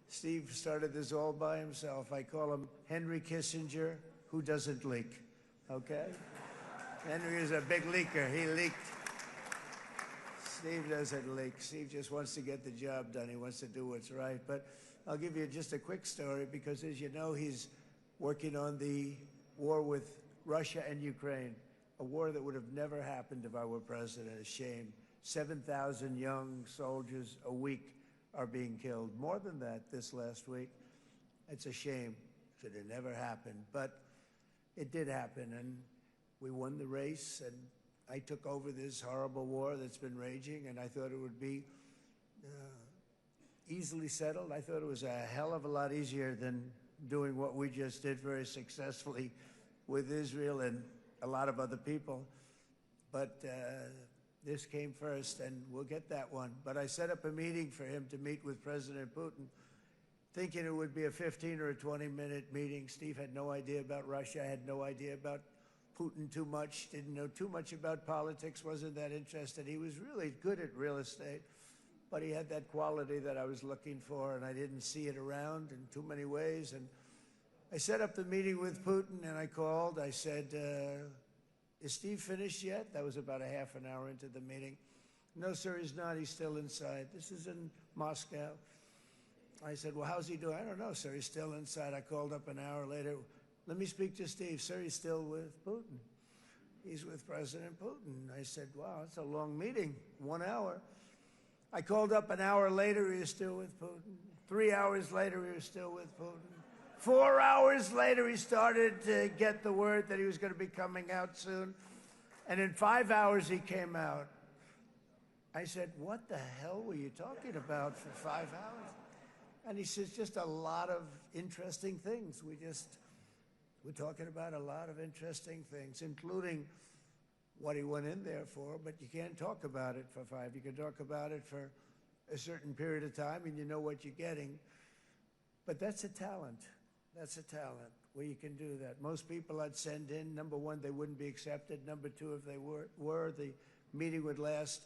Steve started this all by himself. I call him Henry Kissinger, who doesn't leak, okay? Henry is a big leaker. He leaked. Steve doesn't leak. Steve just wants to get the job done. He wants to do what's right. But I'll give you just a quick story because, as you know, he's working on the war with Russia and Ukraine, a war that would have never happened if I were president. A shame. 7,000 young soldiers a week are being killed. More than that this last week. It's a shame. Should have never happened. But it did happen, and we won the race, and I took over this horrible war that's been raging, and I thought it would be easily settled. I thought it was a hell of a lot easier than doing what we just did very successfully with Israel and a lot of other people. But this came first, and we'll get that one. But I set up a meeting for him to meet with President Putin, thinking it would be a 15 or a 20-minute meeting. Steve had no idea about Russia, had no idea about Putin too much, didn't know too much about politics, wasn't that interested. He was really good at real estate, but he had that quality that I was looking for, and I didn't see it around in too many ways. And I set up the meeting with Putin, and I called. I said, is Steve finished yet? That was about a half an hour into the meeting. No, sir, he's not. He's still inside. This is in Moscow. I said, well, how's he doing? I don't know, sir. He's still inside. I called up an hour later. Let me speak to Steve. Sir, he's still with Putin. He's with President Putin. I said, wow, it's a long meeting, 1 hour. I called up an hour later. He was still with Putin. 3 hours later, he was still with Putin. 4 hours later, he started to get the word that he was going to be coming out soon. And in 5 hours, he came out. I said, what the hell were you talking about for 5 hours? And he says, just a lot of interesting things. We're talking about a lot of interesting things, including what he went in there for, but you can't talk about it for 5. You can talk about it for a certain period of time, and you know what you're getting. But that's a talent. That's a talent, where you can do that. Most people I'd send in, number one, they wouldn't be accepted. Number two, if they were, the meeting would last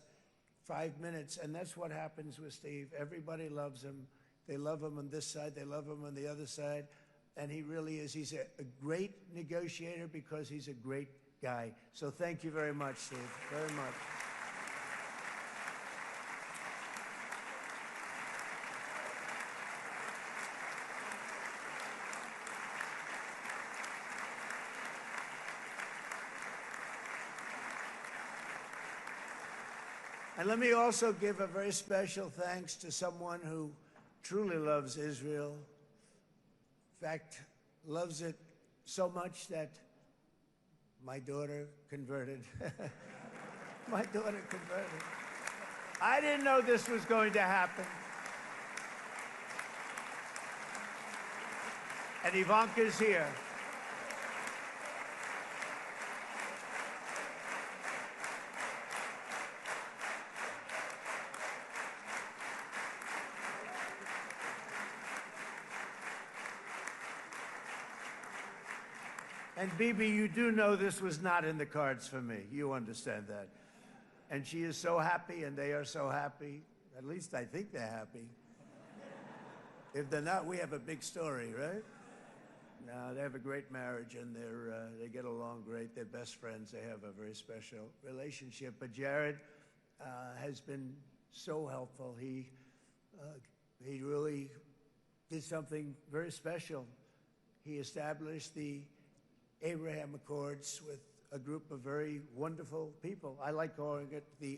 5 minutes, and that's what happens with Steve. Everybody loves him. They love him on this side. They love him on the other side. And he really is. He's a great negotiator because he's a great guy. So thank you very much, Steve, very much. And let me also give a very special thanks to someone who truly loves Israel. In fact, loves it so much that my daughter converted. My daughter converted. I didn't know this was going to happen. And Ivanka's here. And Bibi, you do know this was not in the cards for me. You understand that. And she is so happy, and they are so happy. At least I think they're happy. If they're not, we have a big story, right? No, they have a great marriage, and they get along great. They're best friends. They have a very special relationship. But Jared has been so helpful. He really did something very special. He established the Abraham Accords with a group of very wonderful people. I like calling it the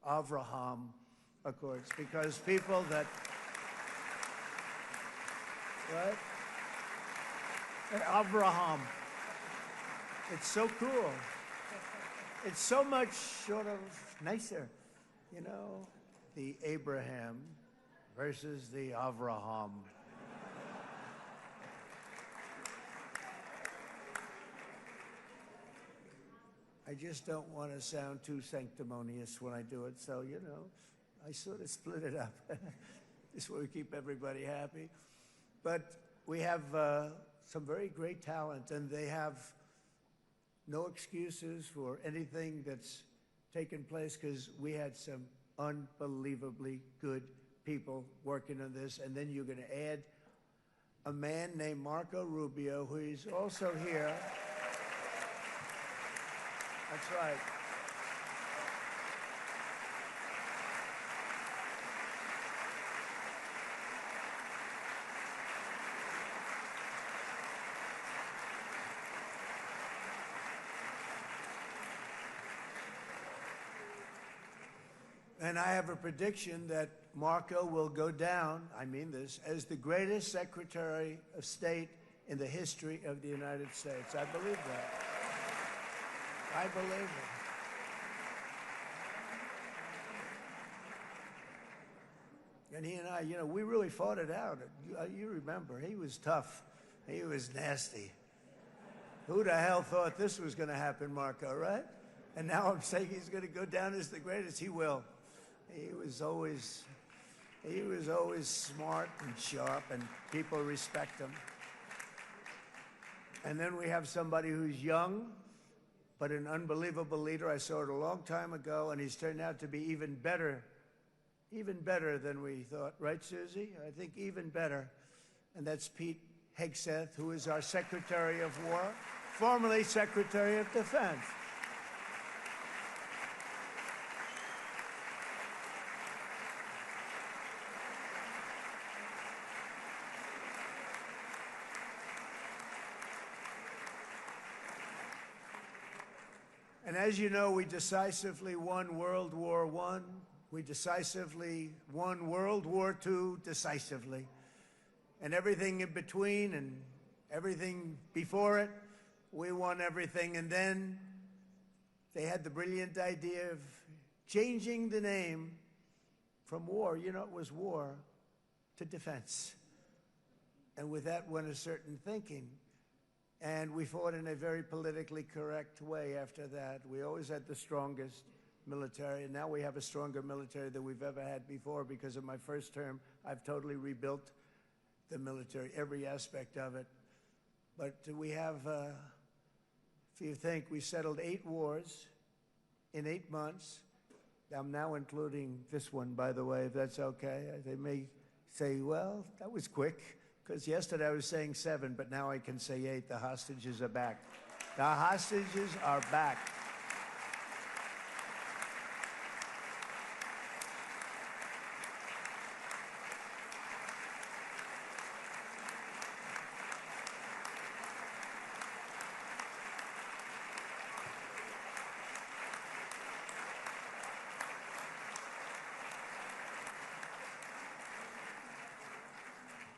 Avraham Accords because people that, right? Avraham. It's so cool. It's so much sort of nicer, you know, the Abraham versus the Avraham. I just don't want to sound too sanctimonious when I do it, so, you know, I sort of split it up. This way we keep everybody happy. But we have some very great talent, and they have no excuses for anything that's taken place because we had some unbelievably good people working on this. And then you're going to add a man named Marco Rubio, who is also here. That's right. And I have a prediction that Marco will go down, I mean this, as the greatest Secretary of State in the history of the United States. I believe that. I believe it. And he and I, you know, we really fought it out. You remember, he was tough. He was nasty. Who the hell thought this was going to happen, Marco, right? And now I'm saying he's going to go down as the greatest. He will. He was always smart and sharp, and people respect him. And then we have somebody who's young, but an unbelievable leader. I saw it a long time ago, and he's turned out to be even better than we thought. Right, Susie? I think even better. And that's Pete Hegseth, who is our Secretary of War, formerly Secretary of Defense. And as you know, we decisively won World War I. We decisively won World War II decisively. And everything in between and everything before it, we won everything. And then they had the brilliant idea of changing the name from war, you know, it was war, to defense. And with that went a certain thinking. And we fought in a very politically correct way after that. We always had the strongest military, and now we have a stronger military than we've ever had before. Because of my first term, I've totally rebuilt the military, every aspect of it. But we have, if you think, we settled 8 wars in 8 months. I'm now including this one, by the way, if that's okay. They may say, well, that was quick. Because yesterday I was saying 7, but now I can say 8. The hostages are back. The hostages are back.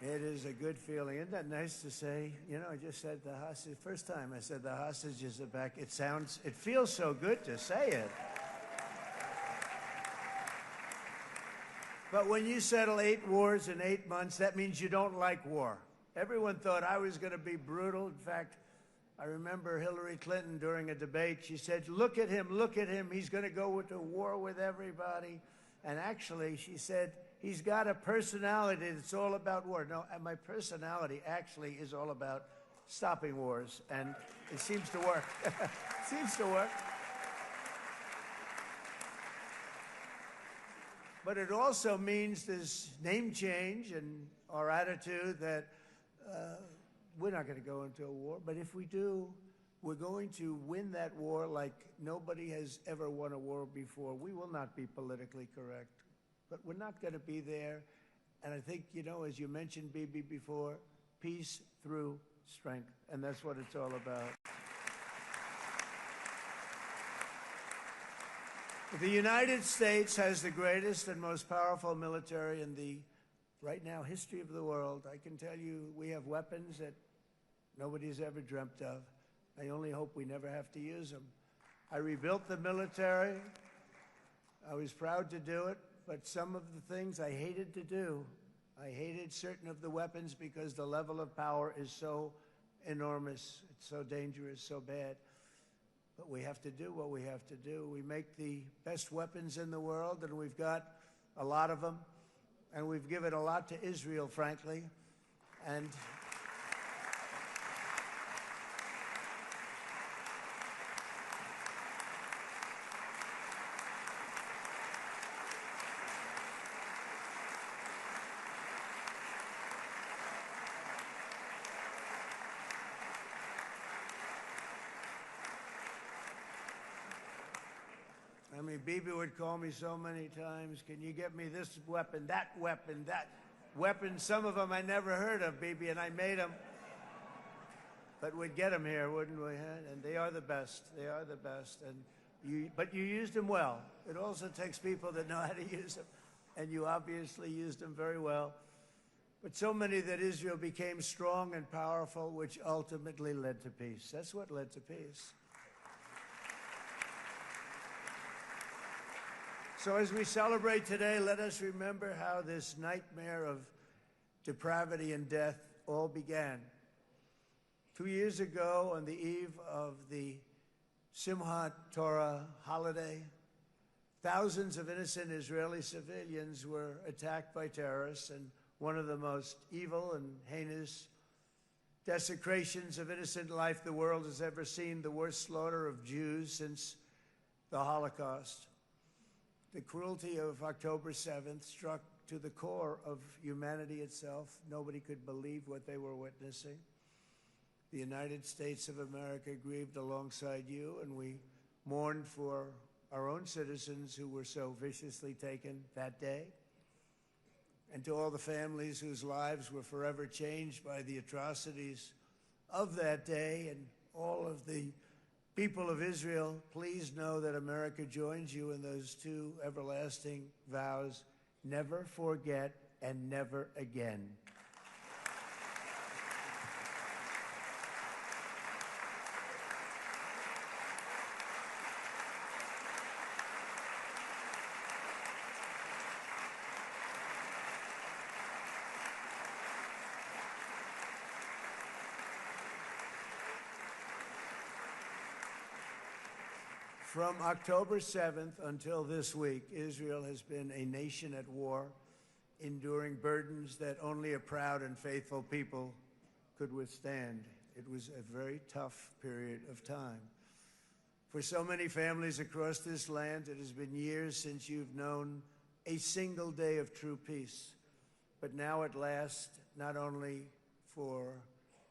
It is a good feeling. Isn't that nice to say? You know, I just said the hostage. First time I said the hostages are back. It feels so good to say it. But when you settle 8 wars in 8 months, that means you don't like war. Everyone thought I was going to be brutal. In fact, I remember Hillary Clinton during a debate, she said, look at him, he's going to go into war with everybody. And actually, she said, he's got a personality that's all about war. No, and my personality actually is all about stopping wars, and it seems to work. Seems to work. But it also means this name change and our attitude that we're not going to go into a war, but if we do, we're going to win that war like nobody has ever won a war before. We will not be politically correct, but we're not going to be there. And I think, you know, as you mentioned, Bibi, before, peace through strength, and that's what it's all about. The United States has the greatest and most powerful military in the, right now, history of the world. I can tell you we have weapons that nobody's ever dreamt of. I only hope we never have to use them. I rebuilt the military. I was proud to do it, but some of the things I hated to do. I hated certain of the weapons because the level of power is so enormous, it's so dangerous, so bad. But we have to do what we have to do. We make the best weapons in the world, and we've got a lot of them. And we've given a lot to Israel, frankly. And I mean, Bibi would call me so many times, can you get me this weapon, that weapon, that weapon? Some of them I never heard of, Bibi, and I made them. But we'd get them here, wouldn't we? And they are the best. They are the best. But you used them well. It also takes people that know how to use them. And you obviously used them very well. But so many that Israel became strong and powerful, which ultimately led to peace. That's what led to peace. So as we celebrate today, let us remember how this nightmare of depravity and death all began. 2 years ago, on the eve of the Simchat Torah holiday, thousands of innocent Israeli civilians were attacked by terrorists, and one of the most evil and heinous desecrations of innocent life the world has ever seen, the worst slaughter of Jews since the Holocaust. The cruelty of October 7th struck to the core of humanity itself. Nobody could believe what they were witnessing. The United States of America grieved alongside you, and we mourned for our own citizens who were so viciously taken that day. And to all the families whose lives were forever changed by the atrocities of that day, and all of the people of Israel, please know that America joins you in those two everlasting vows: never forget and never again. From October 7th until this week, Israel has been a nation at war, enduring burdens that only a proud and faithful people could withstand. It was a very tough period of time. For so many families across this land, it has been years since you've known a single day of true peace. But now at last, not only for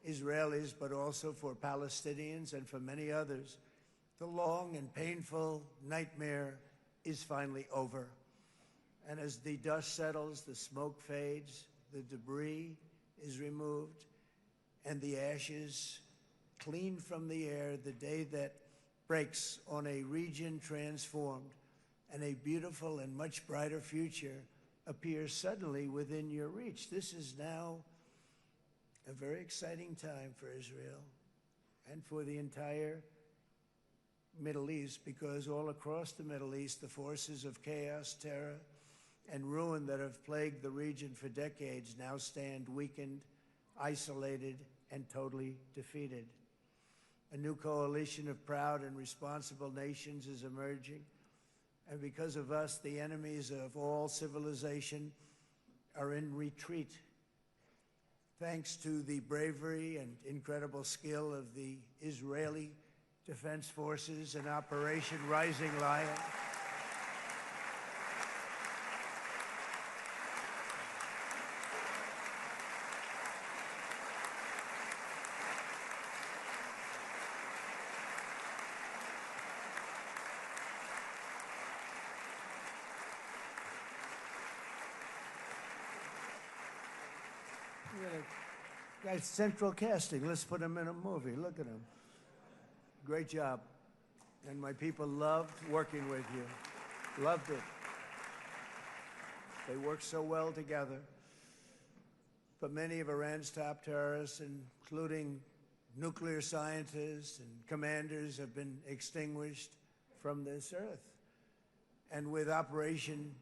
Israelis, but also for Palestinians and for many others, the long and painful nightmare is finally over. And as the dust settles, the smoke fades, the debris is removed, and the ashes cleaned from the air, the day that breaks on a region transformed and a beautiful and much brighter future appears suddenly within your reach. This is now a very exciting time for Israel and for the entire Middle East, because all across the Middle East, the forces of chaos, terror, and ruin that have plagued the region for decades now stand weakened, isolated, and totally defeated. A new coalition of proud and responsible nations is emerging, and because of us, the enemies of all civilization are in retreat. Thanks to the bravery and incredible skill of the Israeli Defense Forces and Operation Rising Lion, guy's central casting. Let's put him in a movie. Look at him. Great job. And my people loved working with you. Loved it. They worked so well together. But many of Iran's top terrorists, including nuclear scientists and commanders, have been extinguished from this earth. And with Operation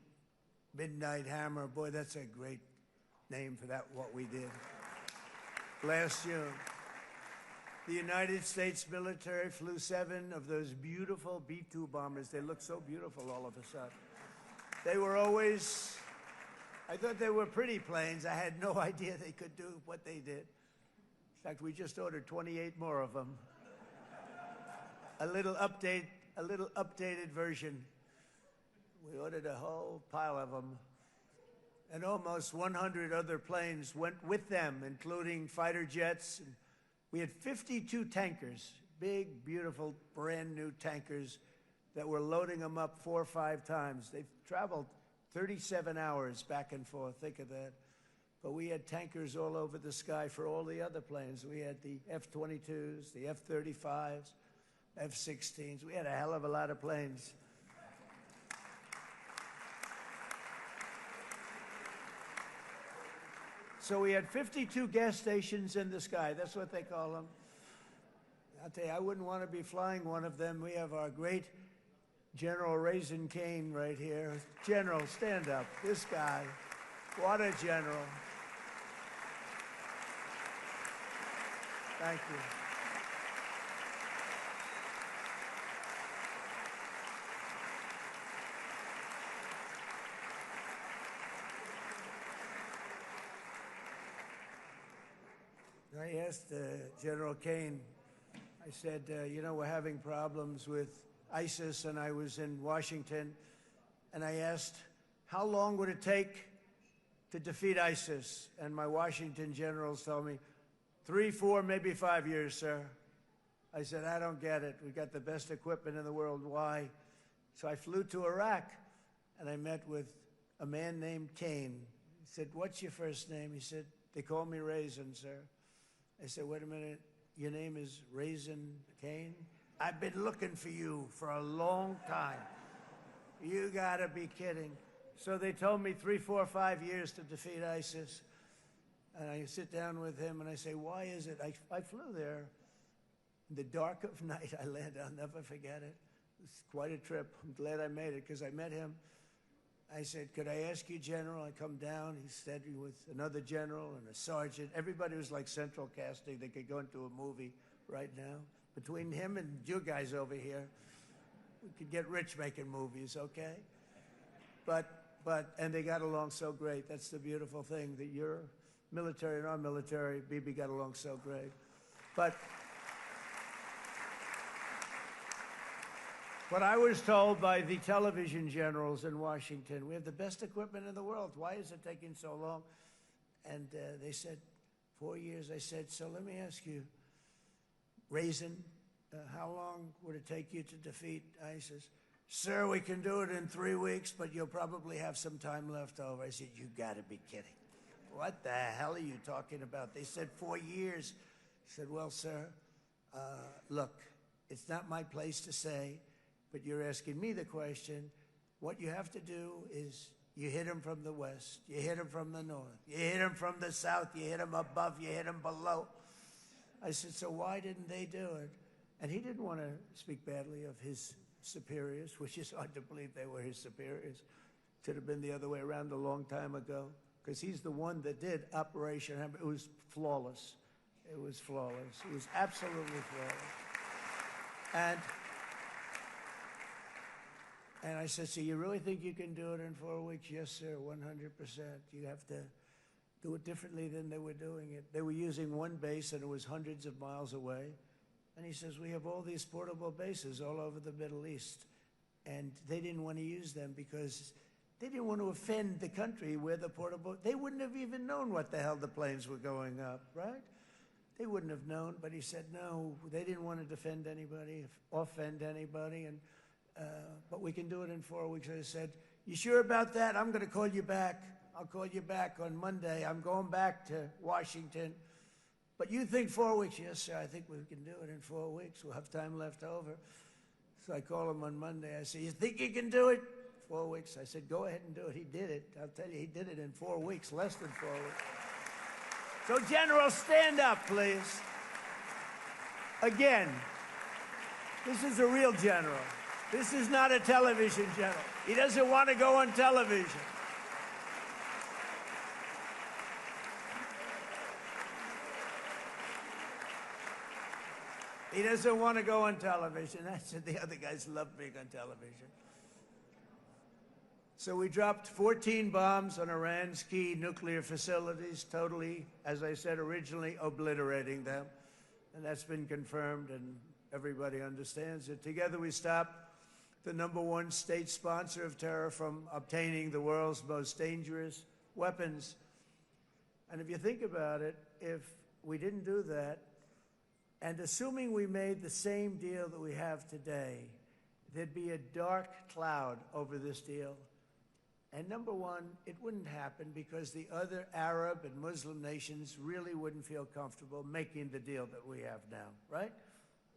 Midnight Hammer, boy, that's a great name for that, what we did last June. The United States military flew 7 of those beautiful B-2 bombers. They look so beautiful all of a sudden. They were always, I thought they were pretty planes. I had no idea they could do what they did. In fact, we just ordered 28 more of them. A little updated version. We ordered a whole pile of them. And almost 100 other planes went with them, including fighter jets. And we had 52 tankers, big, beautiful, brand new tankers that were loading them up 4 or 5 times. They've traveled 37 hours back and forth. Think of that. But we had tankers all over the sky for all the other planes. We had the F-22s, the F-35s, F-16s. We had a hell of a lot of planes. So we had 52 gas stations in the sky. That's what they call them. I'll tell you, I wouldn't want to be flying one of them. We have our great General Raisin Kane right here. General, stand up. This guy, what a general. Thank you. I asked General Kane, I said, you know, we're having problems with ISIS, and I was in Washington, and I asked, how long would it take to defeat ISIS? And my Washington generals told me, 3, 4, maybe 5 years, sir. I said, I don't get it. We've got the best equipment in the world. Why? So I flew to Iraq, and I met with a man named Kane. He said, what's your first name? He said, they call me Raisin, sir. I said, wait a minute, your name is Raisin Kane? I've been looking for you for a long time. You gotta be kidding. So they told me 3, 4, 5 years to defeat ISIS. And I sit down with him and I say, why is it? I flew there in the dark of night. I landed, I'll never forget it. It's quite a trip. I'm glad I made it because I met him. I said, could I ask you, General? I come down. He said with another general and a sergeant. Everybody was like central casting. They could go into a movie right now. Between him and you guys over here, we could get rich making movies, okay? And they got along so great. That's the beautiful thing, that your military and our military, Bibi, got along so great. But I was told by the television generals in Washington, we have the best equipment in the world. Why is it taking so long? And they said, 4 years. I said, so let me ask you, Raisin, how long would it take you to defeat ISIS? Sir, we can do it in 3 weeks, but you'll probably have some time left over. I said, you gotta be kidding. What the hell are you talking about? They said 4 years. I said, well, sir, look, it's not my place to say, but you're asking me the question. What you have to do is you hit him from the west, you hit him from the north, you hit him from the south, you hit him above, you hit him below. I said, so why didn't they do it? And he didn't want to speak badly of his superiors, which is hard to believe they were his superiors. Should have been the other way around a long time ago, because he's the one that did Operation Hammer. It was flawless. It was flawless. It was absolutely flawless. And I said, so you really think you can do it in 4 weeks? Yes, sir, 100%. You have to do it differently than they were doing it. They were using one base, and it was hundreds of miles away. And he says, we have all these portable bases all over the Middle East. And they didn't want to use them because they didn't want to offend the country where the portable, they wouldn't have even known what the hell the planes were going up, right? They wouldn't have known, but he said, no, they didn't want to defend anybody, offend anybody, but we can do it in 4 weeks. I said, you sure about that? I'm going to call you back. I'll call you back on Monday. I'm going back to Washington. But you think 4 weeks? Yes, sir, I think we can do it in 4 weeks. We'll have time left over. So I call him on Monday. I said, you think you can do it? 4 weeks. I said, go ahead and do it. He did it. I'll tell you, he did it in 4 weeks, less than 4 weeks. So, General, stand up, please. Again, this is a real general. This is not a television general. He doesn't want to go on television. He doesn't want to go on television. That's it. The other guys love being on television. So we dropped 14 bombs on Iran's key nuclear facilities, totally, as I said originally, obliterating them. And that's been confirmed, and everybody understands it. Together we stopped the #1 state sponsor of terror from obtaining the world's most dangerous weapons. And if you think about it, if we didn't do that, and assuming we made the same deal that we have today, there'd be a dark cloud over this deal. And #1, it wouldn't happen because the other Arab and Muslim nations really wouldn't feel comfortable making the deal that we have now, right?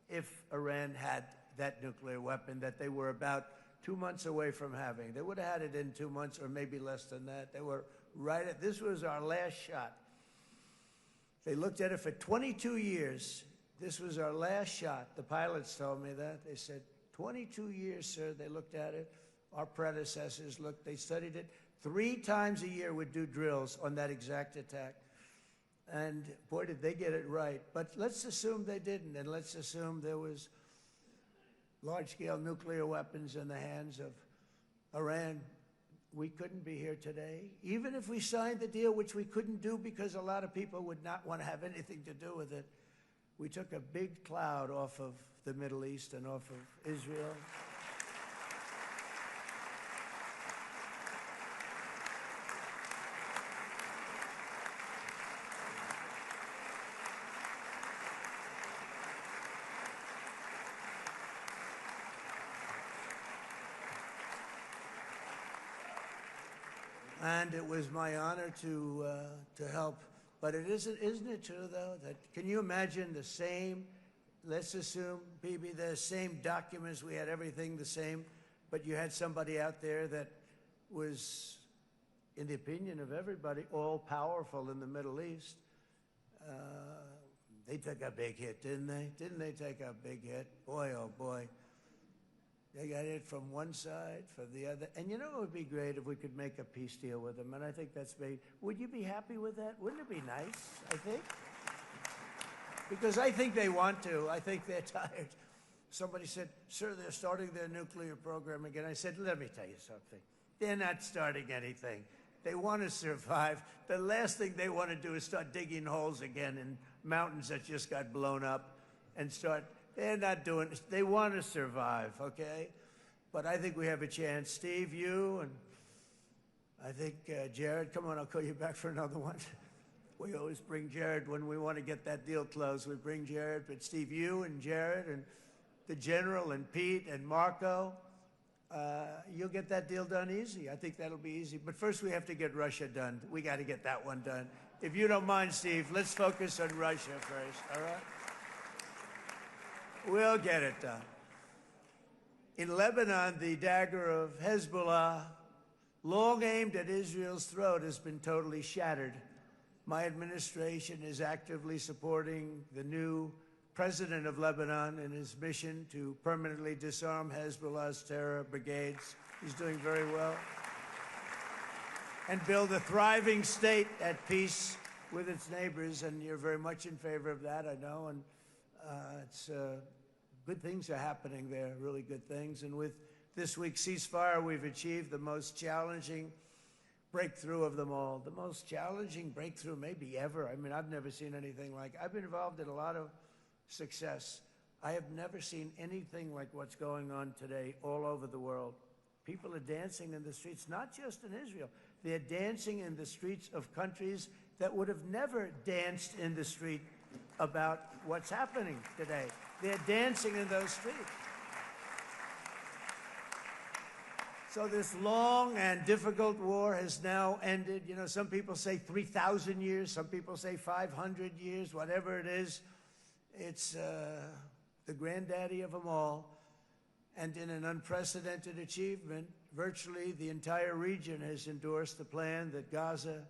If Iran had that nuclear weapon that they were about 2 months away from having. They would have had it in 2 months or maybe less than that. They were right at, this was our last shot. They looked at it for 22 years. This was our last shot. The pilots told me that. They said, 22 years, sir, they looked at it. Our predecessors looked, they studied it. 3 times a year would do drills on that exact attack. And boy, did they get it right. But let's assume they didn't, and let's assume there was large-scale nuclear weapons in the hands of Iran. We couldn't be here today. Even if we signed the deal, which we couldn't do because a lot of people would not want to have anything to do with it, we took a big cloud off of the Middle East and off of Israel. And it was my honor to help. But isn't it true, though, that can you imagine the same, let's assume, Bibi, the same documents, we had everything the same, but you had somebody out there that was, in the opinion of everybody, all-powerful in the Middle East. They took a big hit, didn't they? Didn't they take a big hit? Boy, oh boy. They got it from one side, from the other. And you know it would be great if we could make a peace deal with them, and I think that's made. Would you be happy with that? Wouldn't it be nice, I think? Because I think they want to. I think they're tired. Somebody said, sir, they're starting their nuclear program again. I said, let me tell you something. They're not starting anything. They want to survive. The last thing they want to do is start digging holes again in mountains that just got blown up and start. They're not doing it. They want to survive, okay? But I think we have a chance. Steve, you, and I think Jared, come on, I'll call you back for another one. We always bring Jared when we want to get that deal closed. We bring Jared, but Steve, you and Jared and the General and Pete and Marco, you'll get that deal done easy. I think that'll be easy. But first we have to get Russia done. We got to get that one done. If you don't mind, Steve, let's focus on Russia first, all right? We'll get it done. In Lebanon, the dagger of Hezbollah, long aimed at Israel's throat, has been totally shattered. My administration is actively supporting the new president of Lebanon in his mission to permanently disarm Hezbollah's terror brigades. He's doing very well. And build a thriving state at peace with its neighbors, and you're very much in favor of that, I know, and it's good things are happening there, really good things. And with this week's ceasefire, we've achieved the most challenging breakthrough of them all, the most challenging breakthrough maybe ever. I mean, I've never seen anything like it. I've been involved in a lot of success. I have never seen anything like what's going on today all over the world. People are dancing in the streets, not just in Israel. They're dancing in the streets of countries that would have never danced in the street about what's happening today. They're dancing in those streets. So this long and difficult war has now ended. You know, some people say 3,000 years, some people say 500 years, whatever it is. It's the granddaddy of them all. And in an unprecedented achievement, virtually the entire region has endorsed the plan that Gaza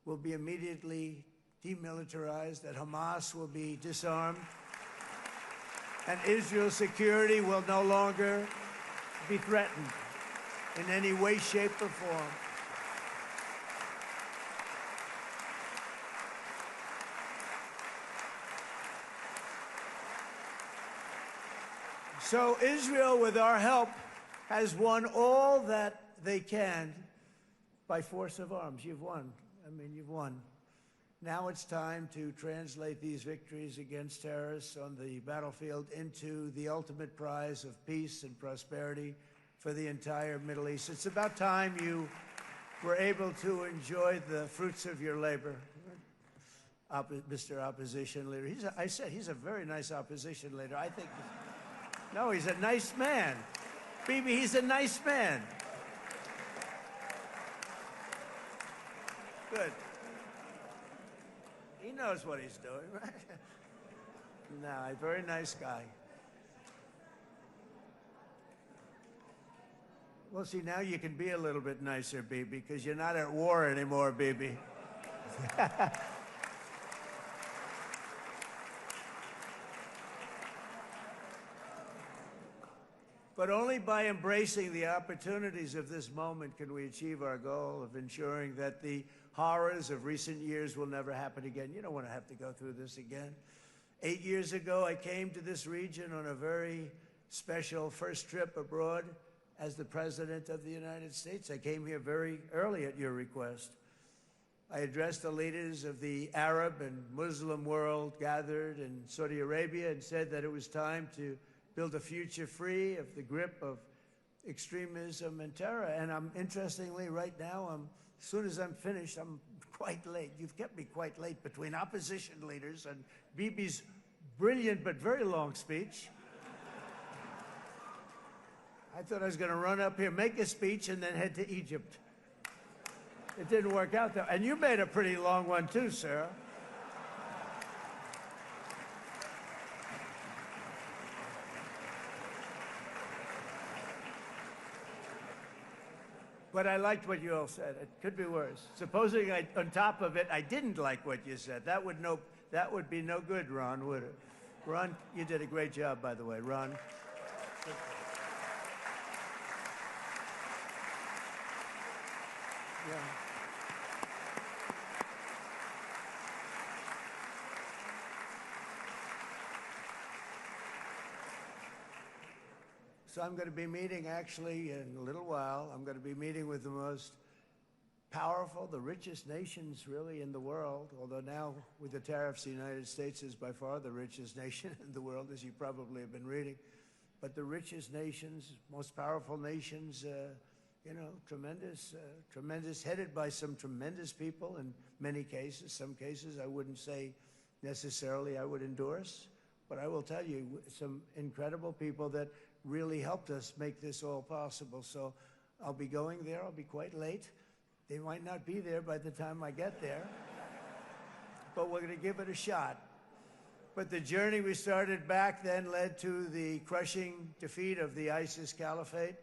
will be immediately demilitarized, that Hamas will be disarmed, and Israel's security will no longer be threatened in any way, shape, or form. So Israel, with our help, has won all that they can by force of arms. You've won. I mean, you've won. Now it's time to translate these victories against terrorists on the battlefield into the ultimate prize of peace and prosperity for the entire Middle East. It's about time you were able to enjoy the fruits of your labor. Mr. Opposition Leader. I said he's a very nice opposition leader. I think, no, he's a nice man. Bibi, he's a nice man. Good. He knows what he's doing, right? No, a very nice guy. Well, see, now you can be a little bit nicer, Bibi, because you're not at war anymore, Bibi. But only by embracing the opportunities of this moment can we achieve our goal of ensuring that the horrors of recent years will never happen again. You don't want to have to go through this again. 8 years ago, I came to this region on a very special first trip abroad as the President of the United States. I came here very early at your request. I addressed the leaders of the Arab and Muslim world gathered in Saudi Arabia and said that it was time to build a future free of the grip of extremism and terror. And interestingly, right now, as soon as I'm finished, I'm quite late. You've kept me quite late between opposition leaders and Bibi's brilliant but very long speech. I thought I was going to run up here, make a speech, and then head to Egypt. It didn't work out, though. And you made a pretty long one, too, Sarah. But I liked what you all said. It could be worse. Supposing on top of it, I didn't like what you said. That would be no good, Ron, would it? Ron, you did a great job, by the way, Ron. Yeah. So I'm going to be meeting, actually, in a little while, I'm going to be meeting with the most powerful, the richest nations, really, in the world, although now, with the tariffs, the United States is by far the richest nation in the world, as you probably have been reading. But the richest nations, most powerful nations, you know, tremendous, headed by some tremendous people in many cases. Some cases I wouldn't say necessarily I would endorse, but I will tell you some incredible people that really helped us make this all possible. So I'll be going there. I'll be quite late. They might not be there by the time I get there, but we're going to give it a shot. But the journey we started back then led to the crushing defeat of the ISIS caliphate,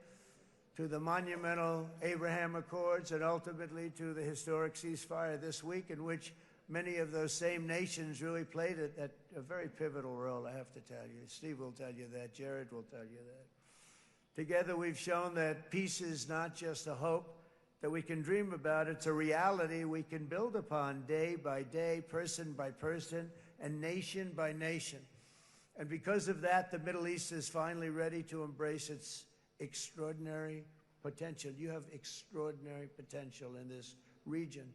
to the monumental Abraham Accords, and ultimately to the historic ceasefire this week, in which many of those same nations really played a very pivotal role, I have to tell you. Steve will tell you that. Jared will tell you that. Together, we've shown that peace is not just a hope that we can dream about. It's a reality we can build upon day by day, person by person, and nation by nation. And because of that, the Middle East is finally ready to embrace its extraordinary potential. You have extraordinary potential in this region.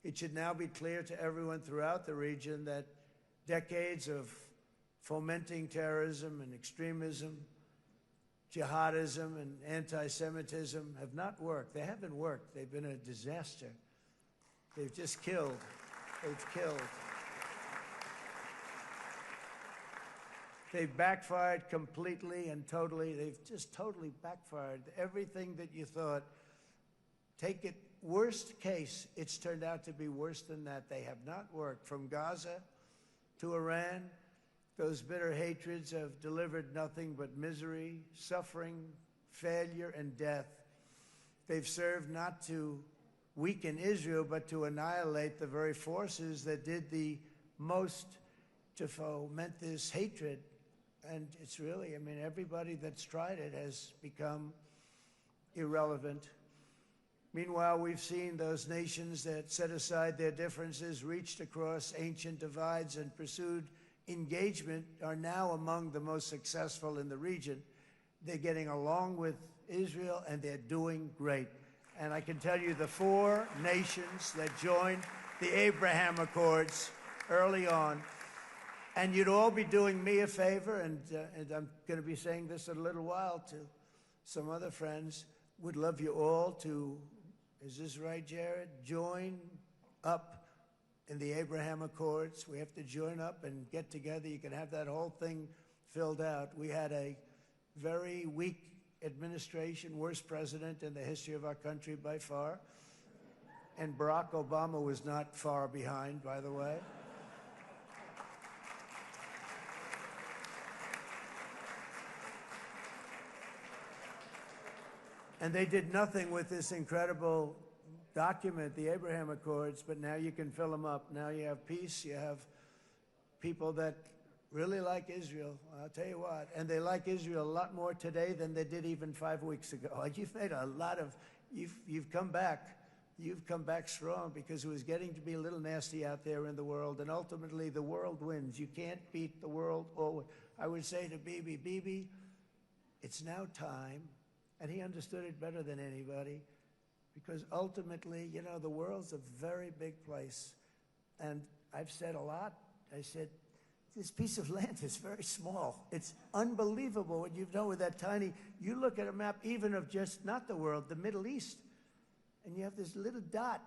It should now be clear to everyone throughout the region that decades of fomenting terrorism and extremism, jihadism and anti-Semitism have not worked. They haven't worked. They've been a disaster. They've just killed. They've killed. They've backfired completely and totally. They've just totally backfired. Everything that you thought, take it, worst case, it's turned out to be worse than that. They have not worked. From Gaza to Iran, those bitter hatreds have delivered nothing but misery, suffering, failure, and death. They've served not to weaken Israel, but to annihilate the very forces that did the most to foment this hatred. And it's really, I mean, everybody that's tried it has become irrelevant. Meanwhile, we've seen those nations that set aside their differences, reached across ancient divides, and pursued engagement are now among the most successful in the region. They're getting along with Israel, and they're doing great. And I can tell you the 4 nations that joined the Abraham Accords early on, and you'd all be doing me a favor, and I'm going to be saying this in a little while to some other friends, would love you all to, is this right, Jared? Join up in the Abraham Accords. We have to join up and get together. You can have that whole thing filled out. We had a very weak administration, worst president in the history of our country by far. And Barack Obama was not far behind, by the way. And they did nothing with this incredible document, the Abraham Accords, but now you can fill them up. Now you have peace, you have people that really like Israel. I'll tell you what, and they like Israel a lot more today than they did even 5 weeks ago. You've made a lot of, you've come back. You've come back strong because it was getting to be a little nasty out there in the world, and ultimately the world wins. You can't beat the world. Or I would say to Bibi, it's now time, and he understood it better than anybody, because ultimately, you know, the world's a very big place. And I've said a lot. I said, this piece of land is very small. It's unbelievable what you've done with that tiny, you look at a map even of just, not the world, the Middle East, and you have this little dot.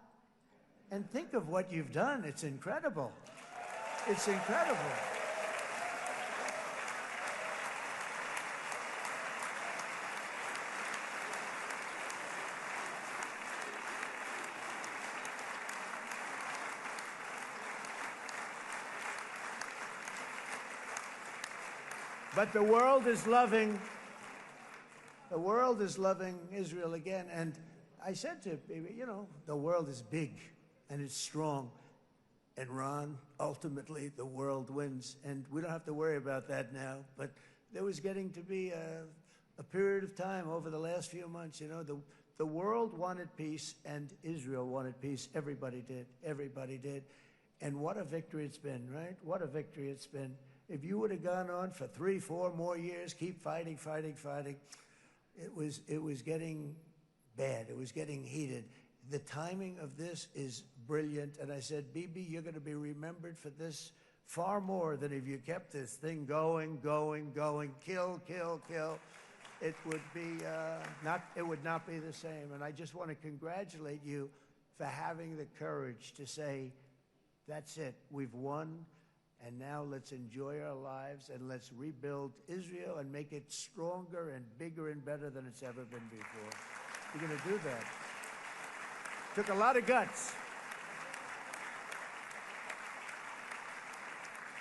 And think of what you've done. It's incredible. It's incredible. But the world is loving Israel again. And I said to Bibi, you know, the world is big and it's strong. And Ron, ultimately, the world wins. And we don't have to worry about that now. But there was getting to be a period of time over the last few months, you know, the world wanted peace and Israel wanted peace. Everybody did. Everybody did. And what a victory it's been, right? What a victory it's been. If you would have gone on for 3, 4 more years, keep fighting, it was getting bad. It was getting heated. The timing of this is brilliant. And I said, Bibi, you're going to be remembered for this far more than if you kept this thing going, kill. It would be it would not be the same. And I just want to congratulate you for having the courage to say, that's it, we've won. And now let's enjoy our lives and let's rebuild Israel and make it stronger and bigger and better than it's ever been before. You're going to do that. Took a lot of guts.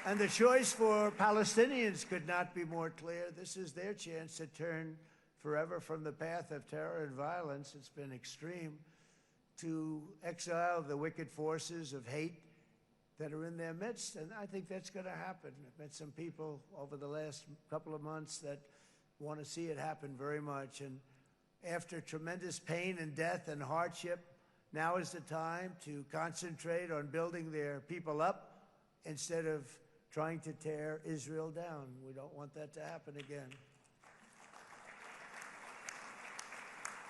And the choice for Palestinians could not be more clear. This is their chance to turn forever from the path of terror and violence. It's been extreme, to exile the wicked forces of hate that are in their midst, and I think that's going to happen. I've met some people over the last couple of months that want to see it happen very much, and after tremendous pain and death and hardship, now is the time to concentrate on building their people up instead of trying to tear Israel down. We don't want that to happen again.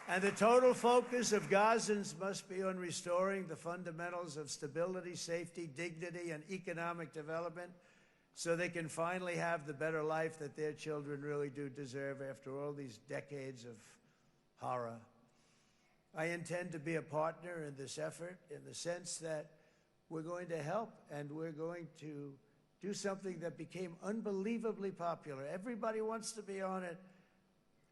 And the total focus of Gazans must be on restoring the fundamentals of stability, safety, dignity, and economic development so they can finally have the better life that their children really do deserve after all these decades of horror. I intend to be a partner in this effort in the sense that we're going to help and we're going to do something that became unbelievably popular. Everybody wants to be on it.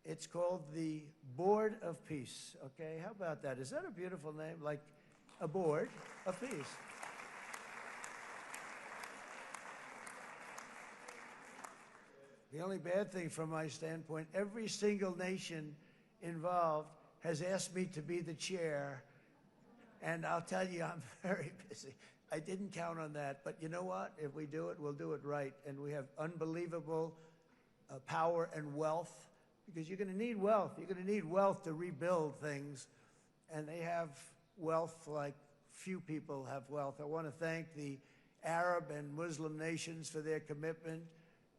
It's called the Board of Peace, okay? How about that? Is that a beautiful name? Like a board of peace. The only bad thing from my standpoint, every single nation involved has asked me to be the chair, and I'll tell you, I'm very busy. I didn't count on that, but you know what? If we do it, we'll do it right, and we have unbelievable power and wealth, because you're going to need wealth. You're going to need wealth to rebuild things, and they have wealth like few people have wealth. I want to thank the Arab and Muslim nations for their commitment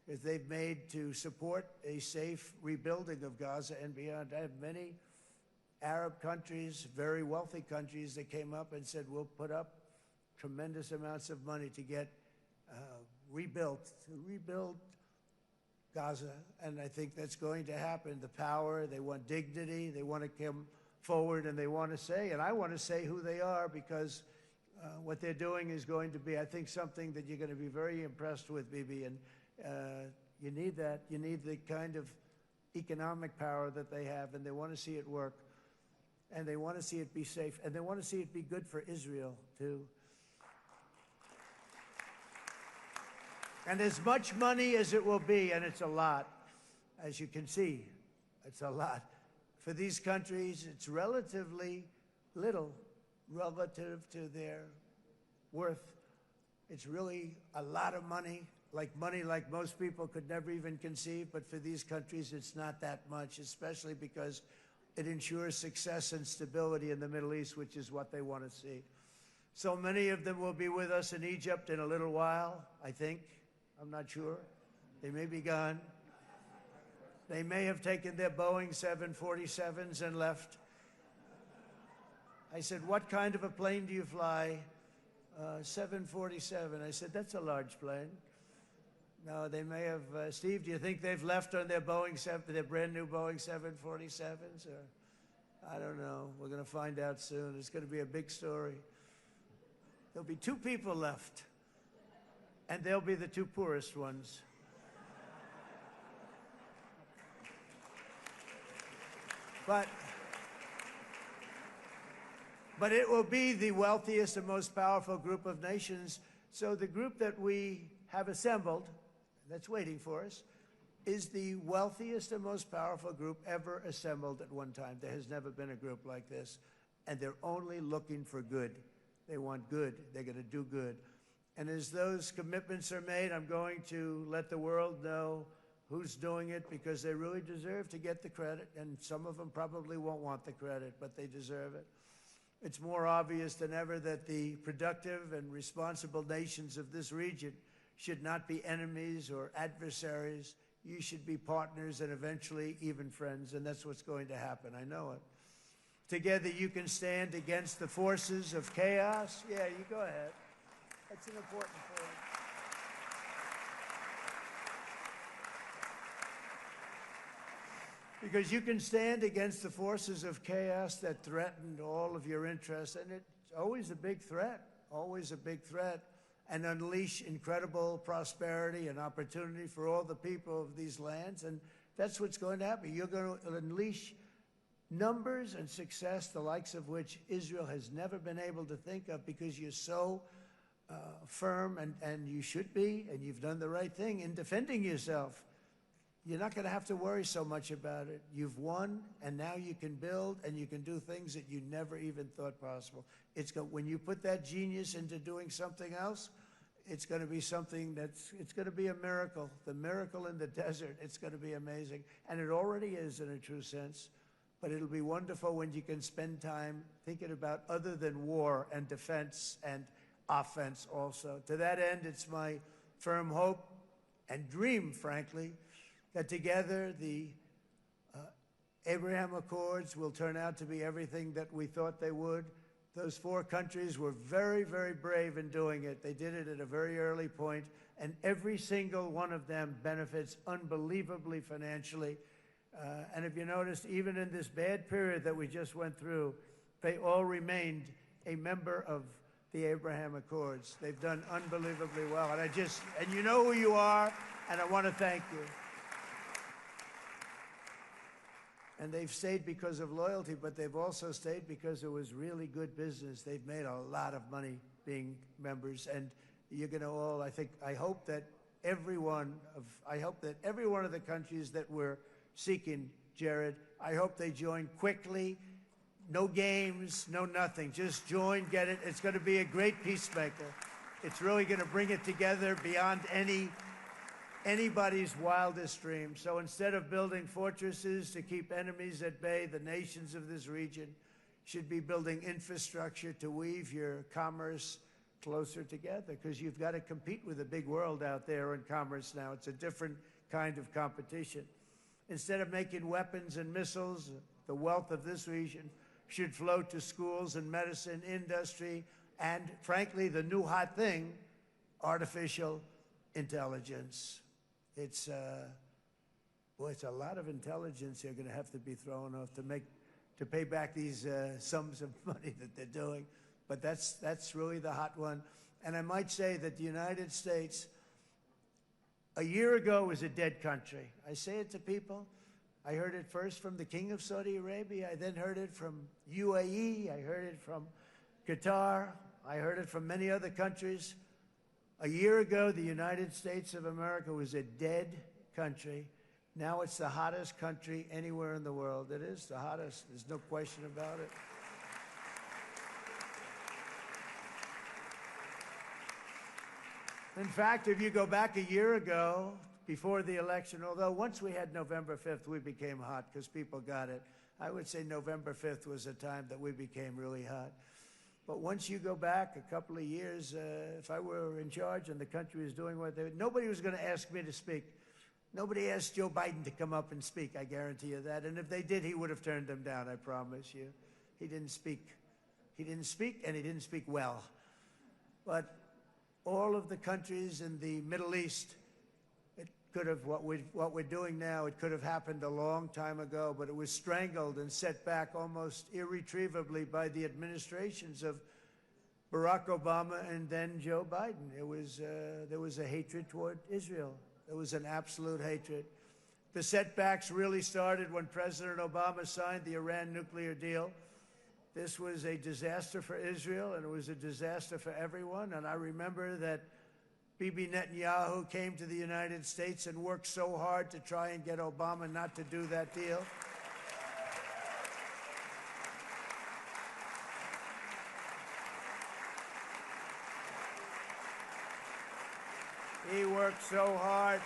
that they've made to support a safe rebuilding of Gaza and beyond. I have many Arab countries, very wealthy countries, that came up and said, we'll put up tremendous amounts of money to get rebuild Gaza, and I think that's going to happen. The power, they want dignity, they want to come forward, and they want to say, and I want to say who they are, because what they're doing is going to be, I think, something that you're going to be very impressed with, Bibi, and you need that. You need the kind of economic power that they have, and they want to see it work, and they want to see it be safe, and they want to see it be good for Israel, too. And as much money as it will be, and it's a lot, as you can see, it's a lot. For these countries, it's relatively little relative to their worth. It's really a lot of money, like money, like most people could never even conceive, but for these countries, it's not that much, especially because it ensures success and stability in the Middle East, which is what they want to see. So many of them will be with us in Egypt in a little while, I think. I'm not sure. They may be gone. They may have taken their Boeing 747s and left. I said, what kind of a plane do you fly? 747. I said, that's a large plane. No, they may have. Steve, do you think they've left on their their brand new Boeing 747s? Or I don't know. We're going to find out soon. It's going to be a big story. There'll be 2 people left, and they'll be the 2 poorest ones. But it will be the wealthiest and most powerful group of nations. So the group that we have assembled, that's waiting for us, is the wealthiest and most powerful group ever assembled at one time. There has never been a group like this. And they're only looking for good. They want good. They're going to do good. And as those commitments are made, I'm going to let the world know who's doing it, because they really deserve to get the credit. And some of them probably won't want the credit, but they deserve it. It's more obvious than ever that the productive and responsible nations of this region should not be enemies or adversaries. You should be partners and eventually even friends, and that's what's going to happen. I know it. Together you can stand against the forces of chaos. Yeah, you go ahead. That's an important point. Because you can stand against the forces of chaos that threaten all of your interests, and it's always a big threat, and unleash incredible prosperity and opportunity for all the people of these lands, and that's what's going to happen. You're going to unleash numbers and success, the likes of which Israel has never been able to think of, because you're so firm, and you should be, and you've done the right thing in defending yourself. You're not going to have to worry so much about it. You've won, and now you can build, and you can do things that you never even thought possible. When you put that genius into doing something else, it's going to be something it's going to be a miracle. The miracle in the desert, it's going to be amazing. And it already is in a true sense. But it'll be wonderful when you can spend time thinking about other than war and defense and offense also. To that end, it's my firm hope and dream, frankly, that together the Abraham Accords will turn out to be everything that we thought they would. Those 4 countries were very, very brave in doing it. They did it at a very early point, and every single one of them benefits unbelievably financially. And if you noticed, even in this bad period that we just went through, they all remained a member of the Abraham Accords. They've done unbelievably well. And you know who you are, and I want to thank you. And they've stayed because of loyalty, but they've also stayed because it was really good business. They've made a lot of money being members, and you're going to all, I hope that every one of the countries that we're seeking, Jared, I hope they join quickly. No games, no nothing. Just join, get it. It's going to be a great peacemaker. It's really going to bring it together beyond anybody's wildest dream. So instead of building fortresses to keep enemies at bay, the nations of this region should be building infrastructure to weave your commerce closer together, because you've got to compete with the big world out there in commerce now. It's a different kind of competition. Instead of making weapons and missiles, the wealth of this region should flow to schools and medicine, industry, and frankly, the new hot thing, artificial intelligence. It's a lot of intelligence you're going to have to be thrown off to pay back these sums of money that they're doing. But that's really the hot one. And I might say that the United States, a year ago, was a dead country. I say it to people. I heard it first from the King of Saudi Arabia. I then heard it from UAE. I heard it from Qatar. I heard it from many other countries. A year ago, the United States of America was a dead country. Now it's the hottest country anywhere in the world. It is the hottest. There's no question about it. In fact, if you go back a year ago, before the election, although once we had November 5th, we became hot because people got it. I would say November 5th was a time that we became really hot. But once you go back a couple of years, if I were in charge and the country was doing what they were, nobody was going to ask me to speak. Nobody asked Joe Biden to come up and speak, I guarantee you that. And if they did, he would have turned them down, I promise you. He didn't speak. He didn't speak, and he didn't speak well. But all of the countries in the Middle East, it could have, what we're doing now, it could have happened a long time ago, but it was strangled and set back almost irretrievably by the administrations of Barack Obama and then Joe Biden. There was a hatred toward Israel. There was an absolute hatred. The setbacks really started when President Obama signed the Iran nuclear deal. This was a disaster for Israel, and it was a disaster for everyone. And I remember that Bibi Netanyahu came to the United States and worked so hard to try and get Obama not to do that deal. He worked so hard.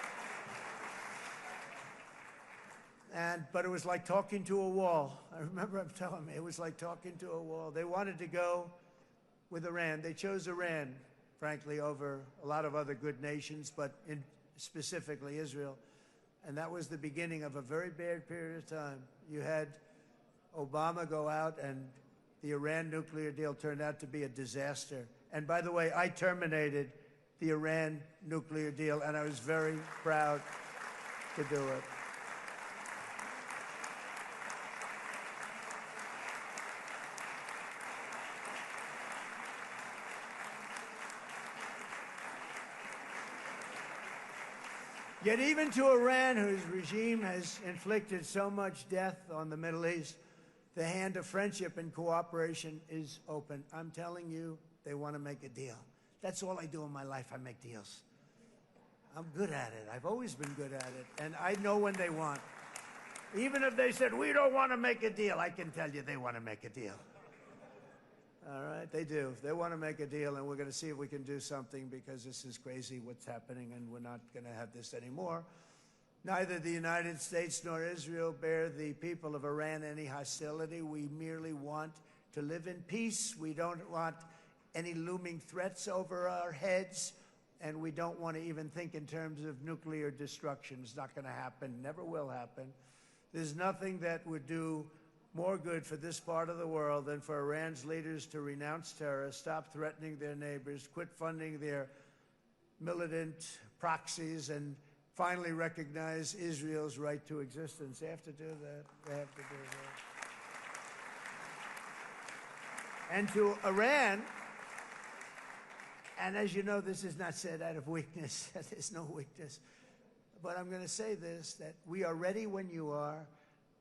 But it was like talking to a wall. I remember him telling me it was like talking to a wall. They wanted to go with Iran. They chose Iran, frankly, over a lot of other good nations, but specifically Israel. And that was the beginning of a very bad period of time. You had Obama go out, and the Iran nuclear deal turned out to be a disaster. And by the way, I terminated the Iran nuclear deal, and I was very proud to do it. Yet even to Iran, whose regime has inflicted so much death on the Middle East, the hand of friendship and cooperation is open. I'm telling you, they want to make a deal. That's all I do in my life. I make deals. I'm good at it. I've always been good at it. And I know when they want. Even if they said, we don't want to make a deal, I can tell you they want to make a deal. All right, they do. They want to make a deal, and we're going to see if we can do something, because this is crazy what's happening, and we're not going to have this anymore. Neither the United States nor Israel bear the people of Iran any hostility. We merely want to live in peace. We don't want any looming threats over our heads, and we don't want to even think in terms of nuclear destruction. It's not going to happen, never will happen. There's nothing that would do more good for this part of the world than for Iran's leaders to renounce terror, stop threatening their neighbors, quit funding their militant proxies, and finally recognize Israel's right to existence. They have to do that. They have to do that. And to Iran, and as you know, this is not said out of weakness. There's no weakness. But I'm going to say this, that we are ready when you are,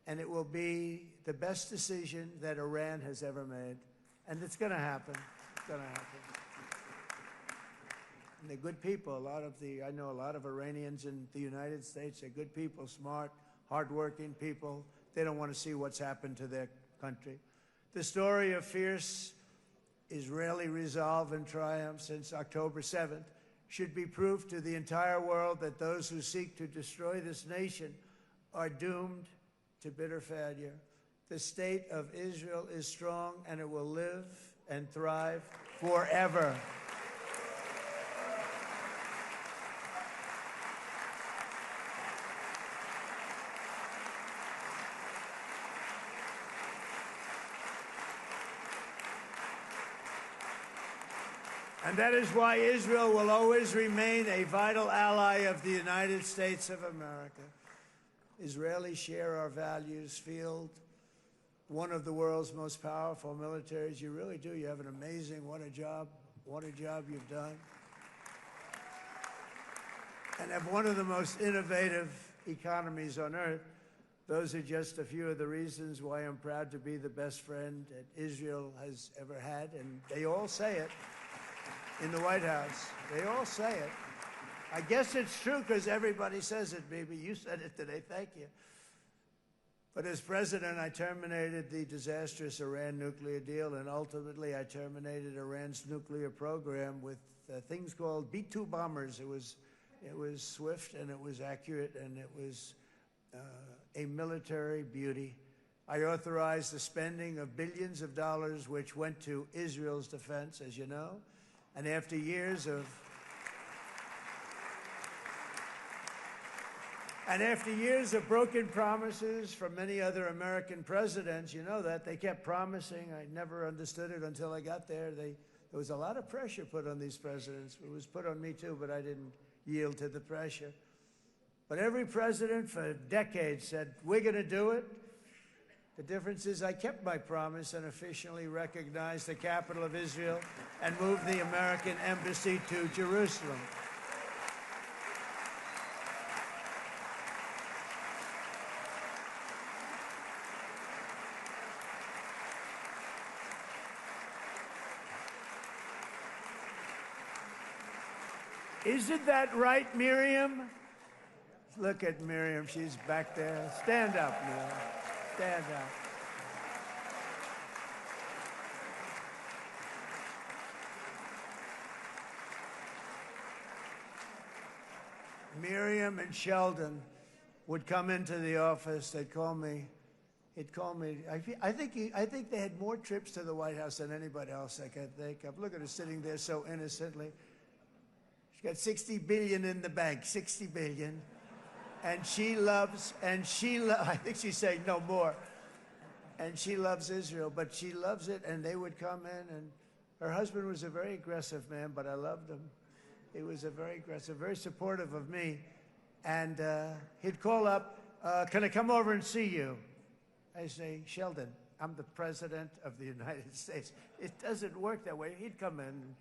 and it will be the best decision that Iran has ever made. And it's going to happen. It's going to happen. And they're good people. I know a lot of Iranians in the United States. They're good people, smart, hardworking people. They don't want to see what's happened to their country. The story of fierce Israeli resolve and triumph since October 7th should be proof to the entire world that those who seek to destroy this nation are doomed to bitter failure. The state of Israel is strong, and it will live and thrive forever. And that is why Israel will always remain a vital ally of the United States of America. Israelis share our values, field one of the world's most powerful militaries. You really do. You have an amazing, what a job you've done. And have one of the most innovative economies on earth. Those are just a few of the reasons why I'm proud to be the best friend that Israel has ever had. And they all say it in the White House. They all say it. I guess it's true because everybody says it, baby. You said it today. Thank you. But as president, I terminated the disastrous Iran nuclear deal, and ultimately I terminated Iran's nuclear program with things called B-2 bombers. It was swift, and it was accurate, and it was a military beauty. I authorized the spending of billions of dollars, which went to Israel's defense, as you know. And after years of broken promises from many other American presidents, you know that, they kept promising. I never understood it until I got there. There was a lot of pressure put on these presidents. It was put on me too, but I didn't yield to the pressure. But every president for decades said, we're going to do it. The difference is I kept my promise and officially recognized the capital of Israel and moved the American embassy to Jerusalem. Isn't that right, Miriam? Look at Miriam. She's back there. Stand up, Miriam. Stand up. Miriam and Sheldon would come into the office. They'd call me. He'd call me. I think they had more trips to the White House than anybody else I could think of. Look at her sitting there so innocently. She's got $60 billion in the bank. $60 billion. And I think she's saying no more. And she loves Israel, but she loves it, and they would come in, and her husband was a very aggressive man, but I loved him. He was a very aggressive, very supportive of me. And he'd call up, can I come over and see you? I say, Sheldon, I'm the president of the United States. It doesn't work that way. He'd come in,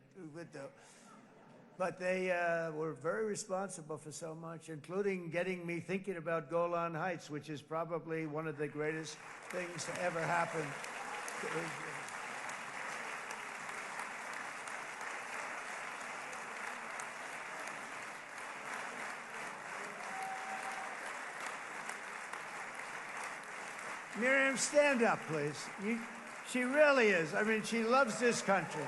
but they were very responsible for so much, including getting me thinking about Golan Heights, which is probably one of the greatest things to ever happen to Israel. Miriam, stand up, please. She really is. I mean, she loves this country.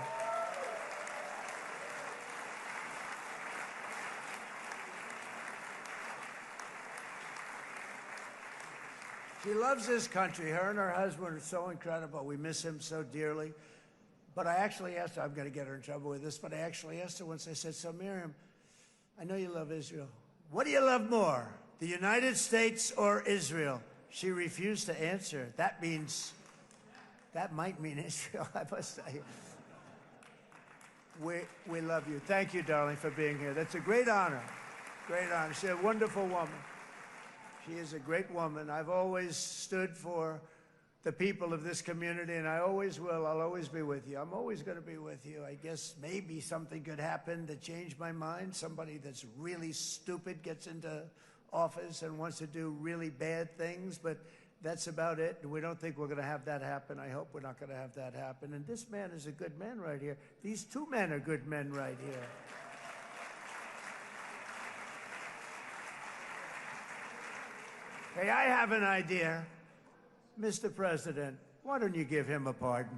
She loves this country. Her and her husband are so incredible. We miss him so dearly. But I actually asked her, I'm going to get her in trouble with this, but I actually asked her once, I said, so Miriam, I know you love Israel. What do you love more, the United States or Israel? She refused to answer. That might mean Israel, I must say. We love you. Thank you, darling, for being here. That's a great honor. Great honor. She's a wonderful woman. She is a great woman. I've always stood for the people of this community, and I always will. I'll always be with you. I'm always going to be with you. I guess maybe something could happen to change my mind. Somebody that's really stupid gets into office and wants to do really bad things, but that's about it. We don't think we're going to have that happen. I hope we're not going to have that happen. And this man is a good man right here. These two men are good men right here. Hey, I have an idea. Mr. President, why don't you give him a pardon?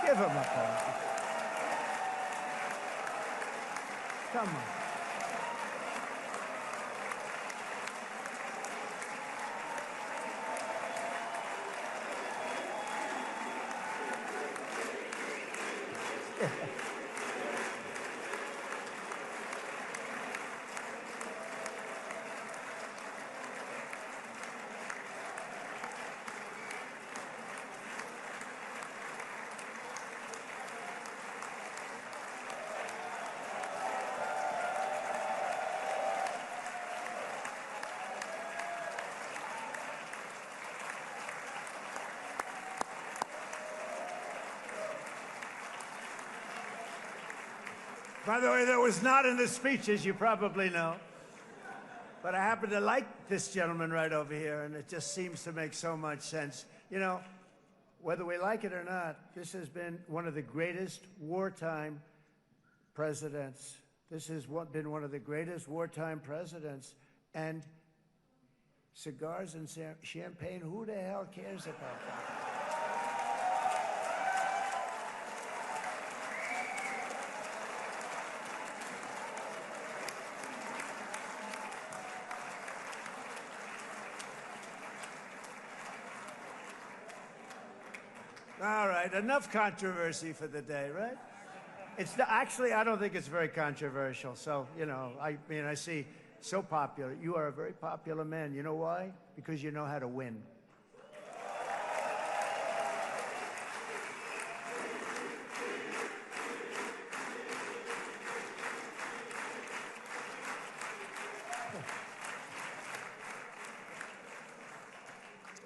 Give him a pardon. Come on. By the way, that was not in the speech, as you probably know. But I happen to like this gentleman right over here, and it just seems to make so much sense. You know, whether we like it or not, this has been one of the greatest wartime presidents. This has been one of the greatest wartime presidents. And Cigars and champagne, who the hell cares about that? All right, enough controversy for the day, right? Actually, I don't think it's very controversial. So, you know, I mean, I see so popular. You are a very popular man. You know why? Because you know how to win.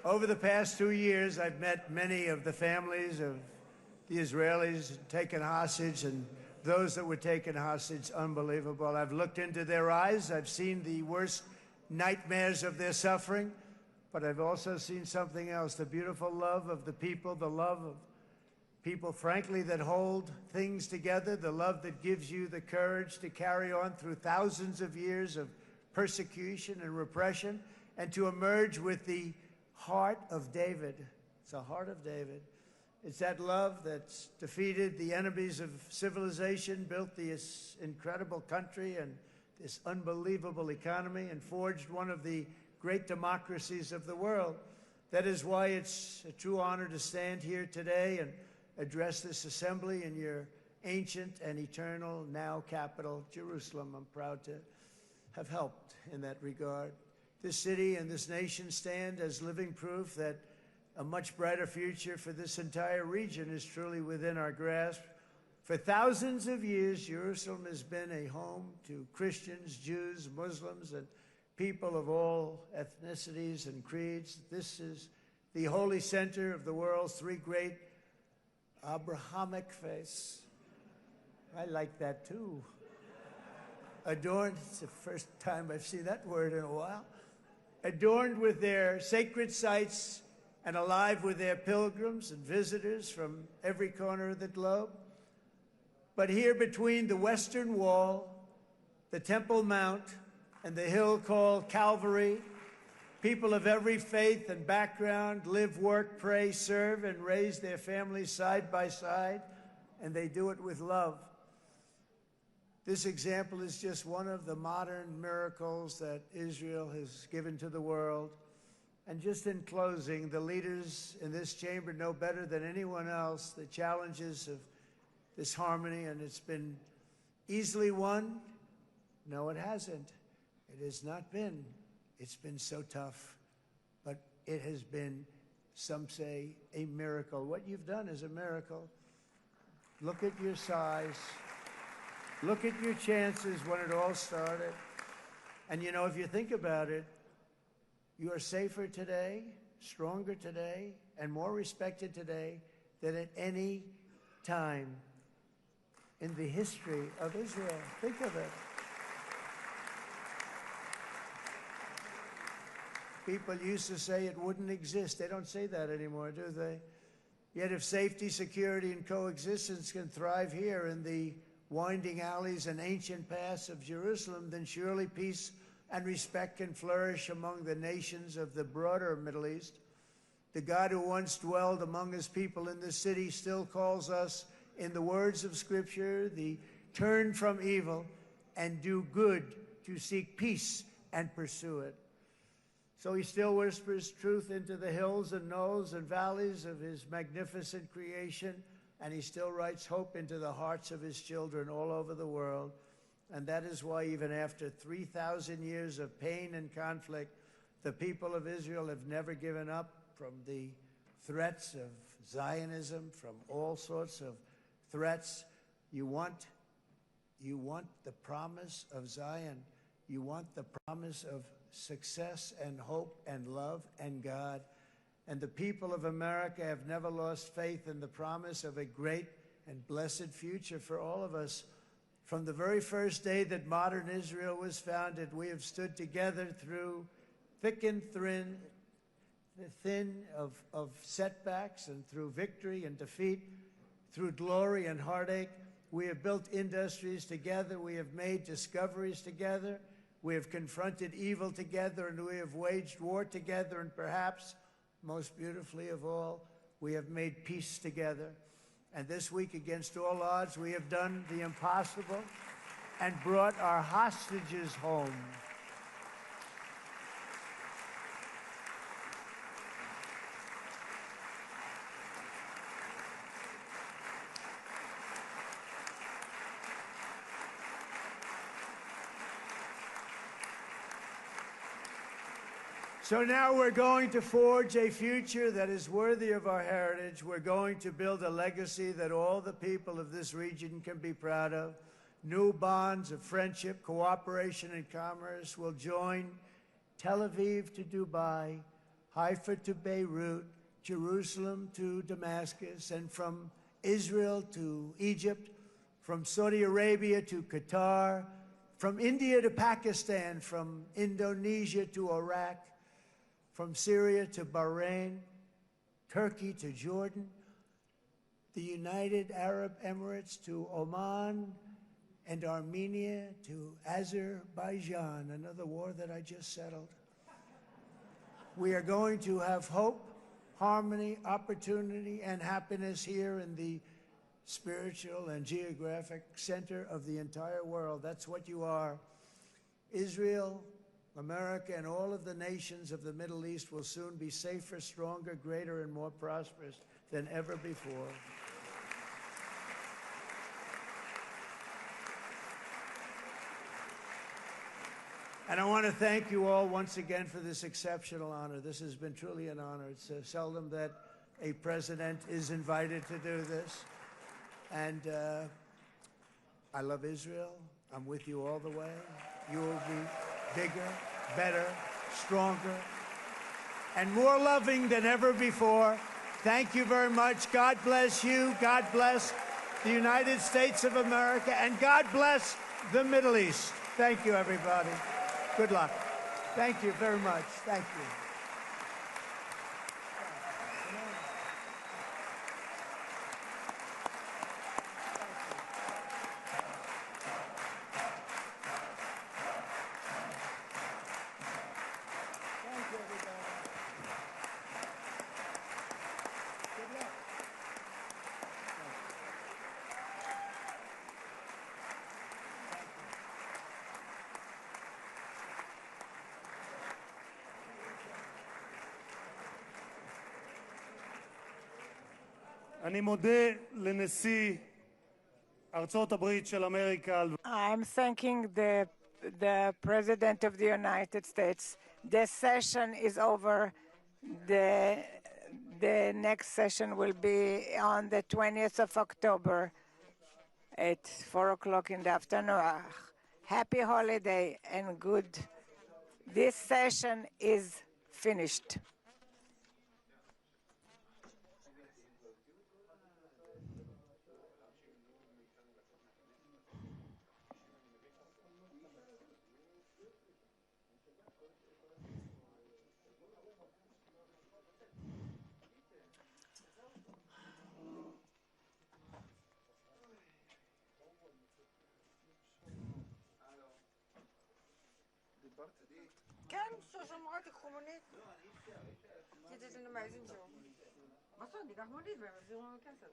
Over the past 2 years, I've met many of the families of the Israelis taken hostage and those that were taken hostage. Unbelievable. I've looked into their eyes. I've seen the worst nightmares of their suffering, but I've also seen something else, the beautiful love of the people, the love of people, frankly, that hold things together, the love that gives you the courage to carry on through thousands of years of persecution and repression and to emerge with the heart of David. It's the heart of David. It's that love that's defeated the enemies of civilization, built this incredible country and this unbelievable economy, and forged one of the great democracies of the world. That is why it's a true honor to stand here today and address this assembly in your ancient and eternal now capital, Jerusalem. I'm proud to have helped in that regard. This city and this nation stand as living proof that a much brighter future for this entire region is truly within our grasp. For thousands of years, Jerusalem has been a home to Christians, Jews, Muslims, and people of all ethnicities and creeds. This is the holy center of the world's three great Abrahamic faiths. I like that too. Adorned, it's the first time I've seen that word in a while. Adorned with their sacred sites and alive with their pilgrims and visitors from every corner of the globe. But here between the Western Wall, the Temple Mount, and the hill called Calvary, people of every faith and background live, work, pray, serve, and raise their families side by side, and they do it with love. This example is just one of the modern miracles that Israel has given to the world. And just in closing, the leaders in this chamber know better than anyone else the challenges of this harmony, and it's been easily won. No, it hasn't. It has not been. It's been so tough, but it has been, some say, a miracle. What you've done is a miracle. Look at your size. Look at your chances when it all started. And you know, if you think about it, you are safer today, stronger today, and more respected today than at any time in the history of Israel. Think of it. People used to say it wouldn't exist. They don't say that anymore, do they? Yet if safety, security, and coexistence can thrive here in the winding alleys and ancient paths of Jerusalem, then surely peace and respect can flourish among the nations of the broader Middle East. The God who once dwelled among his people in this city still calls us, in the words of Scripture, the turn from evil and do good, to seek peace and pursue it. So he still whispers truth into the hills and knolls and valleys of his magnificent creation, and he still writes hope into the hearts of his children all over the world. And that is why even after 3,000 years of pain and conflict, the people of Israel have never given up from the threats of Zionism, from all sorts of threats. You want the promise of Zion. You want the promise of success and hope and love and God. And the people of America have never lost faith in the promise of a great and blessed future for all of us. From the very first day that modern Israel was founded, we have stood together through thick and thin of setbacks, and through victory and defeat, through glory and heartache. We have built industries together. We have made discoveries together. We have confronted evil together, and we have waged war together, and perhaps, most beautifully of all, we have made peace together. And this week, against all odds, we have done the impossible and brought our hostages home. So now we're going to forge a future that is worthy of our heritage. We're going to build a legacy that all the people of this region can be proud of. New bonds of friendship, cooperation, and commerce will join Tel Aviv to Dubai, Haifa to Beirut, Jerusalem to Damascus, and from Israel to Egypt, from Saudi Arabia to Qatar, from India to Pakistan, from Indonesia to Iraq, from Syria to Bahrain, Turkey to Jordan, the United Arab Emirates to Oman, and Armenia to Azerbaijan, another war that I just settled. We are going to have hope, harmony, opportunity, and happiness here in the spiritual and geographic center of the entire world. That's what you are. Israel, America, and all of the nations of the Middle East will soon be safer, stronger, greater, and more prosperous than ever before. And I want to thank you all once again for this exceptional honor. This has been truly an honor. It's seldom that a president is invited to do this. And I love Israel. I'm with you all the way. You will be bigger, better, stronger, and more loving than ever before. Thank you very much. God bless you. God bless the United States of America. And God bless the Middle East. Thank you, everybody. Good luck. Thank you very much. Thank you. אני מודה לנשיא ארצות הברית של אמריקה. I'm thanking the President of the United States. The session is over. The next session will be on the 20th of October at 4 o'clock in the afternoon. Happy holiday and good. This session is finished. כן, שלושה מאות, תיקחו מונית. כי זה amazing show. מה זאת? תיקח מונית והם יחזירו לנו כסף.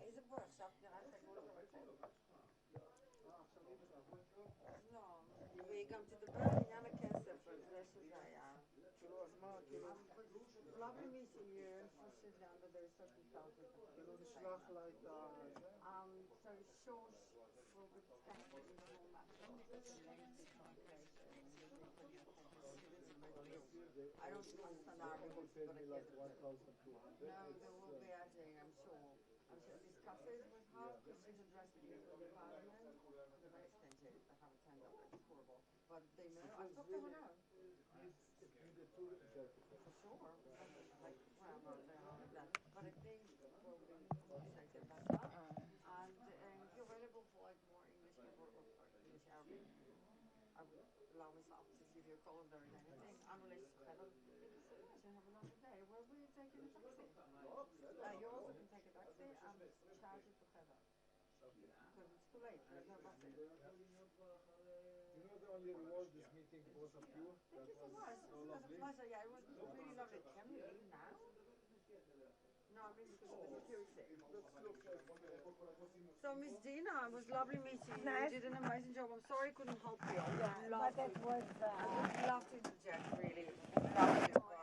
איזה בוא, עכשיו נראה את הגבול בבית. לא, והיא גם תדבר על עניין הכסף, על זה שזה היה. כאילו, אז מה, כאילו... Love the meeting you and for sit down that there's 30,000. כאילו, נשלח לה את ה... So short for the effort in the whole matter. I don't understand Arabic, but I get it. No, there will be a thing, I'm sure. I'm sure discuss it with her, because she's addressed me to the parliament. But I extended it, I haven't turned up, it's horrible. But they know, I talked to her now. For sure. Like, well, not like that. But I think we'll be translated better. And if you're available for like more English people or English Arabic, I would allow myself to give you a call during anything, unless Heather said to have another day where we're taking a taxi. You also can take a taxi and charge it to Heather. Because it's too late, there's no buses. You know the only reward this meeting, both of you? Thank you so much. It was a pleasure. Yeah, it was really lovely. Can we leave now? No, I mean because of the security. So, Miss Dina, it was lovely meeting you. Nice. You did an amazing job. I'm sorry I couldn't help you. Yeah, but it was. I would love to interject, really. Love to.